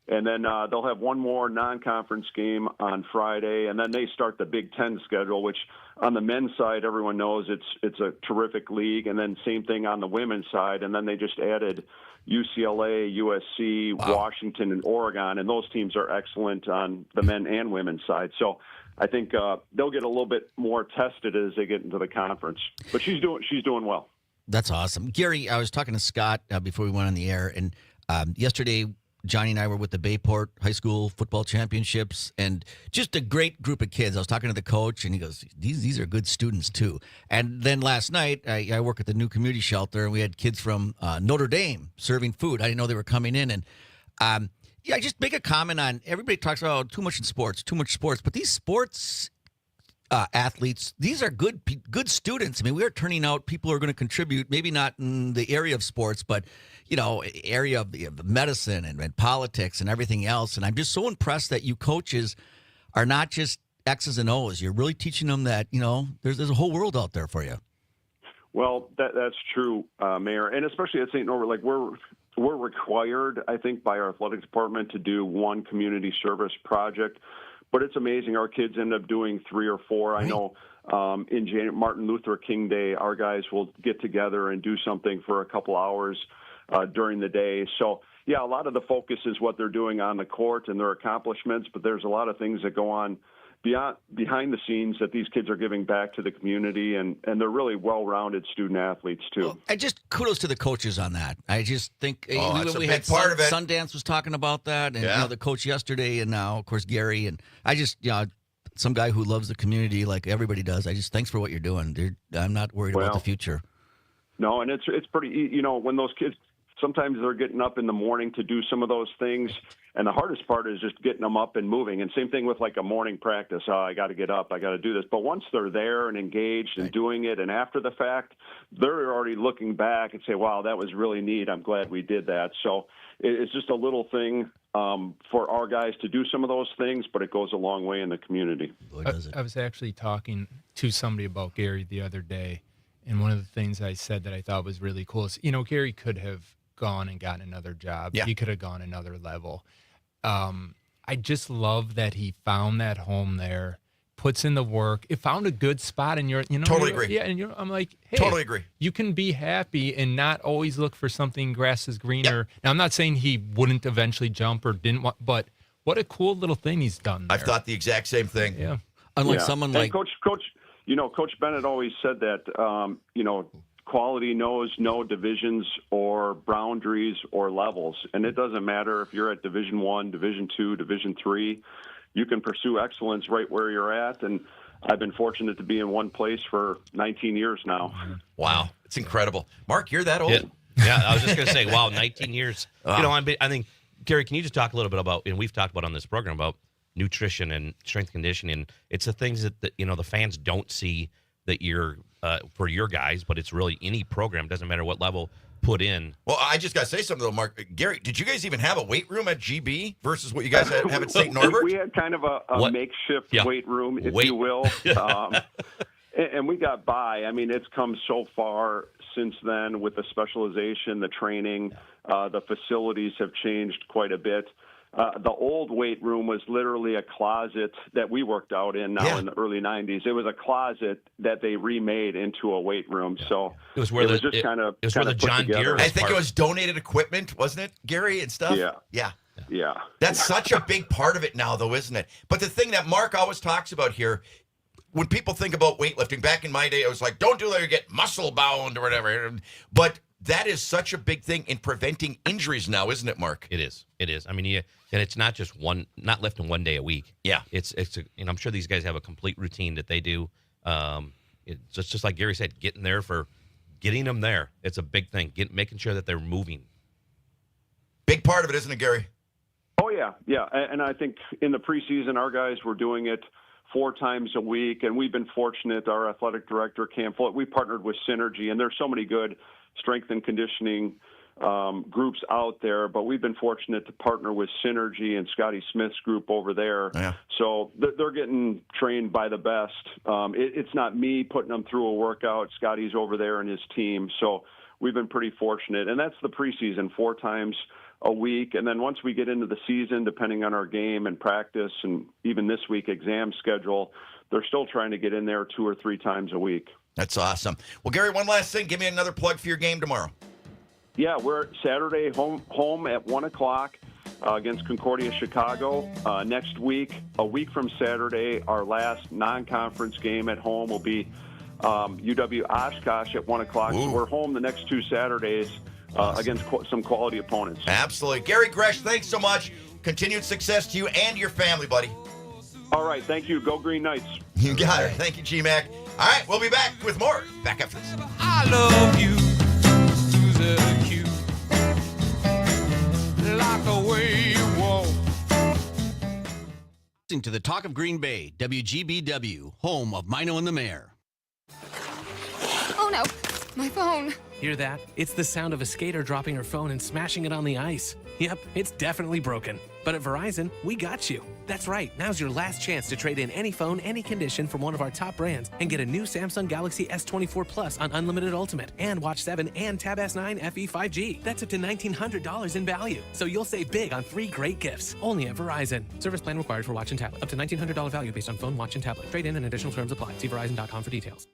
And then they'll have one more non-conference game on Friday, and then they start the Big Ten schedule, which on the men's side, everyone knows it's a terrific league, and then same thing on the women's side. And then they just added UCLA, USC, Washington, and Oregon, and those teams are excellent on the men and women's side. So I think they'll get a little bit more tested as they get into the conference. But she's doing well. That's awesome. Gary, I was talking to Scott before we went on the air, and yesterday Johnny and I were with the Bayport High School Football Championships, and just a great group of kids. I was talking to the coach, and he goes, these are good students, too. And then last night, I work at the new community shelter, and we had kids from Notre Dame serving food. I didn't know they were coming in. And, I just make a comment on, everybody talks about too much sports, but these sports athletes, these are good students. I mean, we are turning out people who are going to contribute, maybe not in the area of sports, but area of medicine and politics and everything else. And I'm just so impressed that you coaches are not just X's and O's. You're really teaching them that, there's a whole world out there for you. Well, that's true, Mayor, and especially at St. Norbert, like we're required, I think, by our athletic department to do one community service project. But it's amazing. Our kids end up doing 3 or 4. I know in Martin Luther King Day, our guys will get together and do something for a couple hours during the day. So, yeah, a lot of the focus is what they're doing on the court and their accomplishments, but there's a lot of things that go on behind the scenes that these kids are giving back to the community, and they're really well-rounded student athletes too. Well, and just kudos to the coaches on that. I just think that's we a had big part of it. Sundance was talking about that, and the coach yesterday, and now of course Gary, and I just some guy who loves the community like everybody does. I just thanks for what you're doing. I'm not worried about the future. No, and it's pretty, when those kids, sometimes they're getting up in the morning to do some of those things, and the hardest part is just getting them up and moving. And same thing with like a morning practice. Oh, I got to get up, I got to do this. But once they're there and engaged and doing it, and after the fact, they're already looking back and say, wow, that was really neat. I'm glad we did that. So it's just a little thing for our guys to do some of those things, but it goes a long way in the community. I was actually talking to somebody about Gary the other day, and one of the things I said that I thought was really cool is, Gary could have gone and gotten another job. Yeah. He could have gone another level. I just love that he found that home there, puts in the work. It found a good spot in your, Totally agree. Yeah, and I'm like, hey, totally agree. You can be happy and not always look for something grass is greener. Now, I'm not saying he wouldn't eventually jump or didn't want, but what a cool little thing he's done there. I've thought the exact same thing. Yeah. Unlike someone like Coach, Coach Bennett always said that, quality knows no divisions or boundaries or levels, and it doesn't matter if you're at Division I, Division II, Division III. You can pursue excellence right where you're at, and I've been fortunate to be in one place for 19 years now. Wow, it's incredible. Mark, you're that old? Yeah, I was just going to say, wow, 19 years. I think, Gary, can you just talk a little bit about, and we've talked about on this program, about nutrition and strength conditioning. It's the things that the fans don't see that you're for your guys, but it's really any program, doesn't matter what level, put in. Well, I just got to say something, though, Mark. Gary, did you guys even have a weight room at GB versus what you guys have at St. Norbert? We had kind of a makeshift weight room, if you will. And we got by. I mean, it's come so far since then with the specialization, the training. The facilities have changed quite a bit. The old weight room was literally a closet that we worked out in in the early 90s. It was a closet that they remade into a weight room. So it was where the John Deere. I think it was donated equipment, wasn't it, Gary, and stuff? Yeah. That's such a big part of it now, though, isn't it? But the thing that Mark always talks about here, when people think about weightlifting, back in my day, it was like, don't do that, you get muscle bound or whatever. But that is such a big thing in preventing injuries now, isn't it, Mark? It is. I mean, and it's not just not lifting one day a week. Yeah. I'm sure these guys have a complete routine that they do. It's just like Gary said, getting them there. It's a big thing. Making sure that they're moving. Big part of it, isn't it, Gary? Oh, yeah. And I think in the preseason, our guys were doing it 4 times a week, and we've been fortunate. Our athletic director, Cam Follett, we partnered with Synergy, and there's so many good strength and conditioning groups out there, but we've been fortunate to partner with Synergy and Scotty Smith's group over there. Yeah. So they're getting trained by the best. It's not me putting them through a workout. Scotty's over there and his team. So we've been pretty fortunate. And that's the preseason, 4 times a week. And then once we get into the season, depending on our game and practice and even this week exam schedule, they're still trying to get in there 2 or 3 times a week. That's awesome. Well, Gary, one last thing. Give me another plug for your game tomorrow. Yeah, we're Saturday home at 1 o'clock against Concordia Chicago. Next week, a week from Saturday, our last non-conference game at home will be UW Oshkosh at 1 o'clock. So we're home the next 2 Saturdays against some quality opponents. Absolutely. Gary Gresh, thanks so much. Continued success to you and your family, buddy. All right, thank you. Go Green Knights. You got it. Thank you, G-Mac. All right, we'll be back with more. Back after this. I love you, Susan Q. Like the way you walk. Listening to the Talk of Green Bay, WGBW, home of Maino and the Mayor. Oh no, my phone. Hear that? It's the sound of a skater dropping her phone and smashing it on the ice. Yep, it's definitely broken. But at Verizon, we got you. That's right. Now's your last chance to trade in any phone, any condition from one of our top brands and get a new Samsung Galaxy S24 Plus on Unlimited Ultimate and Watch 7 and Tab S9 FE 5G. That's up to $1,900 in value. So you'll save big on 3 great gifts. Only at Verizon. Service plan required for watch and tablet. Up to $1,900 value based on phone, watch, and tablet. Trade in and additional terms apply. See Verizon.com for details.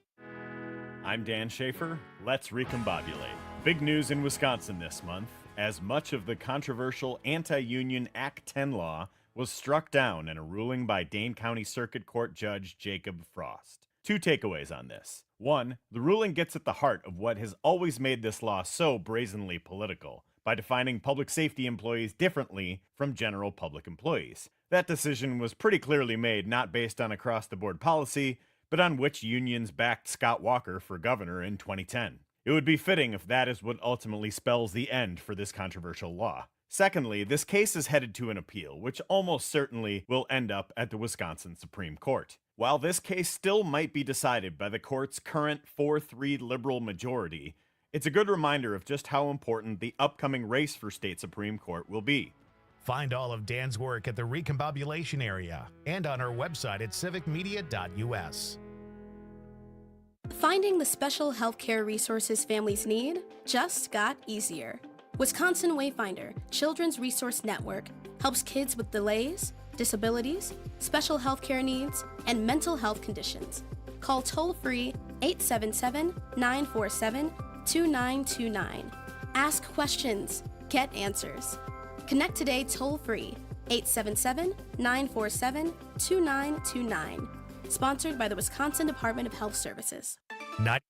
I'm Dan Schaefer. Let's recombobulate. Big news in Wisconsin this month, as much of the controversial anti-union Act 10 law was struck down in a ruling by Dane County Circuit Court Judge Jacob Frost. 2 takeaways on this. 1, the ruling gets at the heart of what has always made this law so brazenly political, by defining public safety employees differently from general public employees. That decision was pretty clearly made not based on across-the-board policy, but on which unions backed Scott Walker for governor in 2010. It would be fitting if that is what ultimately spells the end for this controversial law. Secondly, this case is headed to an appeal, which almost certainly will end up at the Wisconsin Supreme Court. While this case still might be decided by the court's current 4-3 liberal majority, it's a good reminder of just how important the upcoming race for state Supreme Court will be. Find all of Dan's work at the Recombobulation area and on our website at civicmedia.us. Finding the special healthcare resources families need just got easier. Wisconsin Wayfinder Children's Resource Network helps kids with delays, disabilities, special healthcare needs, and mental health conditions. Call toll-free 877-947-2929. Ask questions, get answers. Connect today toll-free 877-947-2929. Sponsored by the Wisconsin Department of Health Services. Not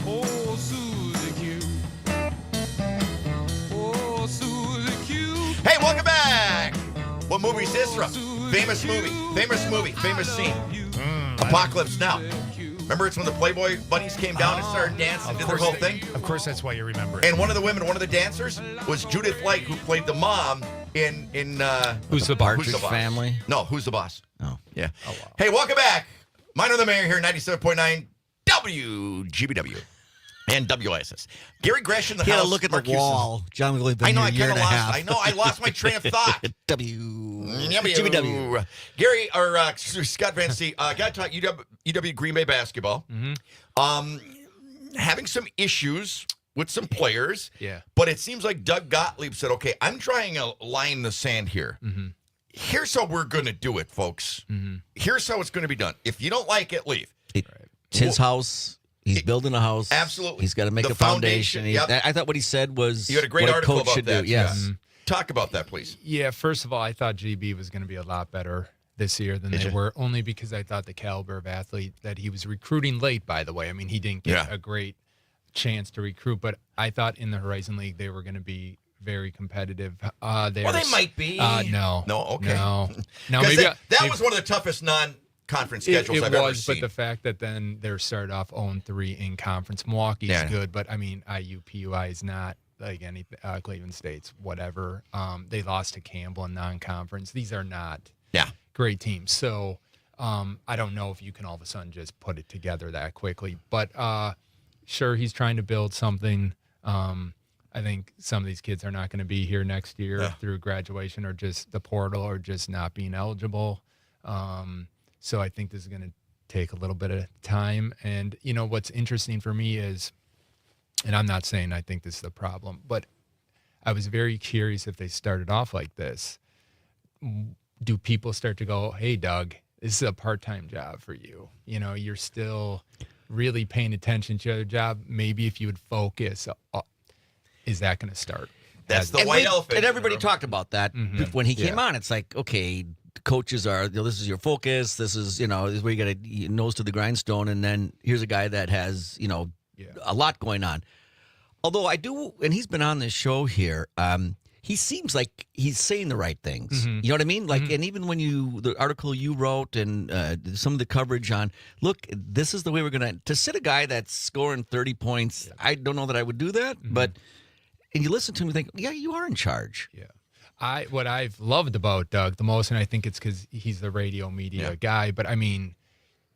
Oh, Susie Q. Oh, Susie Q. Hey, welcome back. What movie is this from? Famous movie, famous scene. Apocalypse Now. Remember, it's when the Playboy bunnies came down and started dancing, did their whole thing? Of course, that's why you remember it. And one of the women, one of the dancers, was Judith Light, who played the mom in Who's the Partridge Family? No, Who's the Boss? Oh. Yeah. Oh, wow. Hey, welcome back. Maino the Mayor here, 97.9 WGBW and WISS. Gary Gresh in the He had house. to look at Mark the Houston. wall. John, we've only been I know, here a I year kind and of a lost. half. I know, I lost my train of thought. GBW. Gary, or Scott Van C, got to talk UW Green Bay basketball. Having some issues with some players. Yeah. But it seems like Doug Gottlieb said, okay, I'm trying a line in the sand here. Here's how we're going to do it, folks. Here's how it's going to be done. If you don't like it, leave. It's his house. He's building a house. Absolutely. He's got to make The a foundation. yep. I thought what he said was You had a great what article coach about should that. do. Yes. Talk about that, please. Yeah, first of all, I thought GB was going to be a lot better this year than they were, only because I thought the caliber of athlete that he was recruiting late, by the way. I mean, he didn't get a great chance to recruit, but I thought in the Horizon League they were going to be very competitive. Well, they might be. No. Okay. No. Maybe that was one of the toughest non-conference schedules I've ever seen. But the fact that then they're started off 0-3 in conference. Milwaukee's good, but I mean, IUPUI is not like any Cleveland State's whatever. They lost to Campbell in non-conference. These are not great teams. So I don't know if you can all of a sudden just put it together that quickly. But sure, he's trying to build something. I think some of these kids are not going to be here next year through graduation or just the portal or just not being eligible. So I think this is going to take a little bit of time. And, you know, what's interesting for me is, and I'm not saying I think this is the problem, but I was very curious if they started off like this. Do people start to go, hey, Doug, this is a part-time job for you. You know, you're still really paying attention to your job. Maybe if you would focus, is that going to start? That's the white elephant. And everybody talked about that when he came on. It's like, okay, coaches are, this is your focus. This is, this is where you got to nose to the grindstone. And then here's a guy that has, a lot going on. Although I do, and he's been on this show here, he seems like he's saying the right things. You know what I mean? Like, and even when the article you wrote and some of the coverage on, look, this is the way we're going to sit a guy that's scoring 30 points. I don't know that I would do that, but, and you listen to him and think, yeah, you are in charge. Yeah. What I've loved about Doug the most, and I think it's because he's the radio media guy, but I mean,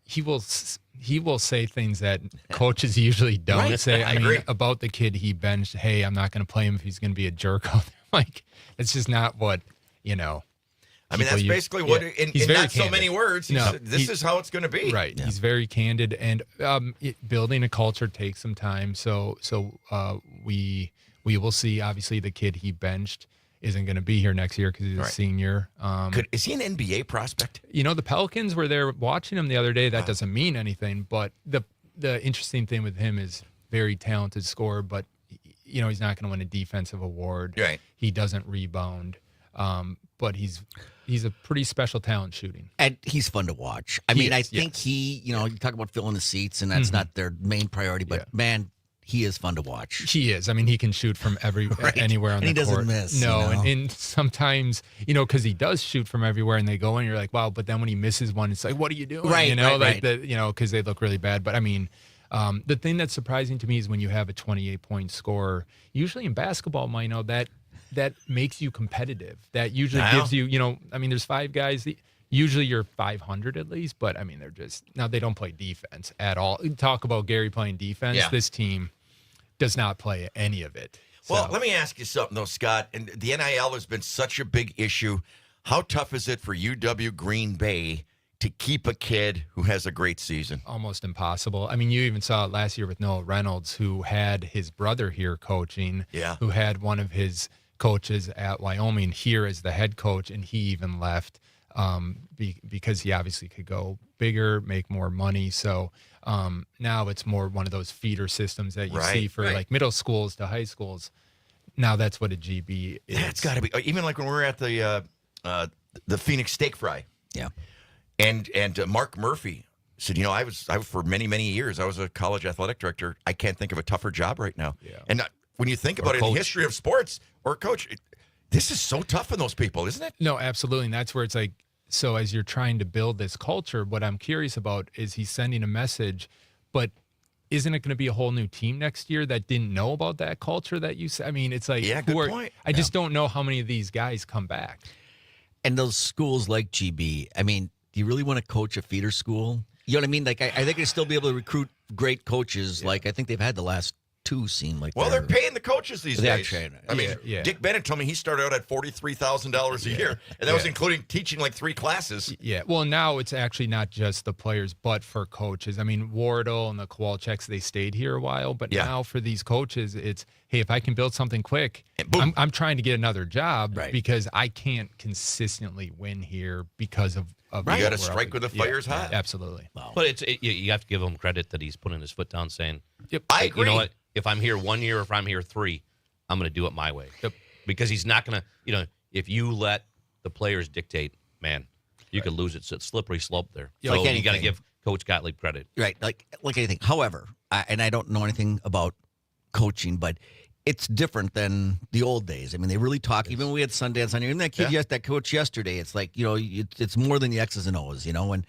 he will say things that coaches usually don't say. I mean, about the kid he benched, hey, I'm not going to play him if he's going to be a jerk out there. Like, it's just not what, I mean, that's basically what, in not candid. So many words, this is how it's going to be. Right. Yeah. He's very candid, and building a culture takes some time. So we will see, obviously, the kid he benched. isn't going to be here next year because he's a senior. Is he an NBA prospect? The Pelicans were there watching him the other day. That doesn't mean anything, but the interesting thing with him is very talented scorer, but he's not going to win a defensive award. Right. He doesn't rebound, but he's a pretty special talent shooting. And he's fun to watch. I think you talk about filling the seats, and that's not their main priority, but man, he is fun to watch. He is. I mean, he can shoot from anywhere on the court. And he doesn't miss. No, and sometimes, because he does shoot from everywhere, and they go in, you're like, wow. But then when he misses one, it's like, what are you doing? Right, right. Because they look really bad. But I mean, the thing that's surprising to me is when you have a 28-point scorer. Usually in basketball, Maino, that makes you competitive. That usually gives you, there's 5 guys. Usually you're 500 at least, but I mean, they don't play defense at all. Talk about Gary playing defense. Yeah. This team does not play any of it. Well, let me ask you something, though, Scott. And the NIL has been such a big issue. How tough is it for UW Green Bay to keep a kid who has a great season? Almost impossible. I mean, you even saw it last year with Noah Reynolds, who had his brother here coaching, who had one of his coaches at Wyoming here as the head coach, and he even left because he obviously could go bigger, make more money. So now it's more one of those feeder systems that you see for like middle schools to high schools. Now that's what a GB is. It's got to be. Even like when we were at the Phoenix Steak Fry. Yeah. And Mark Murphy said, I was for many, many years, I was a college athletic director. I can't think of a tougher job right now. Yeah. And when you think about it in the history of sports or coach, this is so tough on those people, isn't it? No, absolutely. And that's where it's like, so as you're trying to build this culture, what I'm curious about is he's sending a message, but isn't it going to be a whole new team next year that didn't know about that culture that you said? I mean, it's like, good point. I just don't know how many of these guys come back. And those schools like GB, I mean, do you really want to coach a feeder school? You know what I mean? Like, I think they'll still be able to recruit great coaches. Yeah. Like, I think they've had the last 2 seem like. Well, they're paying the coaches these days. I mean, yeah. Dick Bennett told me he started out at $43,000 a year, and that was including teaching like 3 classes. Yeah. Well, now it's actually not just the players, but for coaches. I mean, Wardle and the Kowalczyks, they stayed here a while, but now for these coaches, it's, hey, if I can build something quick, I'm trying to get another job because I can't consistently win here because of you got to strike with the fire's hot. Absolutely. Wow. But you have to give him credit that he's putting his foot down, saying, I agree. You know what? If I'm here 1 year, if I'm here 3, I'm going to do it my way. Because he's not going to, if you let the players dictate, man, you could lose it. It's a slippery slope there. Yeah, so like you got to give Coach Gottlieb credit. Right, like anything. However, and I don't know anything about coaching, but it's different than the old days. I mean, they really talk. Even when we had Sundance on here, even that kid, that coach yesterday, it's like, it's more than the X's and O's, and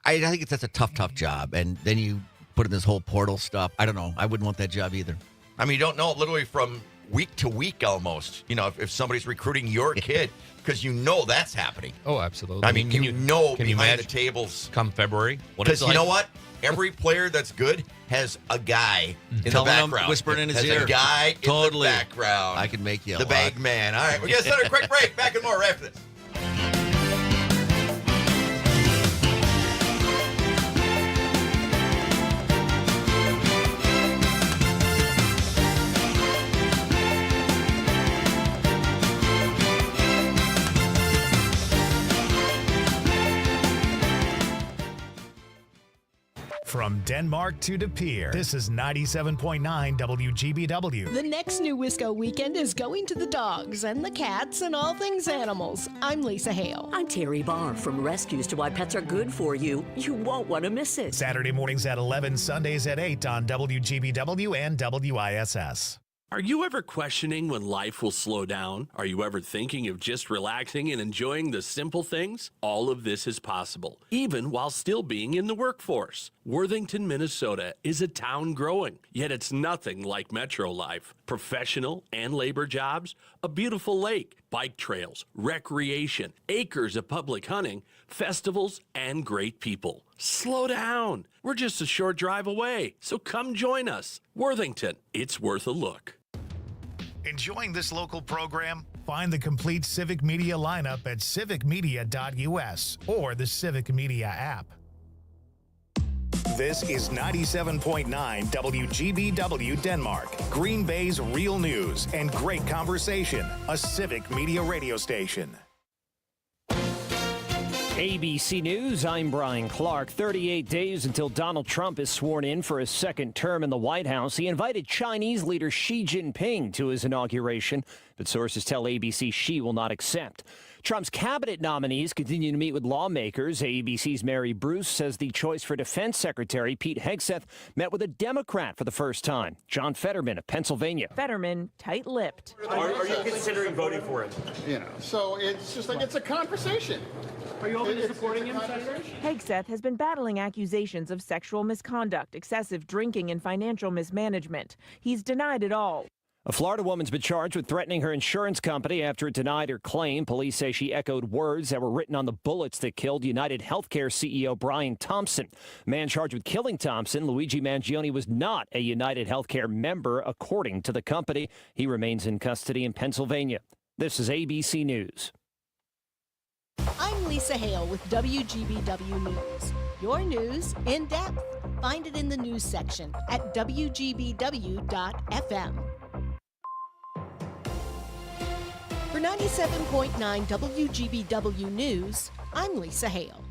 I think that's a tough job. And then you put in this whole portal stuff. I don't know. I wouldn't want that job either. I mean, you don't know literally from week to week almost, if somebody's recruiting your kid, because that's happening. Oh, absolutely. I mean, can you imagine the tables. Come February? Because you know what? Every player that's good has a guy in the background. Whispering in his ear. A guy totally. in the background. I can make you the bag man. All right, we're going to start a quick break. Back in more after this. From Denmark to De Pere, this is 97.9 WGBW. The next New Wisco weekend is going to the dogs and the cats and all things animals. I'm Lisa Hale. I'm Terry Barr from Rescues to Why Pets Are Good For You. You won't want to miss it. Saturday mornings at 11, Sundays at 8 on WGBW and WISS. Are you ever questioning when life will slow down? Are you ever thinking of just relaxing and enjoying the simple things? All of this is possible, even while still being in the workforce. Worthington, Minnesota is a town growing, yet it's nothing like metro life. Professional and labor jobs, a beautiful lake, bike trails, recreation, acres of public hunting, festivals, and great people. Slow down. We're just a short drive away, so come join us. Worthington, it's worth a look. Enjoying this local program? Find the complete Civic Media lineup at civicmedia.us or the Civic Media app. This is 97.9 WGBW Denmark, Green Bay's real news and great conversation, a civic media radio station. ABC News, I'm Brian Clark. 38 days until Donald Trump is sworn in for his second term in the White House. He invited Chinese leader Xi Jinping to his inauguration, but sources tell ABC Xi will not accept. Trump's cabinet nominees continue to meet with lawmakers. ABC's Mary Bruce says the choice for Defense Secretary Pete Hegseth met with a Democrat for the first time. John Fetterman of Pennsylvania. Fetterman tight-lipped. Are you considering voting for him? You know, so it's just like it's a conversation. Are you open to supporting him, Senator? Hegseth has been battling accusations of sexual misconduct, excessive drinking, and financial mismanagement. He's denied it all. A Florida woman's been charged with threatening her insurance company after it denied her claim. Police say she echoed words that were written on the bullets that killed United Healthcare CEO Brian Thompson. The man charged with killing Thompson, Luigi Mangione, was not a United Healthcare member, according to the company. He remains in custody in Pennsylvania. This is ABC News. I'm Lisa Hale with WGBW News. Your news in depth. Find it in the news section at WGBW.FM. For 97.9 WGBW News, I'm Lisa Hale.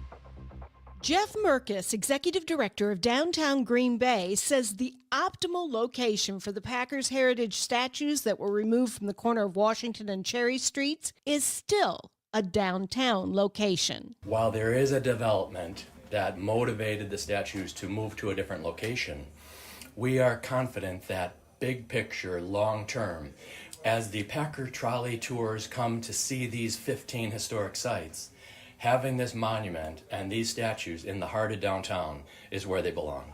Jeff Merkis, Executive Director of Downtown Green Bay, says the optimal location for the Packers heritage statues that were removed from the corner of Washington and Cherry Streets is still a downtown location. While there is a development that motivated the statues to move to a different location, we are confident that big picture, long term, as the Packer trolley tours come to see these 15 historic sites, having this monument and these statues in the heart of downtown is where they belong.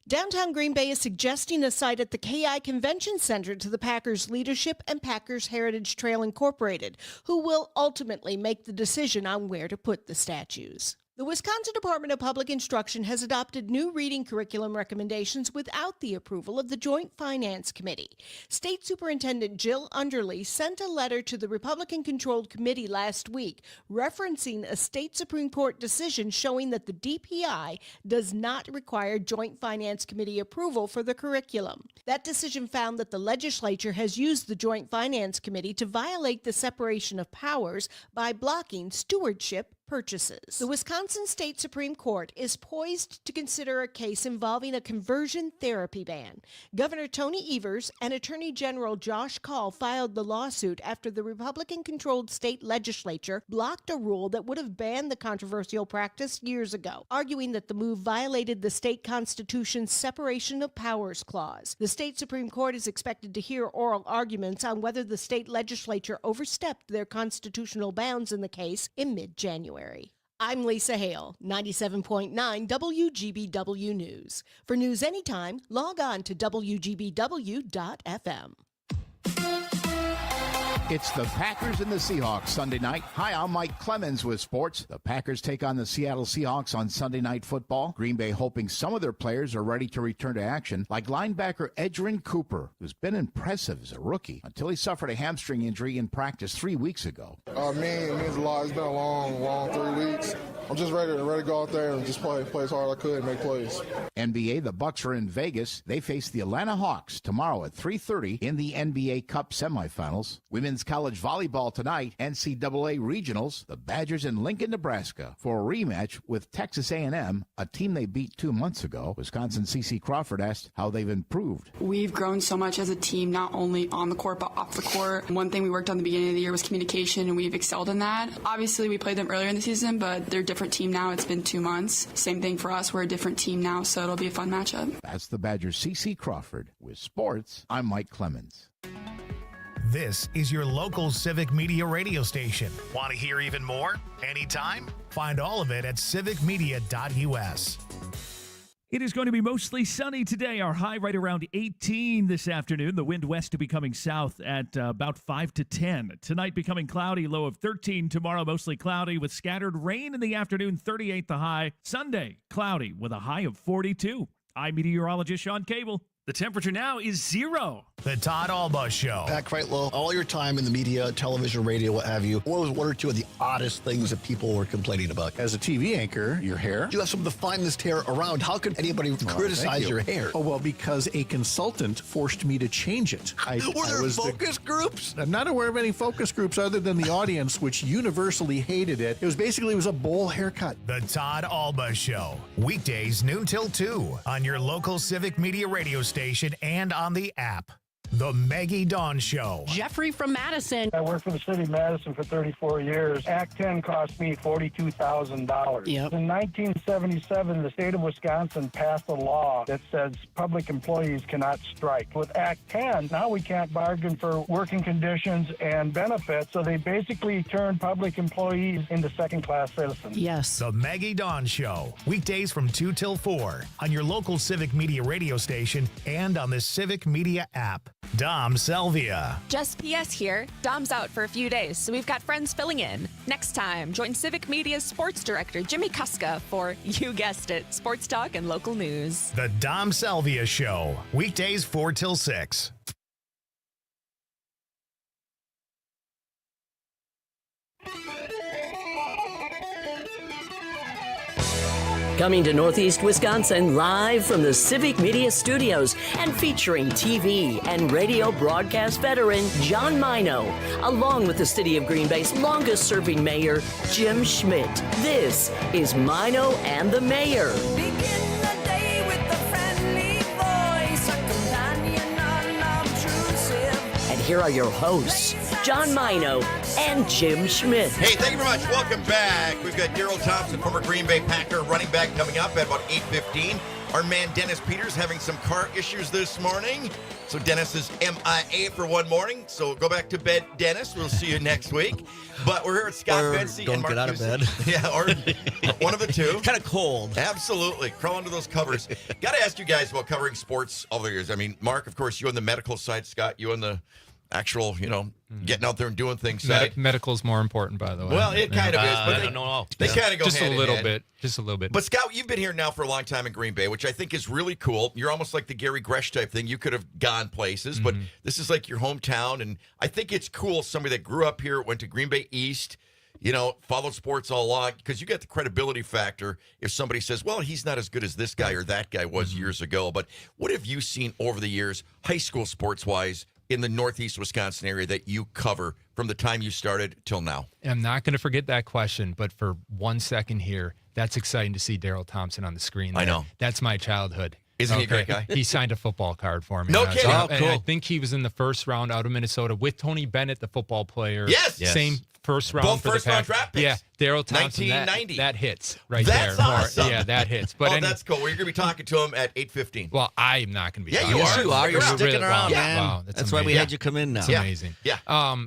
Downtown Green Bay is suggesting a site at the KI Convention Center to the Packers leadership and Packers Heritage Trail Incorporated, who will ultimately make the decision on where to put the statues. The Wisconsin Department of Public Instruction has adopted new reading curriculum recommendations without the approval of the Joint Finance Committee. State Superintendent Jill Underly sent a letter to the Republican-controlled committee last week referencing a state Supreme Court decision showing that the DPI does not require Joint Finance Committee approval for the curriculum. That decision found that the legislature has used the Joint Finance Committee to violate the separation of powers by blocking stewardship purchases. The Wisconsin State Supreme Court is poised to consider a case involving a conversion therapy ban. Governor Tony Evers and Attorney General Josh Kaul filed the lawsuit after the Republican-controlled state legislature blocked a rule that would have banned the controversial practice years ago, arguing that the move violated the state constitution's separation of powers clause. The state Supreme Court is expected to hear oral arguments on whether the state legislature overstepped their constitutional bounds in the case in mid-January. I'm Lisa Hale, 97.9 WGBW News. For news anytime, log on to WGBW.FM. It's the Packers and the Seahawks Sunday night. Hi, I'm Mike Clemens with sports. The Packers take on the Seattle Seahawks on Sunday Night Football. Green Bay hoping some of their players are ready to return to action, like linebacker Edgerrin Cooper, who's been impressive as a rookie until he suffered a hamstring injury in practice 3 weeks ago. It means a lot. It's been a long 3 weeks. I'm just ready to go out there and just play as hard as I could and make plays. NBA, the Bucks are in Vegas. They face the Atlanta Hawks tomorrow at 3:30 in the NBA Cup semifinals. Women's college volleyball tonight, NCAA regionals, the Badgers in Lincoln, Nebraska, for a rematch with Texas A&M, a team they beat 2 months ago. Wisconsin CC Crawford asked how they've improved. We've grown so much as a team, not only on the court, but off the court. One thing we worked on at the beginning of the year was communication, and we've excelled in that. Obviously, we played them earlier in the season, but they're a different team now. It's been 2 months. Same thing for us. We're a different team now, so it'll be a fun matchup. That's the Badgers CC Crawford. With sports, I'm Mike Clemens. This is your local civic media radio station. Want to hear even more? Anytime? Find all of it at civicmedia.us. It is going to be mostly sunny today. Our high right around 18 this afternoon. The wind west to becoming south at about 5 to 10. Tonight becoming cloudy, low of 13. Tomorrow mostly cloudy with scattered rain in the afternoon, 38 the high. Sunday, cloudy with a high of 42. I'm meteorologist Sean Cable. The temperature now is 0. The Todd Alba Show. Pat Kreitlow, all your time in the media, television, radio, what have you, what was one or two of the oddest things that people were complaining about? As a TV anchor, your hair. You have some of the finest hair around. How could anybody criticize your hair? Oh, well, because a consultant forced me to change it. Were there focus groups? I'm not aware of any focus groups other than the audience, which universally hated it. It was a bowl haircut. The Todd Alba Show. Weekdays noon till 2 on your local Civic Media radio station and on the app. The Maggie Dawn Show. Jeffrey from Madison. I worked for the city of Madison for 34 years. Act 10 cost me $42,000. Yep. In 1977, the state of Wisconsin passed a law that says public employees cannot strike. With Act 10, now we can't bargain for working conditions and benefits, so they basically turned public employees into second-class citizens. Yes. The Maggie Dawn Show. Weekdays from 2 till 4 on your local Civic Media radio station and on the Civic Media app. Dom Selvia. Just PS here. Dom's out for a few days, so we've got friends filling in. Next time, join Civic Media's sports director, Jimmy Kuska, for, you guessed it, sports talk and local news. The Dom Selvia Show. Weekdays 4 till 6. Coming to Northeast Wisconsin live from the Civic Media Studios and featuring TV and radio broadcast veteran John Maino, along with the City of Green Bay's longest-serving mayor, Jim Schmidt. This is Maino and the Mayor. And here are your hosts, John Maino and Jim Schmidt. Hey, thank you very much. Welcome back. We've got Daryl Thompson, former Green Bay Packer running back, coming up at about 8:15. Our man Dennis Peters having some car issues this morning. So Dennis is MIA for one morning. So go back to bed, Dennis. We'll see you next week. But we're here at Scott Bensey don't and Mark get out of Houston. bed. Yeah, or one of the two. Kind of cold. Absolutely. Crawl under those covers. Got to ask you guys about covering sports all the years. I mean, Mark, of course, you on the medical side. Scott, you on the actual, getting out there and doing things side. Medical's more important, by the way. Well, it kind of is, but they kind of go just hand a in little hand. bit. Just a little bit. But Scout, you've been here now for a long time in Green Bay, which I think is really cool. You're almost like the Gary Gresh type thing. You could have gone places, but this is like your hometown, and I think it's cool. Somebody that grew up here, went to Green Bay East, followed sports all along, because you get the credibility factor if somebody says, well, he's not as good as this guy or that guy was years ago. But what have you seen over the years, high school sports-wise, in the Northeast Wisconsin area that you cover from the time you started till now? I'm not going to forget that question, but for 1 second here, that's exciting to see Daryl Thompson on the screen there. I know. That's my childhood. Isn't he a great guy? He signed a football card for me. No kidding. Oh, cool. I think he was in the first round out of Minnesota with Tony Bennett, the football player. Yes. Same first round Both for first the round Packers. draft picks. Yeah, Daryl Thompson. 1990. That hits right That's there. awesome. Yeah, that hits. But that's cool. Well, you're going to be talking to him at 8:15. Well, I'm not going to be. Yeah, talking. you Yes, are. you are. You're sticking Really- around, wow, man. Wow, That's why we amazing. had you come in now. It's amazing. Yeah.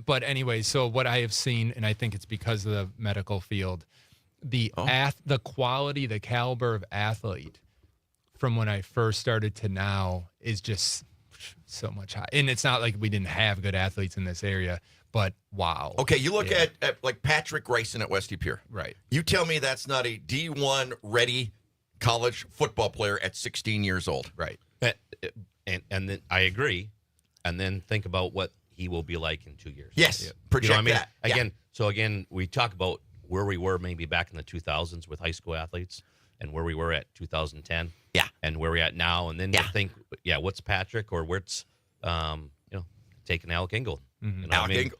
But anyway, so what I have seen, and I think it's because of the medical field, the quality, the caliber of athlete from when I first started to now is just so much high. And it's not like we didn't have good athletes in this area, but wow. Okay, you look at like Patrick Grayson at Westy Pier. Right. You tell me that's not a D1 ready college football player at 16 years old. Right. And then I agree. And then think about what he will be like in 2 years. Yes. Project what I mean? that. Again, so again, we talk about where we were maybe back in the 2000s with high school athletes and where we were at 2010. Yeah. And where we're at now. And then you think, what's Patrick or what's, taking Alec Ingle? Alec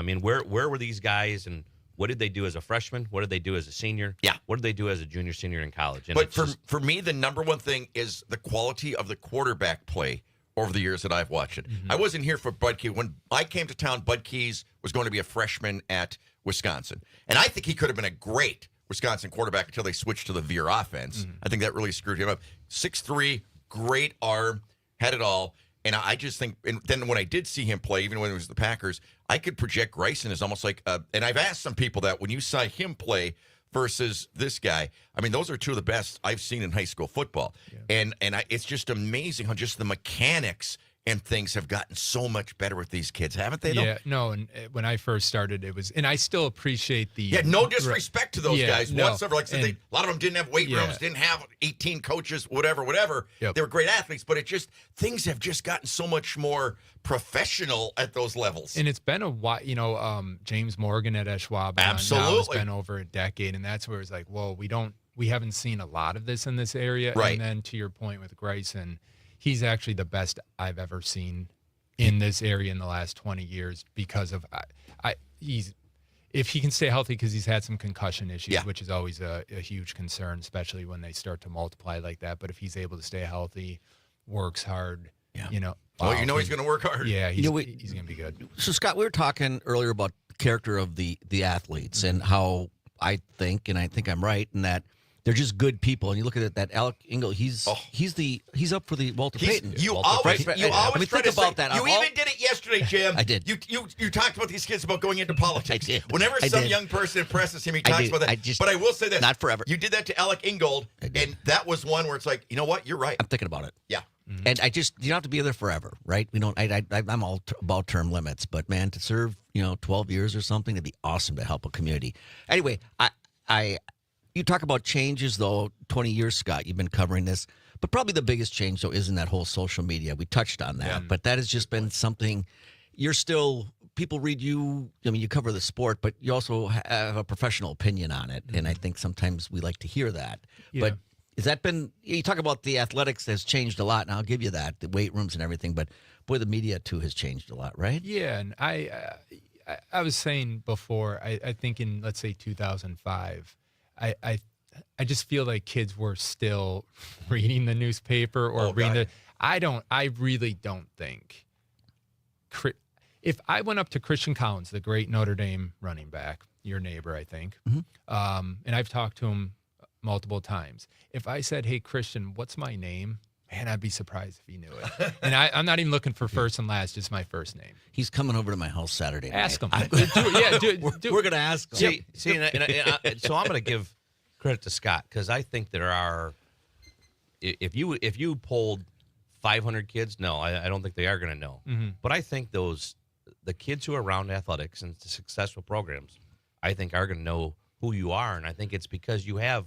Ingle, where were these guys and what did they do as a freshman? What did they do as a senior? Yeah. What did they do as a junior, senior in college? And But for me, the number one thing is the quality of the quarterback play over the years that I've watched it. I wasn't here for Bud Keys. When I came to town, Bud Keys was going to be a freshman at Wisconsin. And I think he could have been a great Wisconsin quarterback until they switched to the Veer offense. I think that really screwed him up. 6'3", great arm, had it all. And I just think, and then when I did see him play, even when it was the Packers, I could project Grayson as almost like, and I've asked some people that when you saw him play versus this guy, I mean, those are two of the best I've seen in high school football. Yeah. And it's just amazing how just the mechanics and things have gotten so much better with these kids, haven't they? Yeah, no, and when I first started, it was, and I still appreciate the. Yeah, no disrespect to those guys no, whatsoever. Like I said, a lot of them didn't have weight rooms, didn't have 18 coaches, whatever. Yep. They were great athletes, but things have just gotten so much more professional at those levels. And it's been a while, James Morgan at Schwab. Absolutely. Now it's been over a decade, and that's where it's like, whoa, we haven't seen a lot of this in this area. Right. And then to your point with Grayson, he's actually the best I've ever seen in this area in the last 20 years because of if he can stay healthy, because he's had some concussion issues, which is always a huge concern, especially when they start to multiply like that. But if he's able to stay healthy, works hard, he's going to work hard. Yeah, he's going to be good. So, Scott, we were talking earlier about the character of the athletes and how I think I'm right in that they're just good people. And you look at that Alec Ingold, he's up for the Walter Payton. You Walter always Payton. think about that. You even did it yesterday, Jim. I did. You talked about these kids about going into politics. I did. Whenever some young person impresses him, he talks about that. But I will say this. Not forever. You did that to Alec Ingold, and that was one where it's like, you know what? You're right. I'm thinking about it. Yeah. Mm-hmm. And you don't have to be there forever, right? We don't. I'm all about term limits, but man, to serve 12 years or something, it'd be awesome to help a community. Anyway, you talk about changes though. 20 years, Scott, you've been covering this, but probably the biggest change though isn't that whole social media. We touched on that, but that has just been something. People read you. I mean, you cover the sport, but you also have a professional opinion on it, and I think sometimes we like to hear that. Yeah. But has that been? You talk about the athletics has changed a lot, and I'll give you that, the weight rooms and everything. But boy, the media too has changed a lot, right? Yeah, and I was saying before, I think in, let's say, 2005, I just feel like kids were still reading the newspaper or reading I really don't think. If I went up to Christian Collins, the great Notre Dame running back, your neighbor, I think, and I've talked to him multiple times. If I said, "Hey, Christian, what's my name?" Man, I'd be surprised if he knew it. And I'm not even looking for first and last, just my first name. He's coming over to my house Saturday night. Ask him. We're going to ask him. So I'm going to give credit to Scott, because I think there are, if you polled 500 kids, no, I don't think they are going to know. Mm-hmm. But I think the kids who are around athletics and successful programs, I think are going to know who you are. And I think it's because you have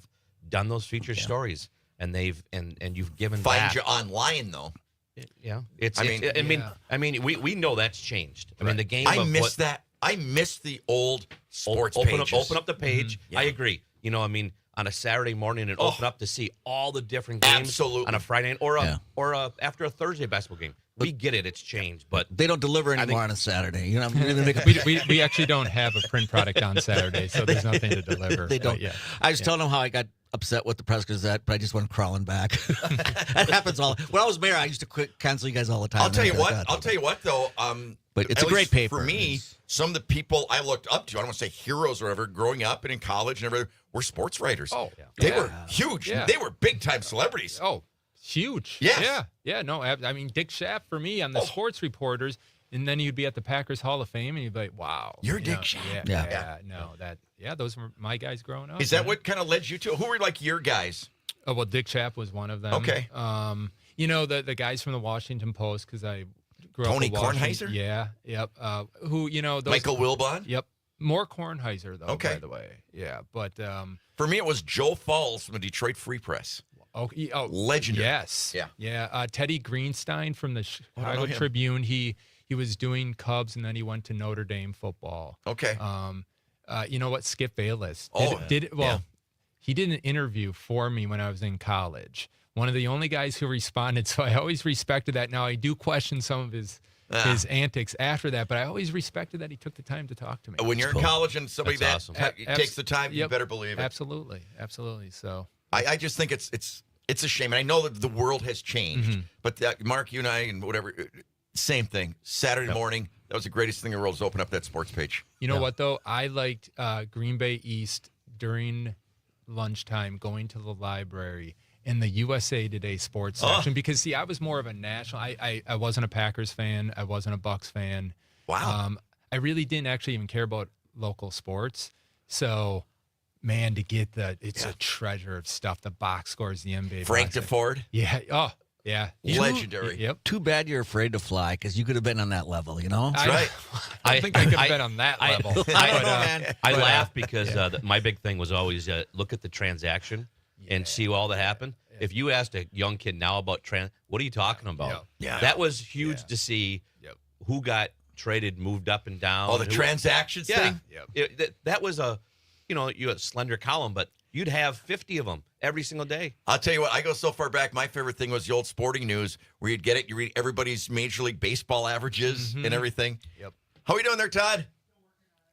done those feature stories. And you've given find back. you online though. Yeah, we know that's changed. I mean, the game. I miss that. I miss the old sports pages. Open up the page. Mm-hmm. Yeah. I agree. On a Saturday morning and open up to see all the different games. Absolutely. On a Friday night or after a Thursday basketball game. We get it. It's changed, but they don't deliver anymore on a Saturday. We actually don't have a print product on Saturday, so there's nothing to deliver. They don't. Yeah. I was telling them how I got upset with the Press Gazette, but I just went crawling back. That happens all. When I was mayor, I used to cancel you guys all the time. I'll tell you what, though. But it's a great paper for me. Some of the people I looked up to, I don't want to say heroes or whatever, growing up and in college and everything, were sports writers. Oh, they were huge. Yeah. They were big time celebrities. Oh, huge. Yes. Yeah. No, I mean, Dick Schaff for me on the sports reporters, and then you'd be at the Packers Hall of Fame, and you'd be like, "Wow, you're Dick Schaff." Those were my guys growing up. Is that what kind of led you to? Who were like your guys? Oh, well, Dick Schaff was one of them. Okay. The guys from the Washington Post, because I grew up Tony in Washington. Kornheiser? Yeah, yep. Those, Michael Wilbon? Yep. More Kornheiser, though, okay. by the way. Yeah, but... for me, it was Joe Falls from the Detroit Free Press. Oh, legendary. Yes. Yeah. Teddy Greenstein from the Chicago Tribune. He was doing Cubs, and then he went to Notre Dame football. Okay. You know what? Skip Bayless. He did an interview for me when I was in college. One of the only guys who responded, so I always respected that. Now, I do question some of his antics after that, but I always respected that he took the time to talk to me. When you're in college and somebody That's awesome. takes the time, you better believe it. Absolutely. So I just think it's a shame. And I know that the world has changed, but Mark, you and I and whatever, same thing. Saturday morning, that was the greatest thing in the world, is open up that sports page. You know what, though? I liked Green Bay East during lunchtime going to the library in the USA Today sports section because, see, I was more of a national. I wasn't a Packers fan. I wasn't a Bucks fan. Wow. I really didn't actually even care about local sports. So, man, to get it's a treasure of stuff. The box scores, the NBA. Frank DeFord. Yeah. Oh, Yeah. Legendary. Yep. Too bad you're afraid to fly because you could have been on that level, you know? That's right. I don't think I could have been on that level. I laugh because my big thing was always look at the transaction and see all that happened. Yeah. If you asked a young kid now about what are you talking about? Yeah. That was huge to see who got traded, moved up and down. Oh, the transactions thing? That was you had a slender column, but you'd have 50 of them every single day. I'll tell you what, I go so far back, my favorite thing was the old Sporting News where you'd get it, you read everybody's Major League Baseball averages and everything. Yep. How are we doing there, Todd?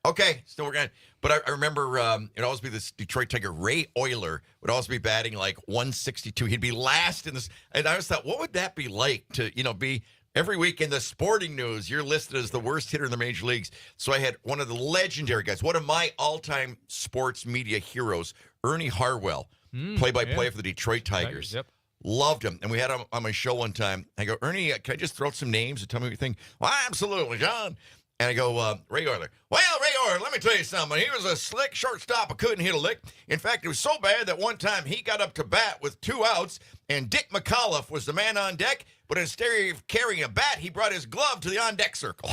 Okay, still working on it. But I remember it'd always be this Detroit Tiger, Ray Euler, would always be batting like 162. He'd be last in this. And I always thought, what would that be like to, be every week in the Sporting News, you're listed as the worst hitter in the major leagues. So I had one of the legendary guys, one of my all-time sports media heroes, Ernie Harwell, play-by-play for the Detroit Tigers. Yep. Loved him. And we had him on my show one time. I go, Ernie, can I just throw out some names and tell me what you think? Well, absolutely, John. And I go, Ray Euler. Well, Ray Euler, let me tell you something. He was a slick shortstop but couldn't hit a lick. In fact, it was so bad that one time he got up to bat with 2 outs, and Dick McAuliffe was the man on deck, but instead of carrying a bat, he brought his glove to the on-deck circle.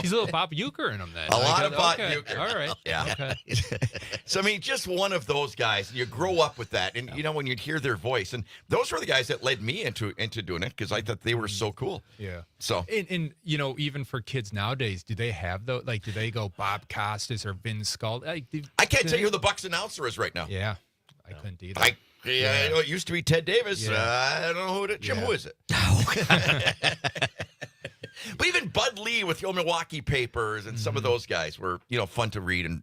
He's a little Bob Uecker in him then. A lot of Bob Uecker. All right. Yeah. Okay. So, just one of those guys. You grow up with that. And, when you'd hear their voice. And those were the guys that led me into doing it because I thought they were so cool. Yeah. So. And even for kids nowadays, do they have those? Like, do they go Bob Costas or Vin Scully? I can't tell you who the Bucs announcer is right now. Yeah. I couldn't either. I know it used to be Ted Davis. Yeah. I don't know who it is. Jim, who is it? But even Bud Lee with the old Milwaukee papers and some of those guys were, fun to read. And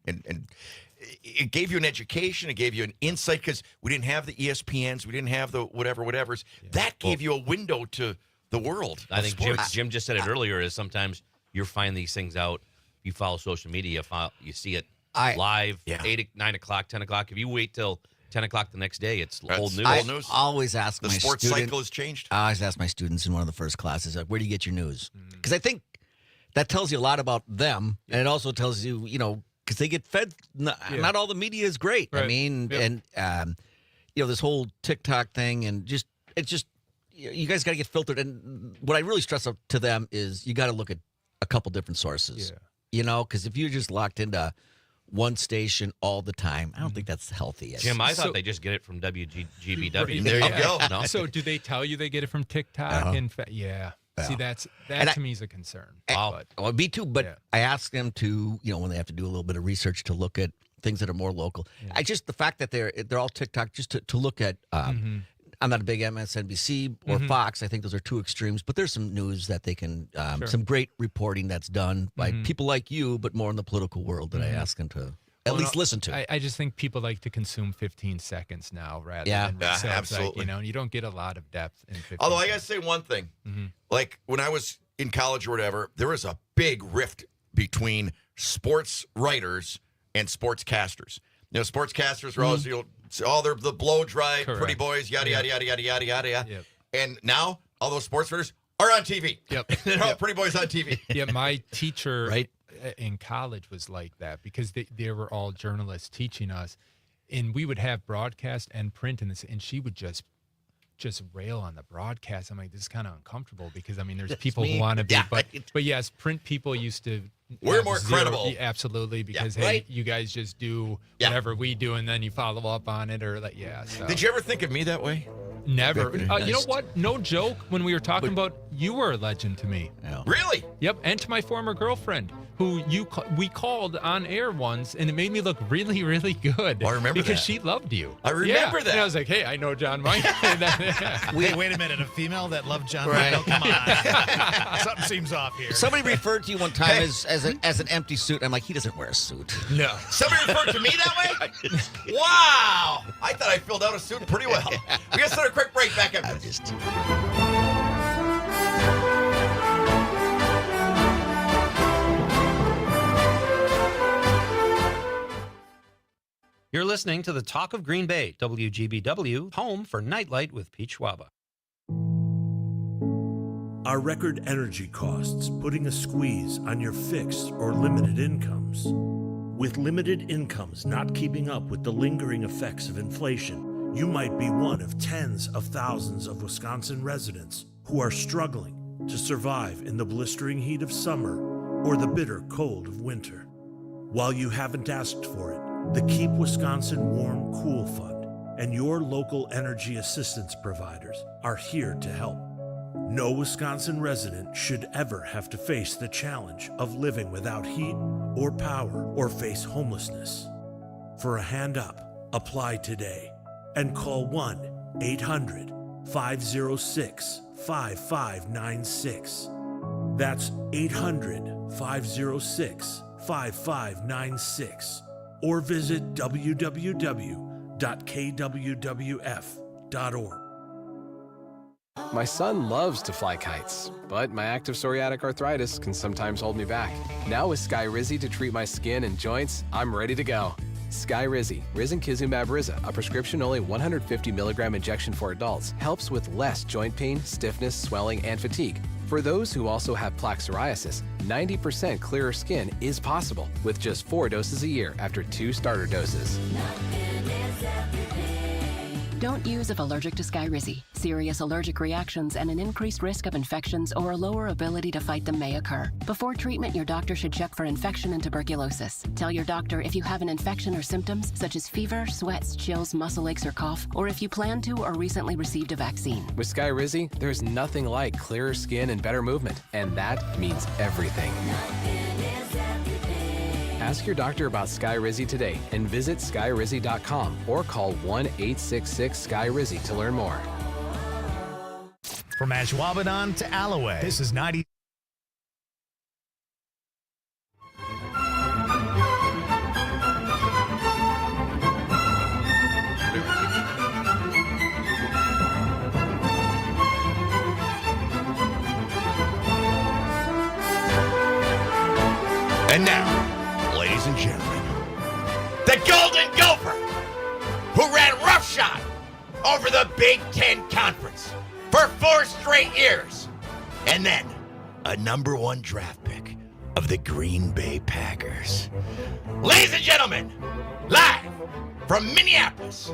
it gave you an education. It gave you an insight because we didn't have the ESPNs. We didn't have the whatevers. Yeah. That gave you a window to the world. I think Jim just said it earlier is sometimes you find these things out. You follow social media. You see it live, 8, 9 o'clock, 10 o'clock. If you wait till 10 o'clock the next day, it's old news. I always ask the my sports cycle has changed. I always ask my students in one of the first classes, like, where do you get your news? Because I think that tells you a lot about them, and it also tells you, because they get fed. Not all the media is great. Right. I mean, and this whole TikTok thing, and it's just you guys got to get filtered. And what I really stress up to them is you got to look at a couple different sources. Yeah. Because if you're just locked into one station all the time, I don't think that's healthy. Jim, I thought they just get it from WGBW. There you go. No? So do they tell you they get it from TikTok? Yeah. See, that to me is a concern. Well, me too, but I ask them to, when they have to do a little bit of research to look at things that are more local. I just, the fact that they're all TikTok, just to look at, I'm not a big MSNBC or Fox. I think those are two extremes, but there's some news that they can, some great reporting that's done by people like you, but more in the political world that I ask them to at least listen to. I just think people like to consume 15 seconds now rather than absolutely. and you don't get a lot of depth in 15 Although I seconds. got to say one thing. Like when I was in college or whatever, there was a big rift between sports writers and sportscasters. Sportscasters were always, they're the blow dry, pretty boys, yada, yada, yada, yada, yada, yada. Yep. And now all those sports writers are on TV. Yep. They're all pretty boys on TV. Yeah, my teacher in college was like that because they were all journalists teaching us. And we would have broadcast and print in this, and she would just rail on the broadcast. I'm like, this is kind of uncomfortable because, there's people who want to be. But yes, print people used to. We're more credible. Absolutely, because, hey, you guys just do whatever we do, and then you follow up on it. So. Did you ever think of me that way? Never. You know what? No joke. When we were talking about, you were a legend to me. Yeah. Really? Yep. And to my former girlfriend, who we called on air once, and it made me look really, really good. I remember because that. she loved you. I remember that. And I was like, hey, I know John Maino. Wait a minute. A female that loved John Maino? Come on. Something seems off here. Somebody referred to you one time as an empty suit. I'm like, he doesn't wear a suit. No. Somebody referred to me that way? Wow. I thought I filled out a suit pretty well. We got to start a quick break back after this. You're listening to the Talk of Green Bay, WGBW, home for Nightlight with Pete Schwaba. Are record energy costs putting a squeeze on your fixed or limited incomes? With limited incomes not keeping up with the lingering effects of inflation, You might be one of tens of thousands of Wisconsin residents who are struggling to survive in the blistering heat of summer or the bitter cold of winter. While you haven't asked for it, the Keep Wisconsin Warm Cool Fund and your local energy assistance providers are here to help. No Wisconsin resident should ever have to face the challenge of living without heat or power or face homelessness. For a hand up, apply today and call 1-800-506-5596. That's 800-506-5596. Or visit www.kwwf.org. My son loves to fly kites, but my active psoriatic arthritis can sometimes hold me back. Now with Skyrizi to treat my skin and joints, I'm ready to go. Skyrizi, risankizumab Riza, a prescription-only 150 milligram injection for adults, helps with less joint pain, stiffness, swelling, and fatigue. For those who also have plaque psoriasis, 90% clearer skin is possible with just 4 doses a year after 2 starter doses. Don't use if allergic to Skyrizi. Serious allergic reactions and an increased risk of infections or a lower ability to fight them may occur. Before treatment, your doctor should check for infection and tuberculosis. Tell your doctor if you have an infection or symptoms such as fever, sweats, chills, muscle aches, or cough, or if you plan to or recently received a vaccine. With Skyrizi, there's nothing like clearer skin and better movement, and that means everything. Ask your doctor about Skyrizi today and visit skyrizi.com or call 1-866-SKY-RIZI to learn more. From Ashwaubenon to Alloway, this is 90. And now, ladies and gentlemen, the Golden Gopher, who ran roughshod over the Big Ten Conference for 4 straight years, and then a #1 draft pick of the Green Bay Packers. Ladies and gentlemen, live from Minneapolis,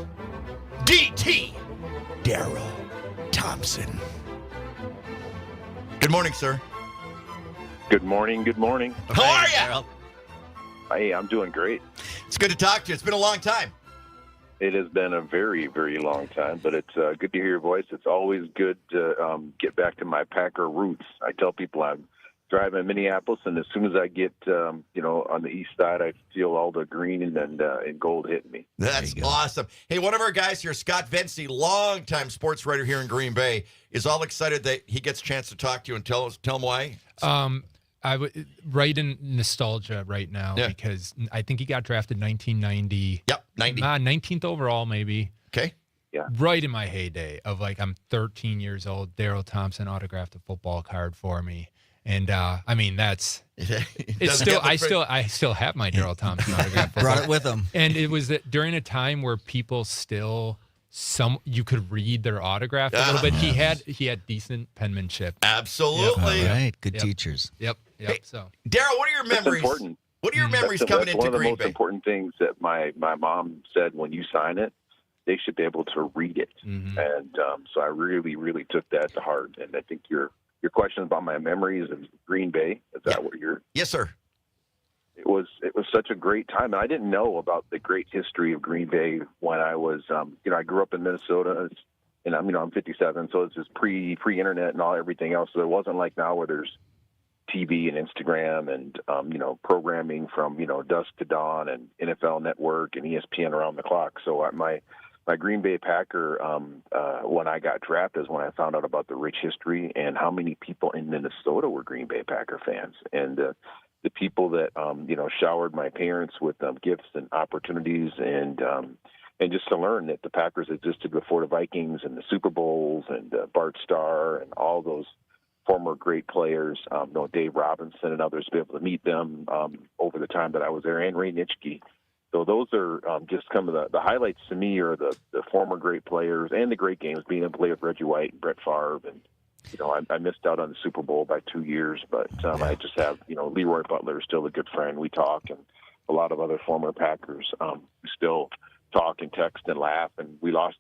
DT Daryl Thompson. Good morning, sir. Good morning. Good morning. How are you? Hey, I'm doing great. It's good to talk to you. It's been a long time. It has been a very, very long time, but it's good to hear your voice. It's always good to get back to my Packer roots. I tell people I'm driving in Minneapolis, and as soon as I get, on the east side, I feel all the green and gold hitting me. That's awesome. Hey, one of our guys here, Scott Vency, longtime sports writer here in Green Bay, is all excited that he gets a chance to talk to you and tell him why. I would right in nostalgia right now because I think he got drafted 1990. Yep, 90. 19th overall, maybe. Okay. Yeah. Right in my heyday of I'm 13 years old. Daryl Thompson autographed a football card for me, and that's it's still I still have my Daryl Thompson autograph. Brought it with him, and it was during a time where people still. You could read their autograph a little bit. He had decent penmanship. Absolutely. All right. Good teachers. Yep. Hey, so, Daryl, what are your memories? Important. What are your memories coming into Green Bay? One of the most important things that my mom said when you sign it, they should be able to read it. Mm-hmm. And so I really, really took that to heart. And I think your question about my memories of Green Bay, is that what you're? Yes, sir. It was such a great time. And I didn't know about the great history of Green Bay when I was, I grew up in Minnesota, and I'm 57, so it's just pre-internet and everything else. So it wasn't like now where there's TV and Instagram and programming from dusk to dawn and NFL Network and ESPN around the clock. So my Green Bay Packer, when I got drafted, is when I found out about the rich history and how many people in Minnesota were Green Bay Packer fans, and the people that showered my parents with gifts and opportunities, and just to learn that the Packers existed before the Vikings and the Super Bowls and Bart Starr and all those former great players, Dave Robinson and others, to be able to meet them over the time that I was there, and Ray Nitschke. So those are just some of the highlights to me are the former great players and the great games, being able to play with Reggie White and Brett Favre. And, I missed out on the Super Bowl by 2 years, but I just have, Leroy Butler is still a good friend. We talk, and a lot of other former Packers who still talk and text and laugh. And we lost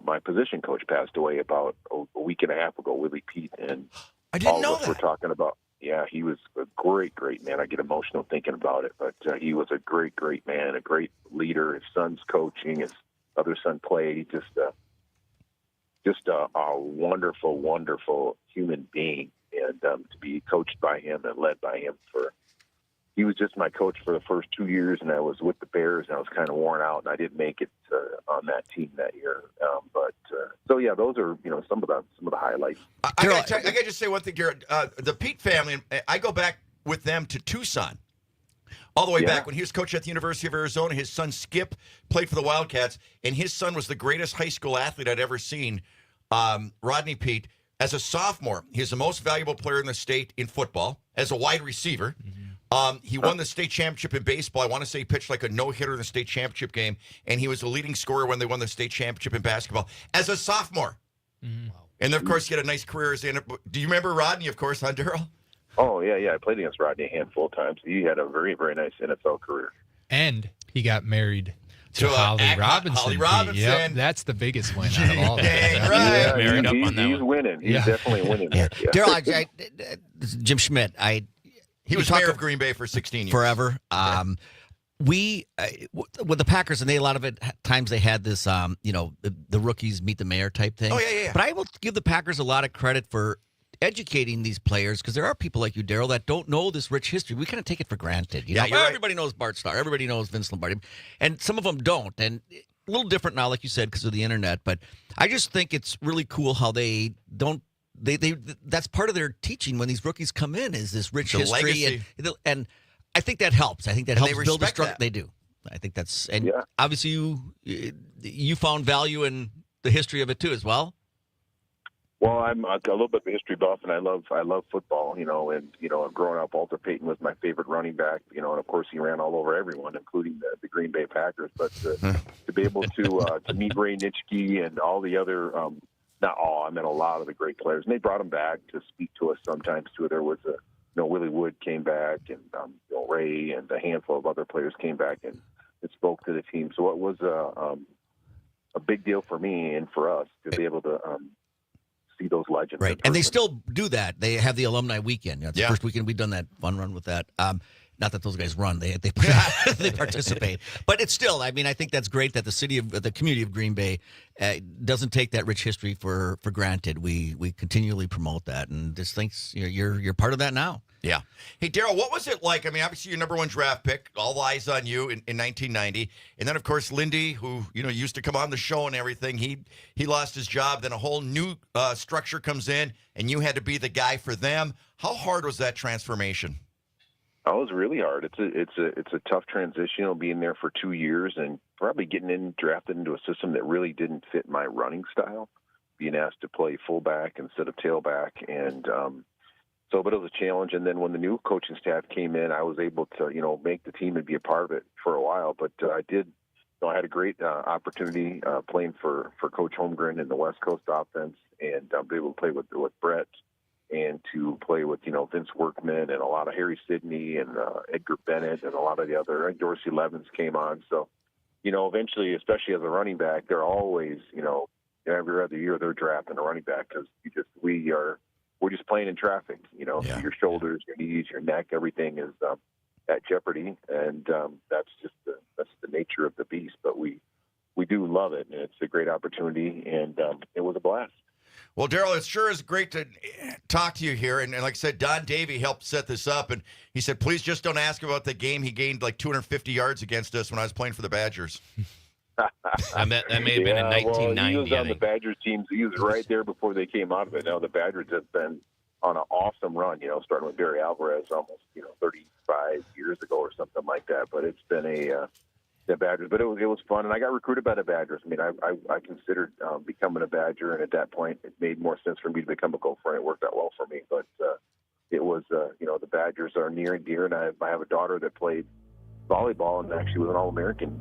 my position coach passed away about a week and a half ago, Willie Pete, and I didn't all know of us that. were talking about. Yeah, he was a great man. I get emotional thinking about it, but he was a great man, a great leader. His son's coaching, his other son played. Just a wonderful human being, and to be coached by him and led by him he was just my coach for the first 2 years, and I was with the Bears, and I was kind of worn out, and I didn't make it on that team that year. So yeah, those are some of the highlights. I got to just say one thing, Garrett. The Pete family, I go back with them to Tucson, all the way back when he was coach at the University of Arizona. His son Skip played for the Wildcats, and his son was the greatest high school athlete I'd ever seen. Rodney Pete, as a sophomore, he's the most valuable player in the state in football as a wide receiver. He won the state championship in baseball. I want to say he pitched like a no-hitter in the state championship game, and he was the leading scorer when they won the state championship in basketball as a sophomore. And, of course, he had a nice career. Do you remember Rodney, of course, huh, Daryl? Oh, yeah. I played against Rodney a handful of times. He had a very, very nice NFL career. And he got married to Holly Robinson. Holly Robinson. Yep, that's the biggest win out of all that. Yeah, Married up on that he's one. winning. He's definitely winning. Yeah. Daryl, this is Jim Schmidt. He was mayor of Green Bay for 16 years. Forever. We with the Packers, and a lot of times they had this, the rookies meet the mayor type thing. Oh, yeah. But I will give the Packers a lot of credit for educating these players, because there are people like you, Daryl, that don't know this rich history. We kind of take it for granted. You know, you're right. Everybody knows Bart Starr. Everybody knows Vince Lombardi. And some of them don't. And a little different now, like you said, because of the internet. But I just think it's really cool how they don't. That's part of their teaching when these rookies come in, is this rich history, and I think that helps. I think that helps build a structure. They do. I think that's obviously you found value in the history of it too as well. Well, I'm a little bit of a history buff, and I love football. And growing up, Walter Payton was my favorite running back. And of course he ran all over everyone, including the Green Bay Packers. But to be able to meet Ray Nitschke and all the other. Not all, I meant a lot of the great players. And they brought them back to speak to us sometimes, too. There was Willie Wood came back, and Ray and a handful of other players came back and spoke to the team. So it was a big deal for me and for us to be able to see those legends. Right, and they still do that. They have the alumni weekend. It's the first weekend we've done that fun run with that. Not that those guys run; they they participate. But it's still. I mean, I think that's great that the community of Green Bay doesn't take that rich history for granted. We continually promote that, and just thinks you're part of that now. Yeah. Hey, Daryl, what was it like? I mean, obviously your number one draft pick, all eyes on you in 1990, and then of course Lindy, who used to come on the show and everything. He lost his job. Then a whole new structure comes in, and you had to be the guy for them. How hard was that transformation? Oh, it was really hard. It's a tough transition. Being there for 2 years and probably getting drafted into a system that really didn't fit my running style. Being asked to play fullback instead of tailback, and but it was a challenge. And then when the new coaching staff came in, I was able to make the team and be a part of it for a while. But I did. I had a great opportunity playing for Coach Holmgren in the West Coast offense, and be able to play with Brett. And to play with, Vince Workman and a lot of Harry Sidney and Edgar Bennett and a lot of the other, Dorsey Levens came on. So, eventually, especially as a running back, they're always, every other year they're drafting a running back because we're just playing in traffic. Your shoulders, your knees, your neck, everything is at jeopardy, and that's the nature of the beast. But we do love it, and it's a great opportunity, and it was a blast. Well, Daryl, it sure is great to talk to you here. And like I said, Don Davey helped set this up. And he said, please just don't ask about the game. He gained like 250 yards against us when I was playing for the Badgers. That may have been in 1990. He was on the Badgers teams. He was right there before they came out of it. Now, the Badgers have been on an awesome run, starting with Barry Alvarez almost, 35 years ago or something like that. But it's been the Badgers, but it was fun, and I got recruited by the Badgers. I mean, I considered becoming a Badger, and at that point, it made more sense for me to become a Gopher, and it worked out well for me. But it was, the Badgers are near and dear, and I have a daughter that played volleyball and actually was an All-American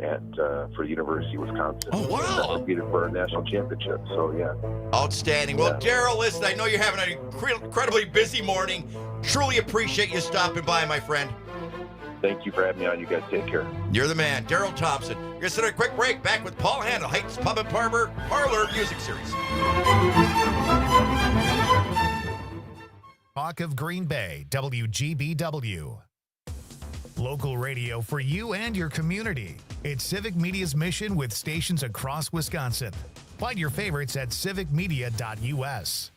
for the University of Wisconsin. Oh, wow! And competed for a national championship. So yeah, outstanding. Well, Daryl, listen, I know you're having an incredibly busy morning. Truly appreciate you stopping by, my friend. Thank you for having me on. You guys take care. You're the man. Daryl Thompson. We're going to sit a quick break. Back with Paul Handel, Heights Pub and Parlor Music Series. Talk of Green Bay, WGBW. Local radio for you and your community. It's Civic Media's mission with stations across Wisconsin. Find your favorites at civicmedia.us.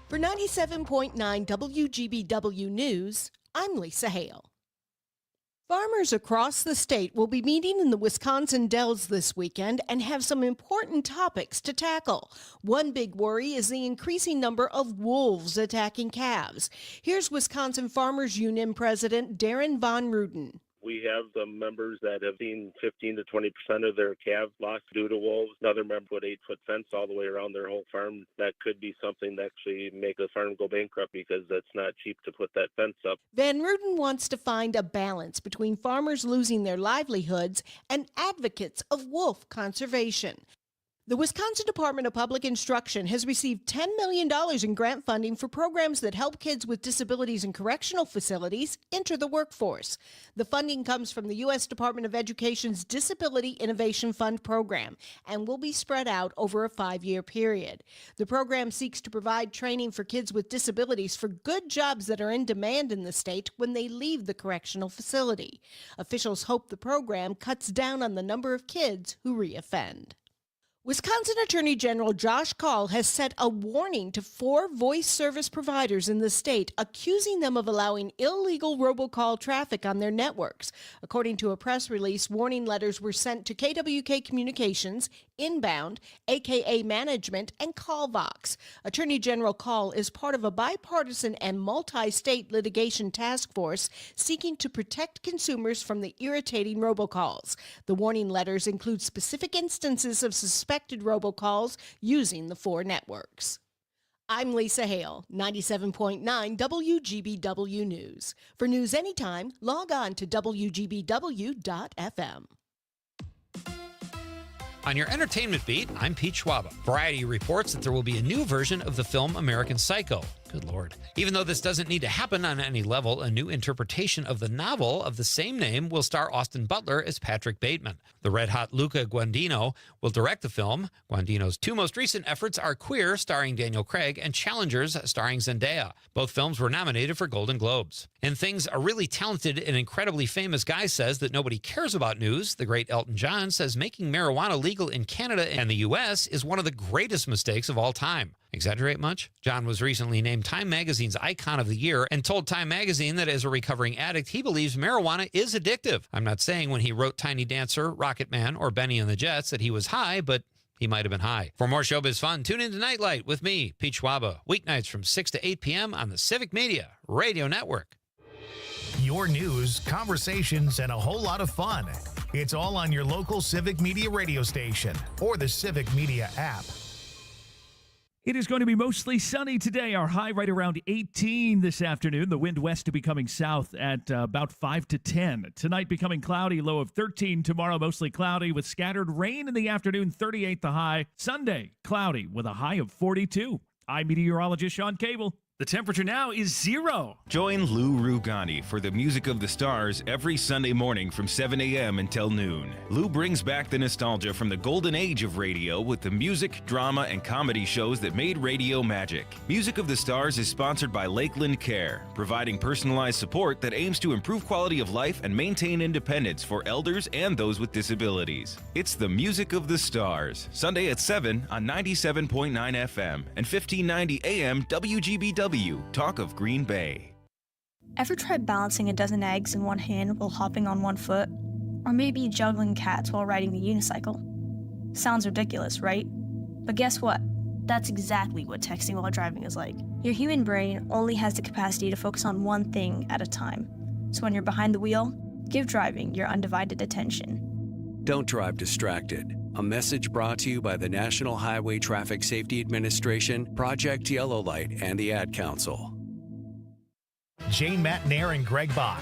For 97.9 WGBW News, I'm Lisa Hale. Farmers across the state will be meeting in the Wisconsin Dells this weekend and have some important topics to tackle. One big worry is the increasing number of wolves attacking calves. Here's Wisconsin Farmers Union President Darren Von Ruden. We have some members that have seen 15 to 20% of their calves lost due to wolves. Another member put 8-foot fence all the way around their whole farm. That could be something that actually make the farm go bankrupt because it's not cheap to put that fence up. Van Ruden wants to find a balance between farmers losing their livelihoods and advocates of wolf conservation. The Wisconsin Department of Public Instruction has received $10 million in grant funding for programs that help kids with disabilities in correctional facilities enter the workforce. The funding comes from the U.S. Department of Education's Disability Innovation Fund program and will be spread out over a 5-year period. The program seeks to provide training for kids with disabilities for good jobs that are in demand in the state when they leave the correctional facility. Officials hope the program cuts down on the number of kids who reoffend. Wisconsin Attorney General Josh Kaul has set a warning to 4 voice service providers in the state, accusing them of allowing illegal robocall traffic on their networks. According to a press release, warning letters were sent to KWK Communications, Inbound, AKA Management, and CallVox. Attorney General Kaul is part of a bipartisan and multi-state litigation task force seeking to protect consumers from the irritating robocalls. The warning letters include specific instances of suspected robocalls using the 4 networks. I'm Lisa Hale, 97.9 WGBW News. For news anytime, log on to WGBW.FM. On your entertainment beat, I'm Pete Schwaba. Variety reports that there will be a new version of the film American Psycho. Good Lord. Even though this doesn't need to happen on any level, a new interpretation of the novel of the same name will star Austin Butler as Patrick Bateman. The red-hot Luca Guadagnino will direct the film. Guadagnino's 2 most recent efforts are Queer, starring Daniel Craig, and Challengers, starring Zendaya. Both films were nominated for Golden Globes. In things a really talented and incredibly famous guy says that nobody cares about news, the great Elton John says making marijuana legal in Canada and the U.S. is one of the greatest mistakes of all time. Exaggerate much? John was recently named Time Magazine's Icon of the Year and told Time Magazine that as a recovering addict, he believes marijuana is addictive. I'm not saying when he wrote Tiny Dancer, Rocket Man, or Benny and the Jets that he was high, but he might have been high. For more showbiz fun, tune in to Nightlight with me, Pete Schwaba, weeknights from 6 to 8 p.m. on the Civic Media Radio Network. Your news, conversations, and a whole lot of fun. It's all on your local Civic Media radio station or the Civic Media app. It is going to be mostly sunny today. Our high right around 18 this afternoon. The wind west to becoming south at about 5 to 10. Tonight becoming cloudy, low of 13. Tomorrow mostly cloudy with scattered rain in the afternoon, 38 the high. Sunday, cloudy with a high of 42. I'm meteorologist Sean Cable. The temperature now is 0. Join Lou Rugani for the Music of the Stars every Sunday morning from 7 a.m. until noon. Lou brings back the nostalgia from the golden age of radio with the music, drama, and comedy shows that made radio magic. Music of the Stars is sponsored by Lakeland Care, providing personalized support that aims to improve quality of life and maintain independence for elders and those with disabilities. It's the Music of the Stars, Sunday at 7 on 97.9 FM and 1590 AM WGBW. Talk of Green Bay. Ever tried balancing a dozen eggs in one hand while hopping on one foot? Or maybe juggling cats while riding the unicycle? Sounds ridiculous, right? But guess what? That's exactly what texting while driving is like. Your human brain only has the capacity to focus on one thing at a time. So when you're behind the wheel, give driving your undivided attention. Don't drive distracted. A message brought to you by the National Highway Traffic Safety Administration, Project Yellow Light, and the Ad Council. Jane Matnair and Greg Bach.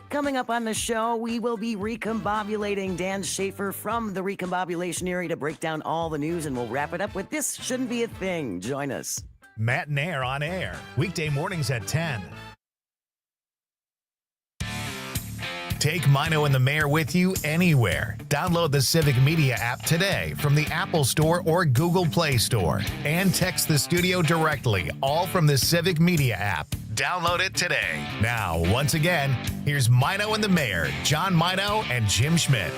Coming up on the show, we will be recombobulating Dan Schaefer from the recombobulation area to break down all the news, and we'll wrap it up with This Shouldn't Be a Thing. Join us. Matt and Air on air, weekday mornings at 10. Take Maino and the Mayor with you anywhere. Download the Civic Media app today from the Apple Store or Google Play Store. And text the studio directly, all from the Civic Media app. Download it today. Now, once again, here's Maino and the Mayor, John Maino and Jim Schmidt.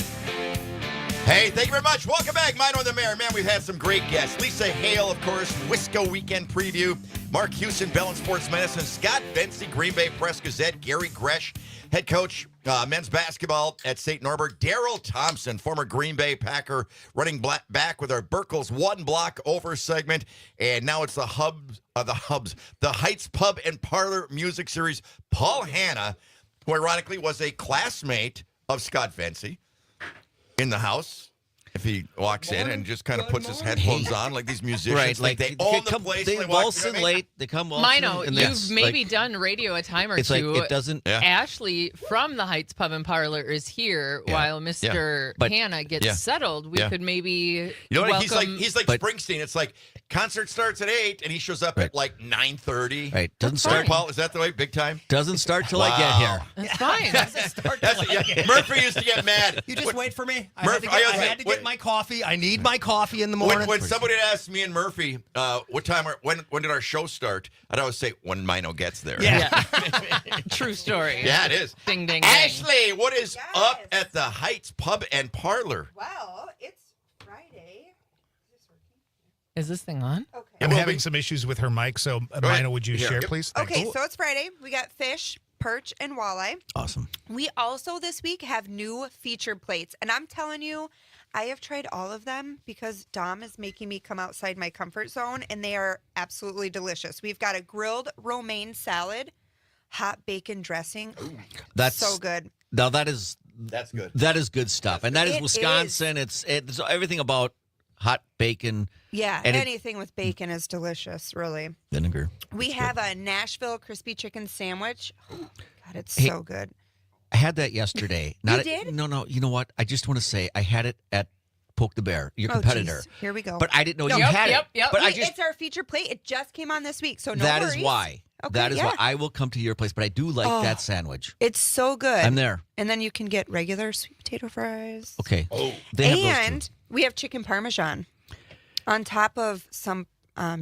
Hey, thank you very much. Welcome back, Maino and the Mayor. Man, we've had some great guests. Lisa Hale, of course, Wisco Weekend Preview. Mark Houston, Bell and Sports Medicine. Scott Vency, Green Bay Press Gazette. Gary Gresh, head coach, men's basketball at St. Norbert. Daryl Thompson, former Green Bay Packer, running back with our Burkles One Block Over segment. And now it's the Heights Pub and Parlor Music Series. Paul Hanna, who ironically was a classmate of Scott Vency, in the house. If he walks in and just kind of puts his headphones on like these musicians, Right, like they own the place. They waltz in late. They come waltzing. Maino, and you've maybe done radio a time or it's two. like it doesn't. Yeah. Ashley from the Heights Pub and Parlor is here while Mr. But- Hanna gets settled. We could maybe You know what? welcome. He's like Springsteen. It's like concert starts at 8 and he shows up at like 9:30. Right. Doesn't That's start. fine. Paul, is that the way? Big time? Doesn't start till I get here. That's fine. Murphy used to get mad. You just wait for me. I Murphy, had to get my coffee. I need my coffee in the morning. When somebody asked me and Murphy, what time? When did our show start? I'd always say when Maino gets there. Yeah. True story. Yeah, it is. Ding, ding, ding. Ashley, what is up at the Heights Pub and Parlor? Well, it's Friday. Is this thing on? Okay. I'm having some issues with her mic, so Maino, would you share, please? Thanks. Okay, so it's Friday. We got fish, perch, and walleye. Awesome. We also this week have new featured plates. And I'm telling you, I have tried all of them because Dom is making me come outside my comfort zone, and they are absolutely delicious. We've got a grilled romaine salad, hot bacon dressing. That's so good. Now that's good. That is good stuff, and that is It Wisconsin. It's everything about hot bacon. Yeah, and anything with bacon is delicious, really. Vinegar. We have a Nashville crispy chicken sandwich. Oh, God, it's Hey, so good. I had that yesterday. did? No. You know what? I just want to say I had it at Poke the Bear, your competitor. Geez. Here we go. But I didn't know you had it. But it's our featured plate. It just came on this week, so no that worries. is why. Okay, that is why I will come to your place. But I do like that sandwich. It's so good. I'm there. And then you can get regular sweet potato fries. Okay. They have those too. And we have chicken parmesan on top of some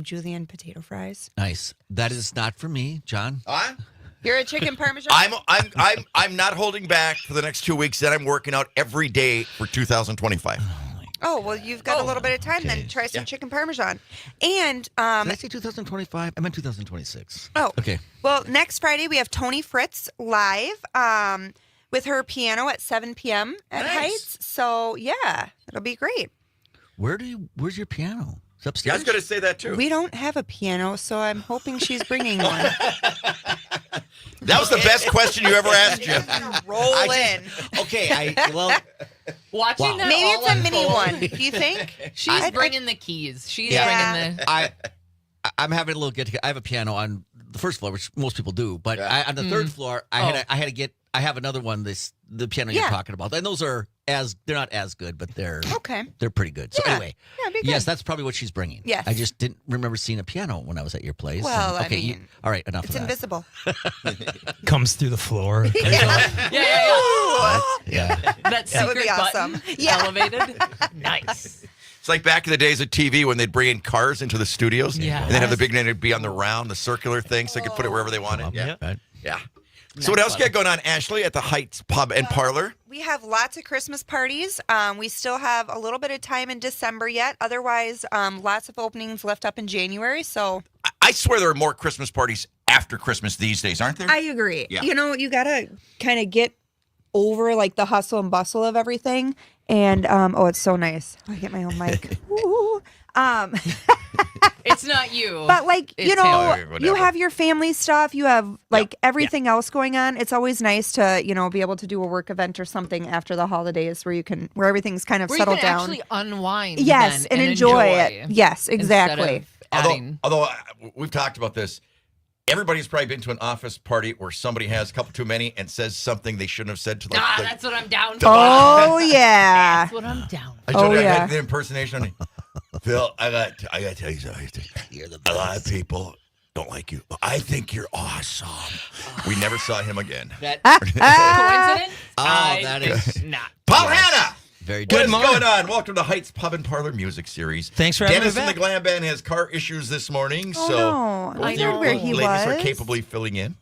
julienne potato fries. Nice. That is not for me, John. You're a chicken parmesan. I'm not holding back for the next 2 weeks. Then I'm working out every day for 2025. Oh, well, you've got a little bit of time then. Try some chicken parmesan. And Did I say 2025? I meant 2026. Oh. Okay. Well, next Friday we have Tony Fritz live with her piano at 7 p.m. at Heights. So, yeah, it'll be great. Where's your piano? It's upstairs. Yeah, I was going to say that too. We don't have a piano, so I'm hoping she's bringing one. That was the best question you ever asked, Jim. Roll in. Watching that Maybe all it's a mini unfold. one. Do you think? She's bringing the keys. She's bringing the. I'm having a little get together. I have a piano on the first floor, which most people do, but on the third floor, I had to get. I have another one. The piano you're talking about, and those are they're not as good, but they're pretty good. So anyway, yes, that's probably what she's bringing. Yes. I just didn't remember seeing a piano when I was at your place. Well, and, I mean, all right, enough It's of that. invisible. Comes through the floor. Yeah. That That would be secret awesome. button Yeah. elevated. Nice. It's like back in the days of TV when they'd bring in cars into the studios. Yeah. And they'd have the big name, it'd be on the round, the circular thing, so they could put it wherever they wanted. Yeah. Right. Yeah. So what else got going on, Ashley, at the Heights Pub and Parlor? We have lots of Christmas parties. We still have a little bit of time in December yet. Otherwise, lots of openings left up in January. So I swear there are more Christmas parties after Christmas these days, aren't there? I agree. Yeah. You know, you got to kind of get over like the hustle and bustle of everything. And, it's so nice. I get my own mic. Ooh. It's not you. But like, It's you know, him. you have your family stuff, you have like everything else going on. It's always nice to, be able to do a work event or something after the holidays where everything's kind of Where settled you can down. actually unwind. Yes, then and enjoy it. Yes, instead exactly. of adding. Although we've talked about this, everybody's probably been to an office party where somebody has a couple too many and says something they shouldn't have said to That's what I'm down for. Oh, yeah. That's what I'm down for. I had the impersonation. Phil, I got to tell you something. A lot of people don't like you. I think you're awesome. We never saw him again. Coincidence? That is not. Paul Hanna! Very What good. is going on? Welcome to Heights Pub and Parlor Music Series. Thanks for having Dennis me and back. the Glam Band has car issues this morning, Oh, so no. both I you know where he ladies are was. capably filling in.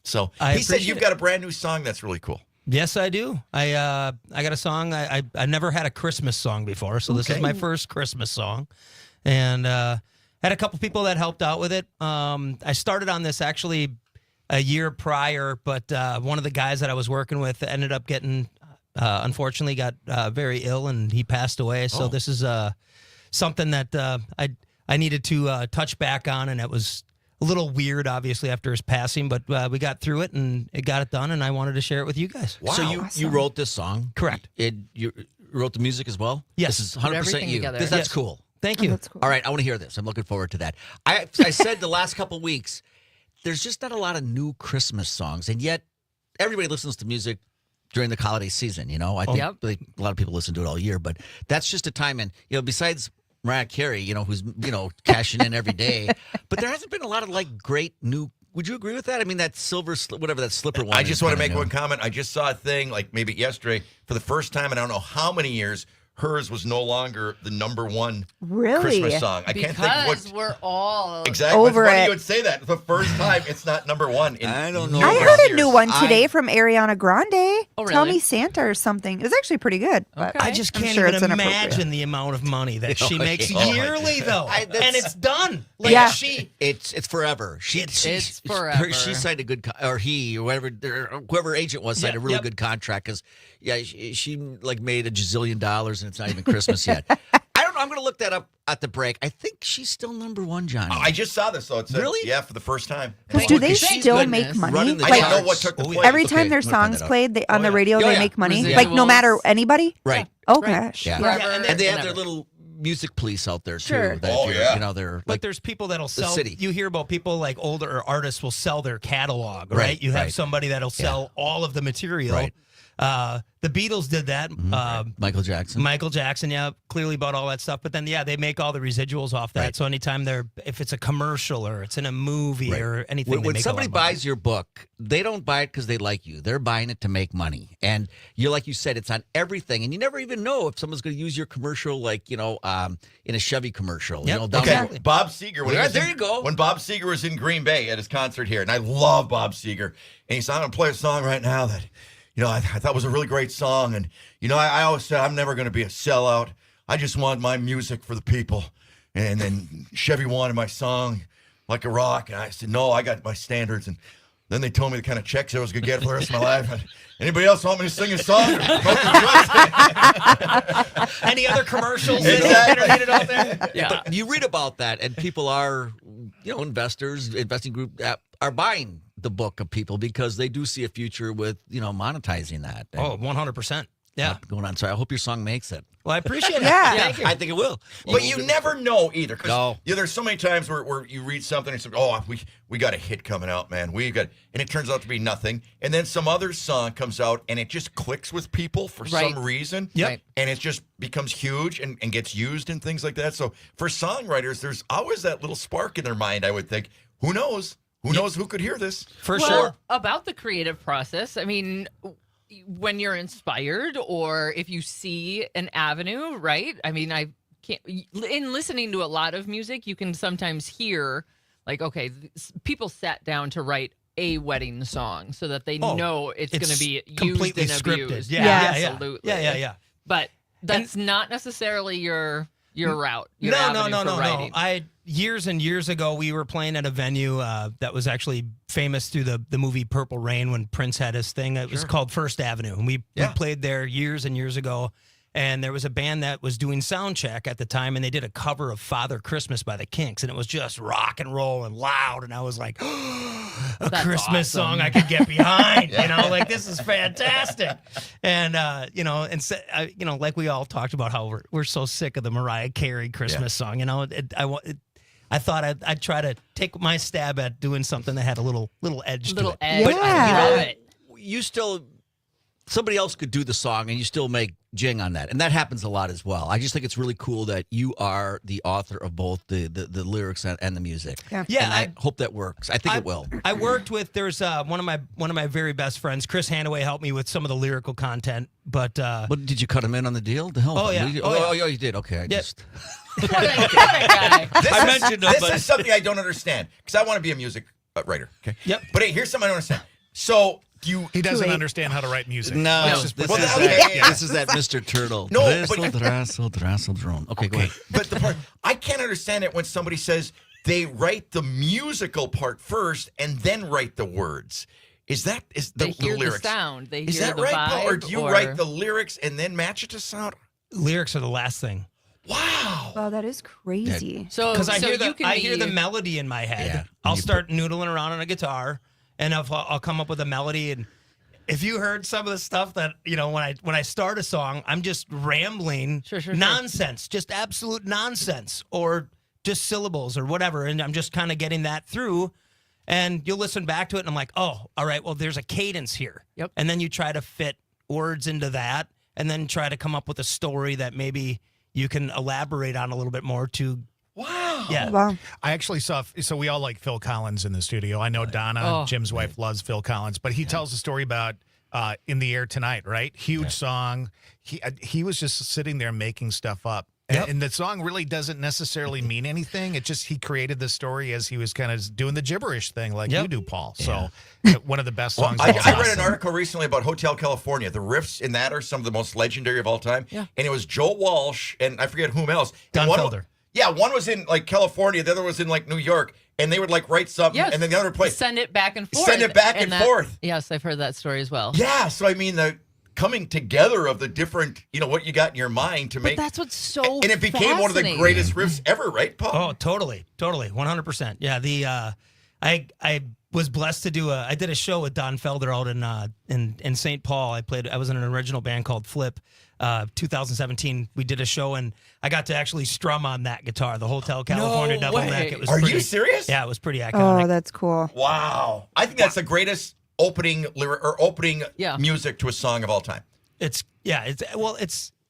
So I he said appreciate you've it. got a brand new song that's really cool. Yes, I do. I got a song. I never had a Christmas song before, so this is Okay. my first Christmas song, and had a couple people that helped out with it. I started on this actually a year prior, but one of the guys that I was working with ended up getting, unfortunately, got very ill, and he passed away. So this is something that I needed to touch back on, and it was a little weird, obviously, after his passing, but we got through it and it got it done, and I wanted to share it with you guys. Wow. So you wrote this song? Correct. You wrote the music as well? Yes. This is Put 100% everything you. together. That's Yes. cool. Thank you. All right, I want to hear this. I'm looking forward to that. I said the last couple weeks, there's just not a lot of new Christmas songs, and yet everybody listens to music during the holiday season. You know, I think Yep. like, a lot of people listen to it all year, but that's just a time. And besides Mariah Carey, who's cashing in every day, but there hasn't been a lot of great new. Would you agree with that? I mean, that whatever that slipper one. I just want to make new. one comment. I just saw a thing maybe yesterday for the first time in I don't know how many years. Hers was no longer the number one Really? Christmas song. I can't think Because what we're all exactly. over it's funny it. you would say that. The first time it's not number one. In I don't know. I numerous heard a new years. one today from Ariana Grande. Oh, Tell really? Me Santa or something. It was actually pretty good. But Okay. I just I'm can't sure even it's inappropriate. imagine the amount of money that she makes Oh, my yearly, though, that's- and it's done. Yeah. It's forever. It's forever. She signed a good, or he, or whoever agent was signed a really Yep. good contract because, she made $1 gazillion and it's not even Christmas yet. I don't know. I'm going to look that up at the break. I think she's still number one, Johnny. I just saw this, so it's Really? yeah, for the first time. Because do they She's still good. make money? Running the I didn't charts. know what took the Oh, yeah. place. Every time Okay, their I'm gonna find songs that out. played on the radio, Oh, they yeah. make money. Residuals. Like no matter anybody. Right. Oh Right. gosh. Yeah. Forever And they have and their ever. little music police out there, too. Sure. That Oh, if you're- yeah. They're But there's people that'll sell. city. You hear about people like older artists will sell their catalog, right? Right, You have right. somebody that'll sell all of the material. Right. The Beatles did that. Michael Jackson. Michael Jackson, clearly bought all that stuff. But then, they make all the residuals off that. Right. So anytime if it's a commercial or it's in a movie Right. or anything, they When make somebody a lot of money. buys your book, they don't buy it because they like you. They're buying it to make money. And like you said, it's on everything. And you never even know if someone's going to use your commercial, in a Chevy commercial. Yep. Down Okay, the road. Bob Seger. Yeah, there you go. When Bob Seger was in Green Bay at his concert here, and I love Bob Seger, and he said, "I'm gonna play a song right now that, I thought was a really great song, and I always said I'm never gonna be a sellout. I just want my music for the people." And then Chevy wanted my song like a rock, and I said, "No, I got my standards." And then they told me the kind of checks I was gonna get for the rest of my life. And anybody else want me to sing a song? Any other commercials Exactly. that are out there? Yeah. But you read about that, and people are, investors, investing group are buying the book of people because they do see a future with, monetizing that. And Oh, 100%. Yeah. going on. So I hope your song makes it. Well, I appreciate it. Yeah. Thank you. I think it will. But you never know either. 'Cause, No. there's so many times where you read something and it's like, oh, we got a hit coming out, man. And it turns out to be nothing. And then some other song comes out and it just clicks with people for Right. some reason. Yep. Right. And it just becomes huge and gets used and things like that. So for songwriters, there's always that little spark in their mind, I would think. Who knows? Who knows who could hear this? For well, sure. About the creative process, I mean, when you're inspired or if you see an avenue, right? I mean, in listening to a lot of music, you can sometimes hear okay, people sat down to write a wedding song so that they know it's going to be used completely and scripted. abused. Yeah. Absolutely. Yeah. But that's not necessarily your route. Your avenue for writing. Years and years ago, we were playing at a venue that was actually famous through the movie Purple Rain when Prince had his thing. It was called First Avenue, and we played there years and years ago. And there was a band that was doing sound check at the time, and they did a cover of Father Christmas by the Kinks, and it was just rock and roll and loud. And I was like, a That's Christmas awesome. song I could get behind, this is fantastic. And, like we all talked about how we're so sick of the Mariah Carey Christmas song, I thought I'd try to take my stab at doing something that had a little edge to it. Edge. But I love it. You still somebody else could do the song and you still make jing on that. And that happens a lot as well. I just think it's really cool that you are the author of both the lyrics and the music. Yeah. And I hope that works. I think it will. I worked with there's one of my very best friends, Chris Hanaway, helped me with some of the lyrical content. But did you cut him in on the deal? The hell? Oh, yeah. Oh, you did. Okay, This but- is something I don't understand because I want to be a music writer. Okay. Yep. But hey, here's something I don't understand. So He doesn't understand how to write music. No, Let's just put this is that Mr. Turtle. No, Drassel, drone. Okay, go ahead. But the part I can't understand it when somebody says they write the musical part first and then write the words. Is the They hear lyrics? the sound. They Is hear that the right, vibe, Paul? Or do you write the lyrics and then match it to sound? Lyrics are the last thing. Wow, that is crazy. So Because I hear you hear the melody in my head. Yeah. I'll start noodling around on a guitar, and I'll come up with a melody. And if you heard some of the stuff that when I start a song, I'm just rambling nonsense, just absolute nonsense, or just syllables or whatever, and I'm just kind of getting that through. And you'll listen back to it, and I'm like, oh, all right, well, there's a cadence here. Yep. And then you try to fit words into that, and then try to come up with a story that maybe you can elaborate on a little bit more to. Wow. Yeah. Wow. I actually saw, so we all like Phil Collins in the studio. I know Donna, Jim's wife, loves Phil Collins, but he tells a story about In the Air Tonight, right? Huge song. He was just sitting there making stuff up. And the song really doesn't necessarily mean anything. It just, he created the story as he was kind of doing the gibberish thing like you do, Paul. So one of the best songs. I read an article recently about Hotel California. The riffs in that are some of the most legendary of all time. Yeah. And it was Joe Walsh and I forget whom else. Don One- Felder. Yeah, one was in like California, the other was in like New York, and they would like write something, Yes. and then the other would play. Send it back and forth. Send it back and that- forth. Yes, I've heard that story as well. Yeah, so I mean the coming together of the different, what you got in your mind to make. But that's what's so and it became one of the fascinating. greatest riffs ever, right, Paul? Oh, totally, 100%. Yeah, I was blessed to do I did a show with Don Felder out in St. Paul. I was in an original band called Flip. 2017, we did a show and I got to actually strum on that guitar, the Hotel California double neck. It was Are pretty, you serious? Yeah, it was pretty iconic. Oh, that's cool. Wow, I think that's the greatest opening lyric or opening music to a song of all time. It's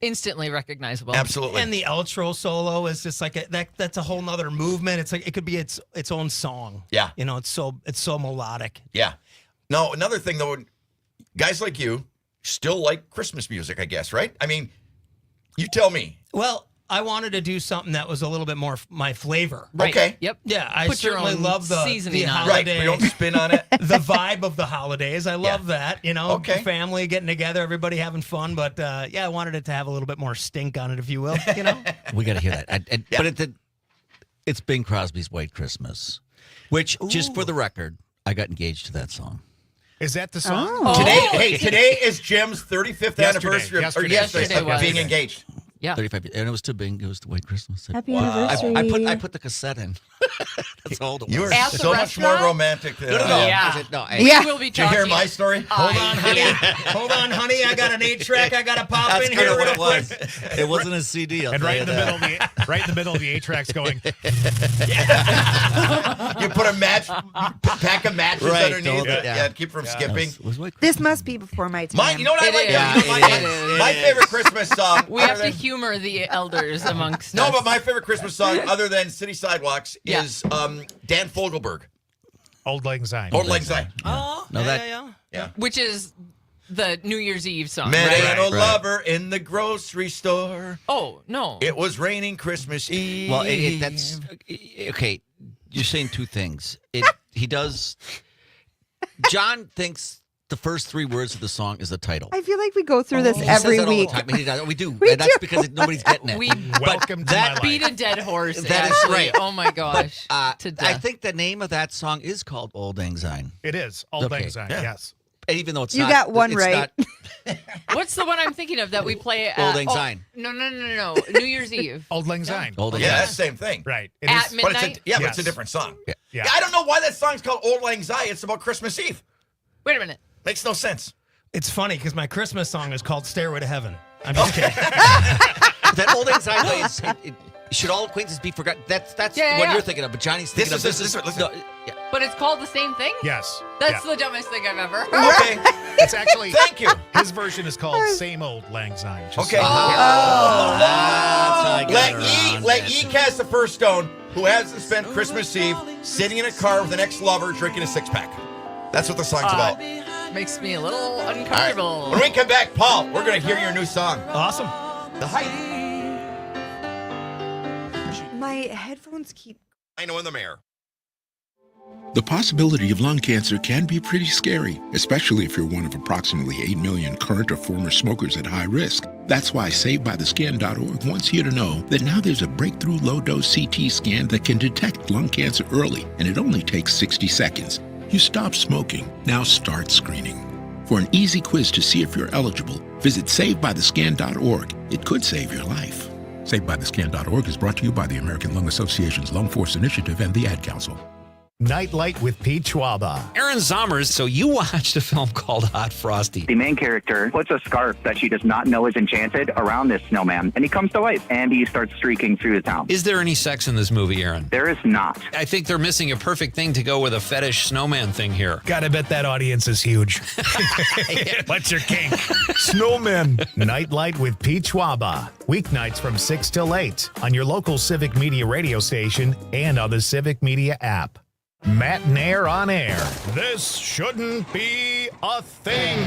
instantly recognizable. Absolutely. And the outro solo is just like that's a whole nother movement. It's like it could be its own song. Yeah. It's so melodic. Yeah. Now, another thing though, guys like you still like Christmas music, I guess, right? I mean, you tell me. Well, I wanted to do something that was a little bit more my flavor. Right. Okay. Yep. Yeah, I Put your certainly own love the seasoning on it. holiday. Right, we don't spin on it. The vibe of the holidays. I love that. Okay. Family getting together, everybody having fun. But I wanted it to have a little bit more stink on it, if you will. We got to hear that. But it's Bing Crosby's White Christmas, which, just for the record, I got engaged to that song. Is that the song? Oh. Today is Jim's 35th anniversary of being engaged. Yeah. 35, and it was to Bing. It was to White Christmas. Happy anniversary. I put the cassette in. That's all it was. You are At the so much more restaurant? romantic than Yeah. We will be Did you talking. hear my story? Hold on, honey. Hold on, honey. I got an 8-track. I got to pop That's in kind here of what real it was. quick. It wasn't a CD. And right in the middle of the 8-tracks going. You put a pack of matches Right, underneath it. yeah. Yeah, keep from skipping. This must be before my time. You know what I It like? is. You know, It is. my favorite Christmas song. We have to humor the elders amongst No, us. but my favorite Christmas song, other than City Sidewalks, Yeah. is Dan Fogelberg. Old Lang Syne. Old Lang Syne. Oh, No, yeah. Which is the New Year's Eve song, Met right? an old lover in the grocery store. Oh, no. It was raining Christmas Eve. Well, that's okay. You're saying two things. He does. John thinks the first 3 words of the song is the title. I feel like we go through this He every says that all the week. time. He does. We do. We And that's do. because nobody's getting it. We Welcome to that my beat life. a dead horse. That is actually. right. Oh, my gosh. To death. I think the name of that song is called Old Lang Syne. It is. Old Okay. Lang Syne, Yeah. yes. Even though it's You not. got one it's right. not- What's the one I'm thinking of that we play at Old Lang Syne. No. New Year's Eve. Old Lang Syne. Old Lang Yeah, Syne. that's the same thing. Right. It At is- midnight? But it's but it's a Yes. different song. Yeah. Yeah, I don't know why that song's called Old Lang Syne. It's about Christmas Eve. Wait a minute. Makes no sense. It's funny because my Christmas song is called Stairway to Heaven. I'm just kidding. That Old Lang Syne way is should all acquaintances be forgotten? That's what Yeah. you're thinking of, but Johnny's thinking of this. Listen. No, But it's called the same thing? Yes. That's the dumbest thing I've ever heard. Okay. It's actually. Thank you. His version is called Same Old Lang Syne. Okay. Let ye cast the first stone who hasn't spent Christmas Eve sitting in a car with an ex-lover drinking a six-pack. That's what the song's about. Makes me a little All right. uncomfortable. When we come back, Paul, we're going to hear your new song. Awesome. The Height. My headphones keep. Maino and the Mayor. The possibility of lung cancer can be pretty scary, especially if you're one of approximately 8 million current or former smokers at high risk. That's why SaveByTheScan.org wants you to know that now there's a breakthrough low-dose CT scan that can detect lung cancer early, and it only takes 60 seconds. You stop smoking, now start screening. For an easy quiz to see if you're eligible, visit SaveByTheScan.org. It could save your life. SaveByTheScan.org is brought to you by the American Lung Association's Lung Force Initiative and the Ad Council. Nightlight with Pete Schwaba. Aaron Zommers, so you watched a film called Hot Frosty. The main character puts a scarf that she does not know is enchanted around this snowman, and he comes to life, and he starts streaking through the town. Is there any sex in this movie, Aaron? There is not. I think they're missing a perfect thing to go with a fetish snowman thing here. Gotta bet that audience is huge. What's your kink? Snowmen. Nightlight with Pete Schwaba. Weeknights from 6 till 8 on your local Civic Media radio station and on the Civic Media app. Matt Nair on air. This shouldn't be a thing.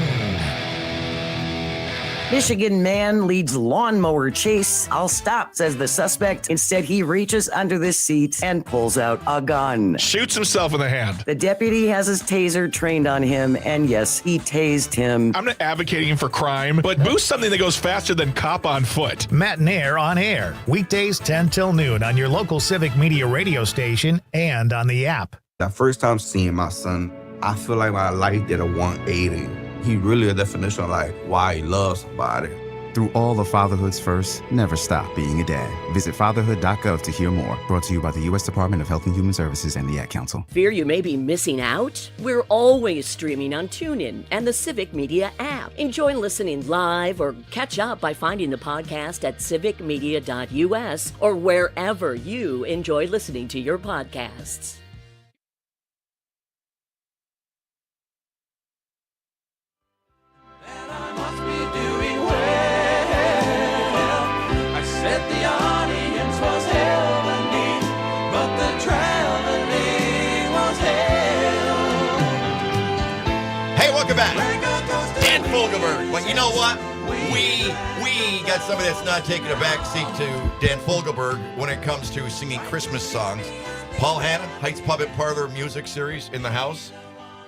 Michigan man leads lawnmower chase. I'll stop, says the suspect. Instead, he reaches under the seat and pulls out a gun. Shoots himself in the hand. The deputy has his taser trained on him, and yes, he tased him. I'm not advocating for crime, but boost something that goes faster than cop on foot. Matt Nair on air. Weekdays 10 till noon on your local Civic Media radio station and on the app. That first time seeing my son, I feel like my life did a 180. He really a definition of like why he loves somebody. Through all of fatherhood's first, never stop being a dad. Visit fatherhood.gov to hear more. Brought to you by the U.S. Department of Health and Human Services and the Ad Council. Fear you may be missing out? We're always streaming on TuneIn and the Civic Media app. Enjoy listening live or catch up by finding the podcast at civicmedia.us or wherever you enjoy listening to your podcasts. Welcome back. Dan Fogelberg. But you know what? We got somebody that's not taking a back seat to Dan Fogelberg when it comes to singing Christmas songs. Paul Hanna, Heights Pub and Parlor Music Series in the house.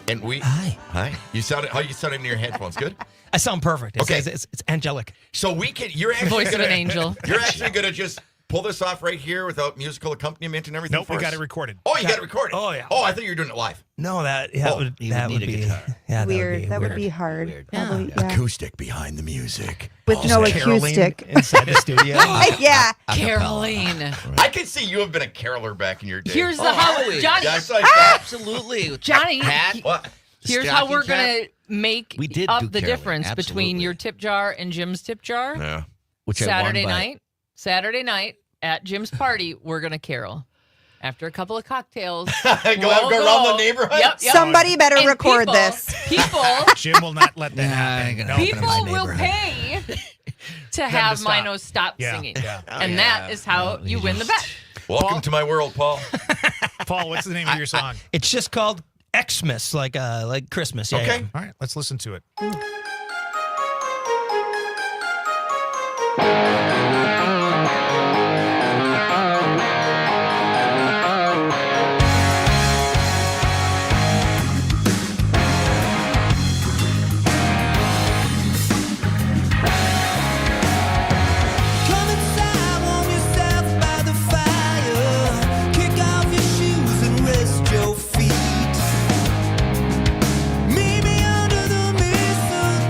And we... Hi. How you sounded in your headphones? Good? I sound perfect. It's angelic. So we can... You're actually Voice of an angel. You're actually going to just pull this off right here without musical accompaniment and everything? Nope, we got it recorded. Oh, you got it recorded? Oh, yeah. Oh, I thought you were doing it live. No, that would be Yeah, weird. That would be hard. Probably, yeah. Acoustic behind the music. With no acoustic. Inside the studio. Yeah. Caroline. I can see you have been a caroler back in your day. Here's the how, Johnny. Yeah, I saw you. Absolutely. Johnny. Pat, what? Here's how we're going to make up the difference between your tip jar and Jim's tip jar. Yeah. Which Saturday night at Jim's party, we're going to carol. After a couple of cocktails, go around the neighborhood? Yep. Somebody better record this. People Jim will not let that happen. People will pay to have Maino stop singing. Yeah. And that is how you win the bet. Welcome to my world, Paul. Paul, what's the name of your song? It's just called Xmas, like Christmas. Yeah, Okay. yeah. All right, let's listen to it. Meet me under the mistletoe.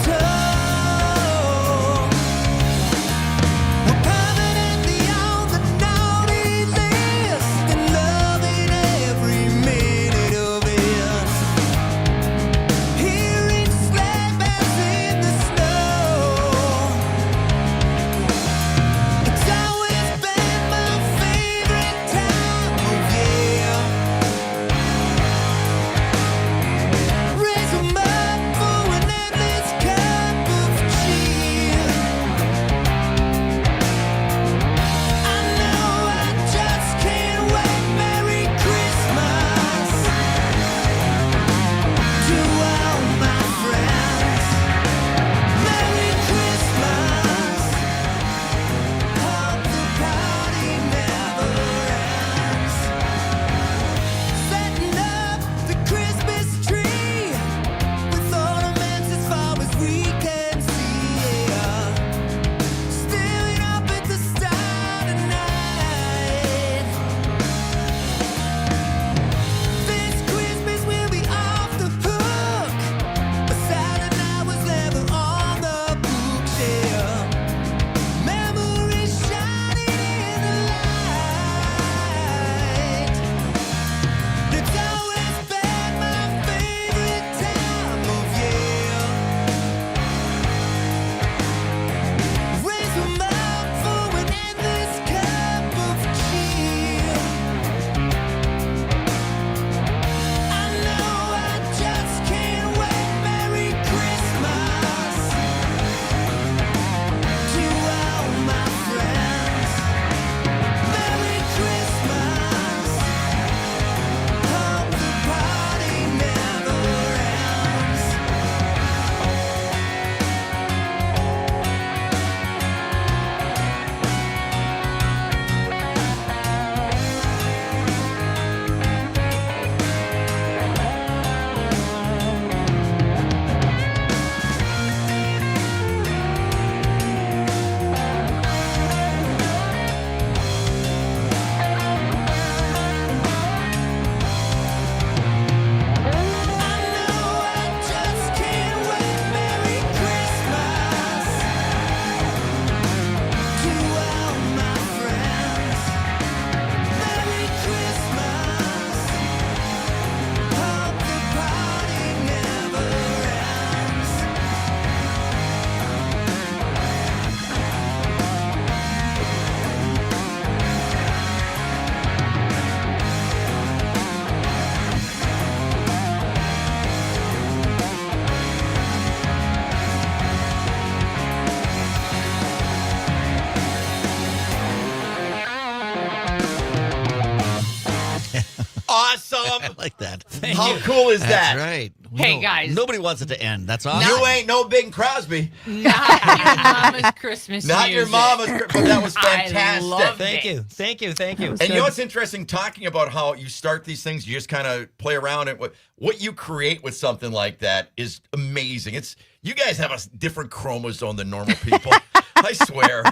them. I like that. How cool is that? That's right. Hey, guys. Nobody wants it to end. That's awesome. You ain't no Bing Crosby. Not your mama's Christmas Not your music. mama's, but that was fantastic. I loved Thank it. you. Thank you. Thank you. And you know what's interesting? Talking about how you start these things, you just kind of play around. And what you create with something like that is amazing. You guys have a different chromosome than normal people. I swear.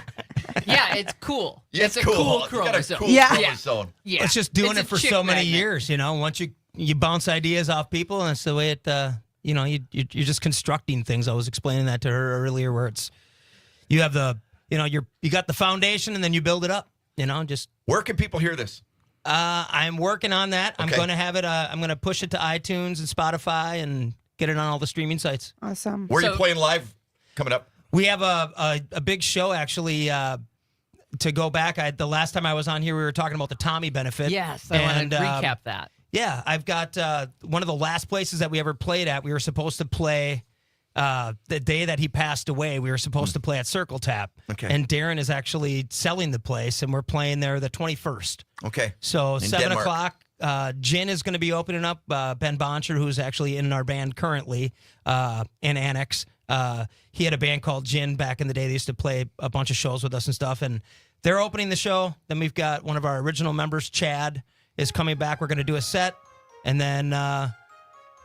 Yeah, it's cool. Yeah, it's a cool You got a chromosome. cool Yeah. chromosome. Yeah. It's just doing It's it a for chick so many magnet. years, Once you bounce ideas off people, and it's the way it, you're just constructing things. I was explaining that to her earlier, where you have you got the foundation, and then you build it up. Just where can people hear this? I'm working on that. I'm Okay. going to have it. I'm going to push it to iTunes and Spotify and get it on all the streaming sites. Awesome. Where are you playing live coming up? We have a big show actually. To go back, the last time I was on here, we were talking about the Tommy benefit. Yes, I want to recap that. Yeah, I've got one of the last places that we ever played at. We were supposed to play the day that he passed away. We were supposed to play at Circle Tap. Okay. And Darren is actually selling the place, and we're playing there the 21st. Okay. So In 7 Denmark. o'clock. Gin is going to be opening up. Ben Boncher, who's actually in our band currently, in Annex. He had a band called Gin back in the day. They used to play a bunch of shows with us and stuff. And they're opening the show. Then we've got one of our original members, Chad, is coming back. We're going to do a set. And then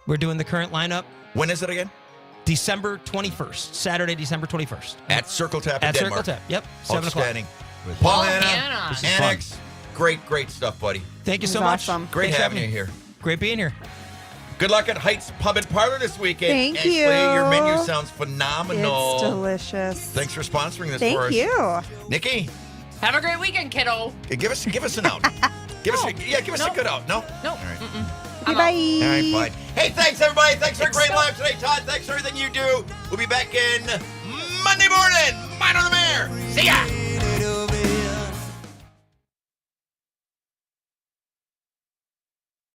we're doing the current lineup. When is it again? December 21st. Saturday, December 21st. At Circle Tap in At Denmark. Circle Tap. Yep. 7 o'clock. Outstanding. Paul Hanna, Hanna. This is fun. Annex. Great stuff, buddy. Thank you so This much. is awesome. Great Thanks for having you here. Great being here. Good luck at Heights Pub and Parlor this weekend. Thank Ashley, you. Your menu sounds phenomenal. It's delicious. Thanks for sponsoring this Thank for us. you. Nikki, Have a great weekend, kiddo. give us an out. Give us a good out. No? Nope. All right. Okay, bye. All right, fine. Hey, thanks, everybody. Thanks for a great live today, Todd. Thanks for everything you do. We'll be back in Monday morning. Maino the Mayor. See ya.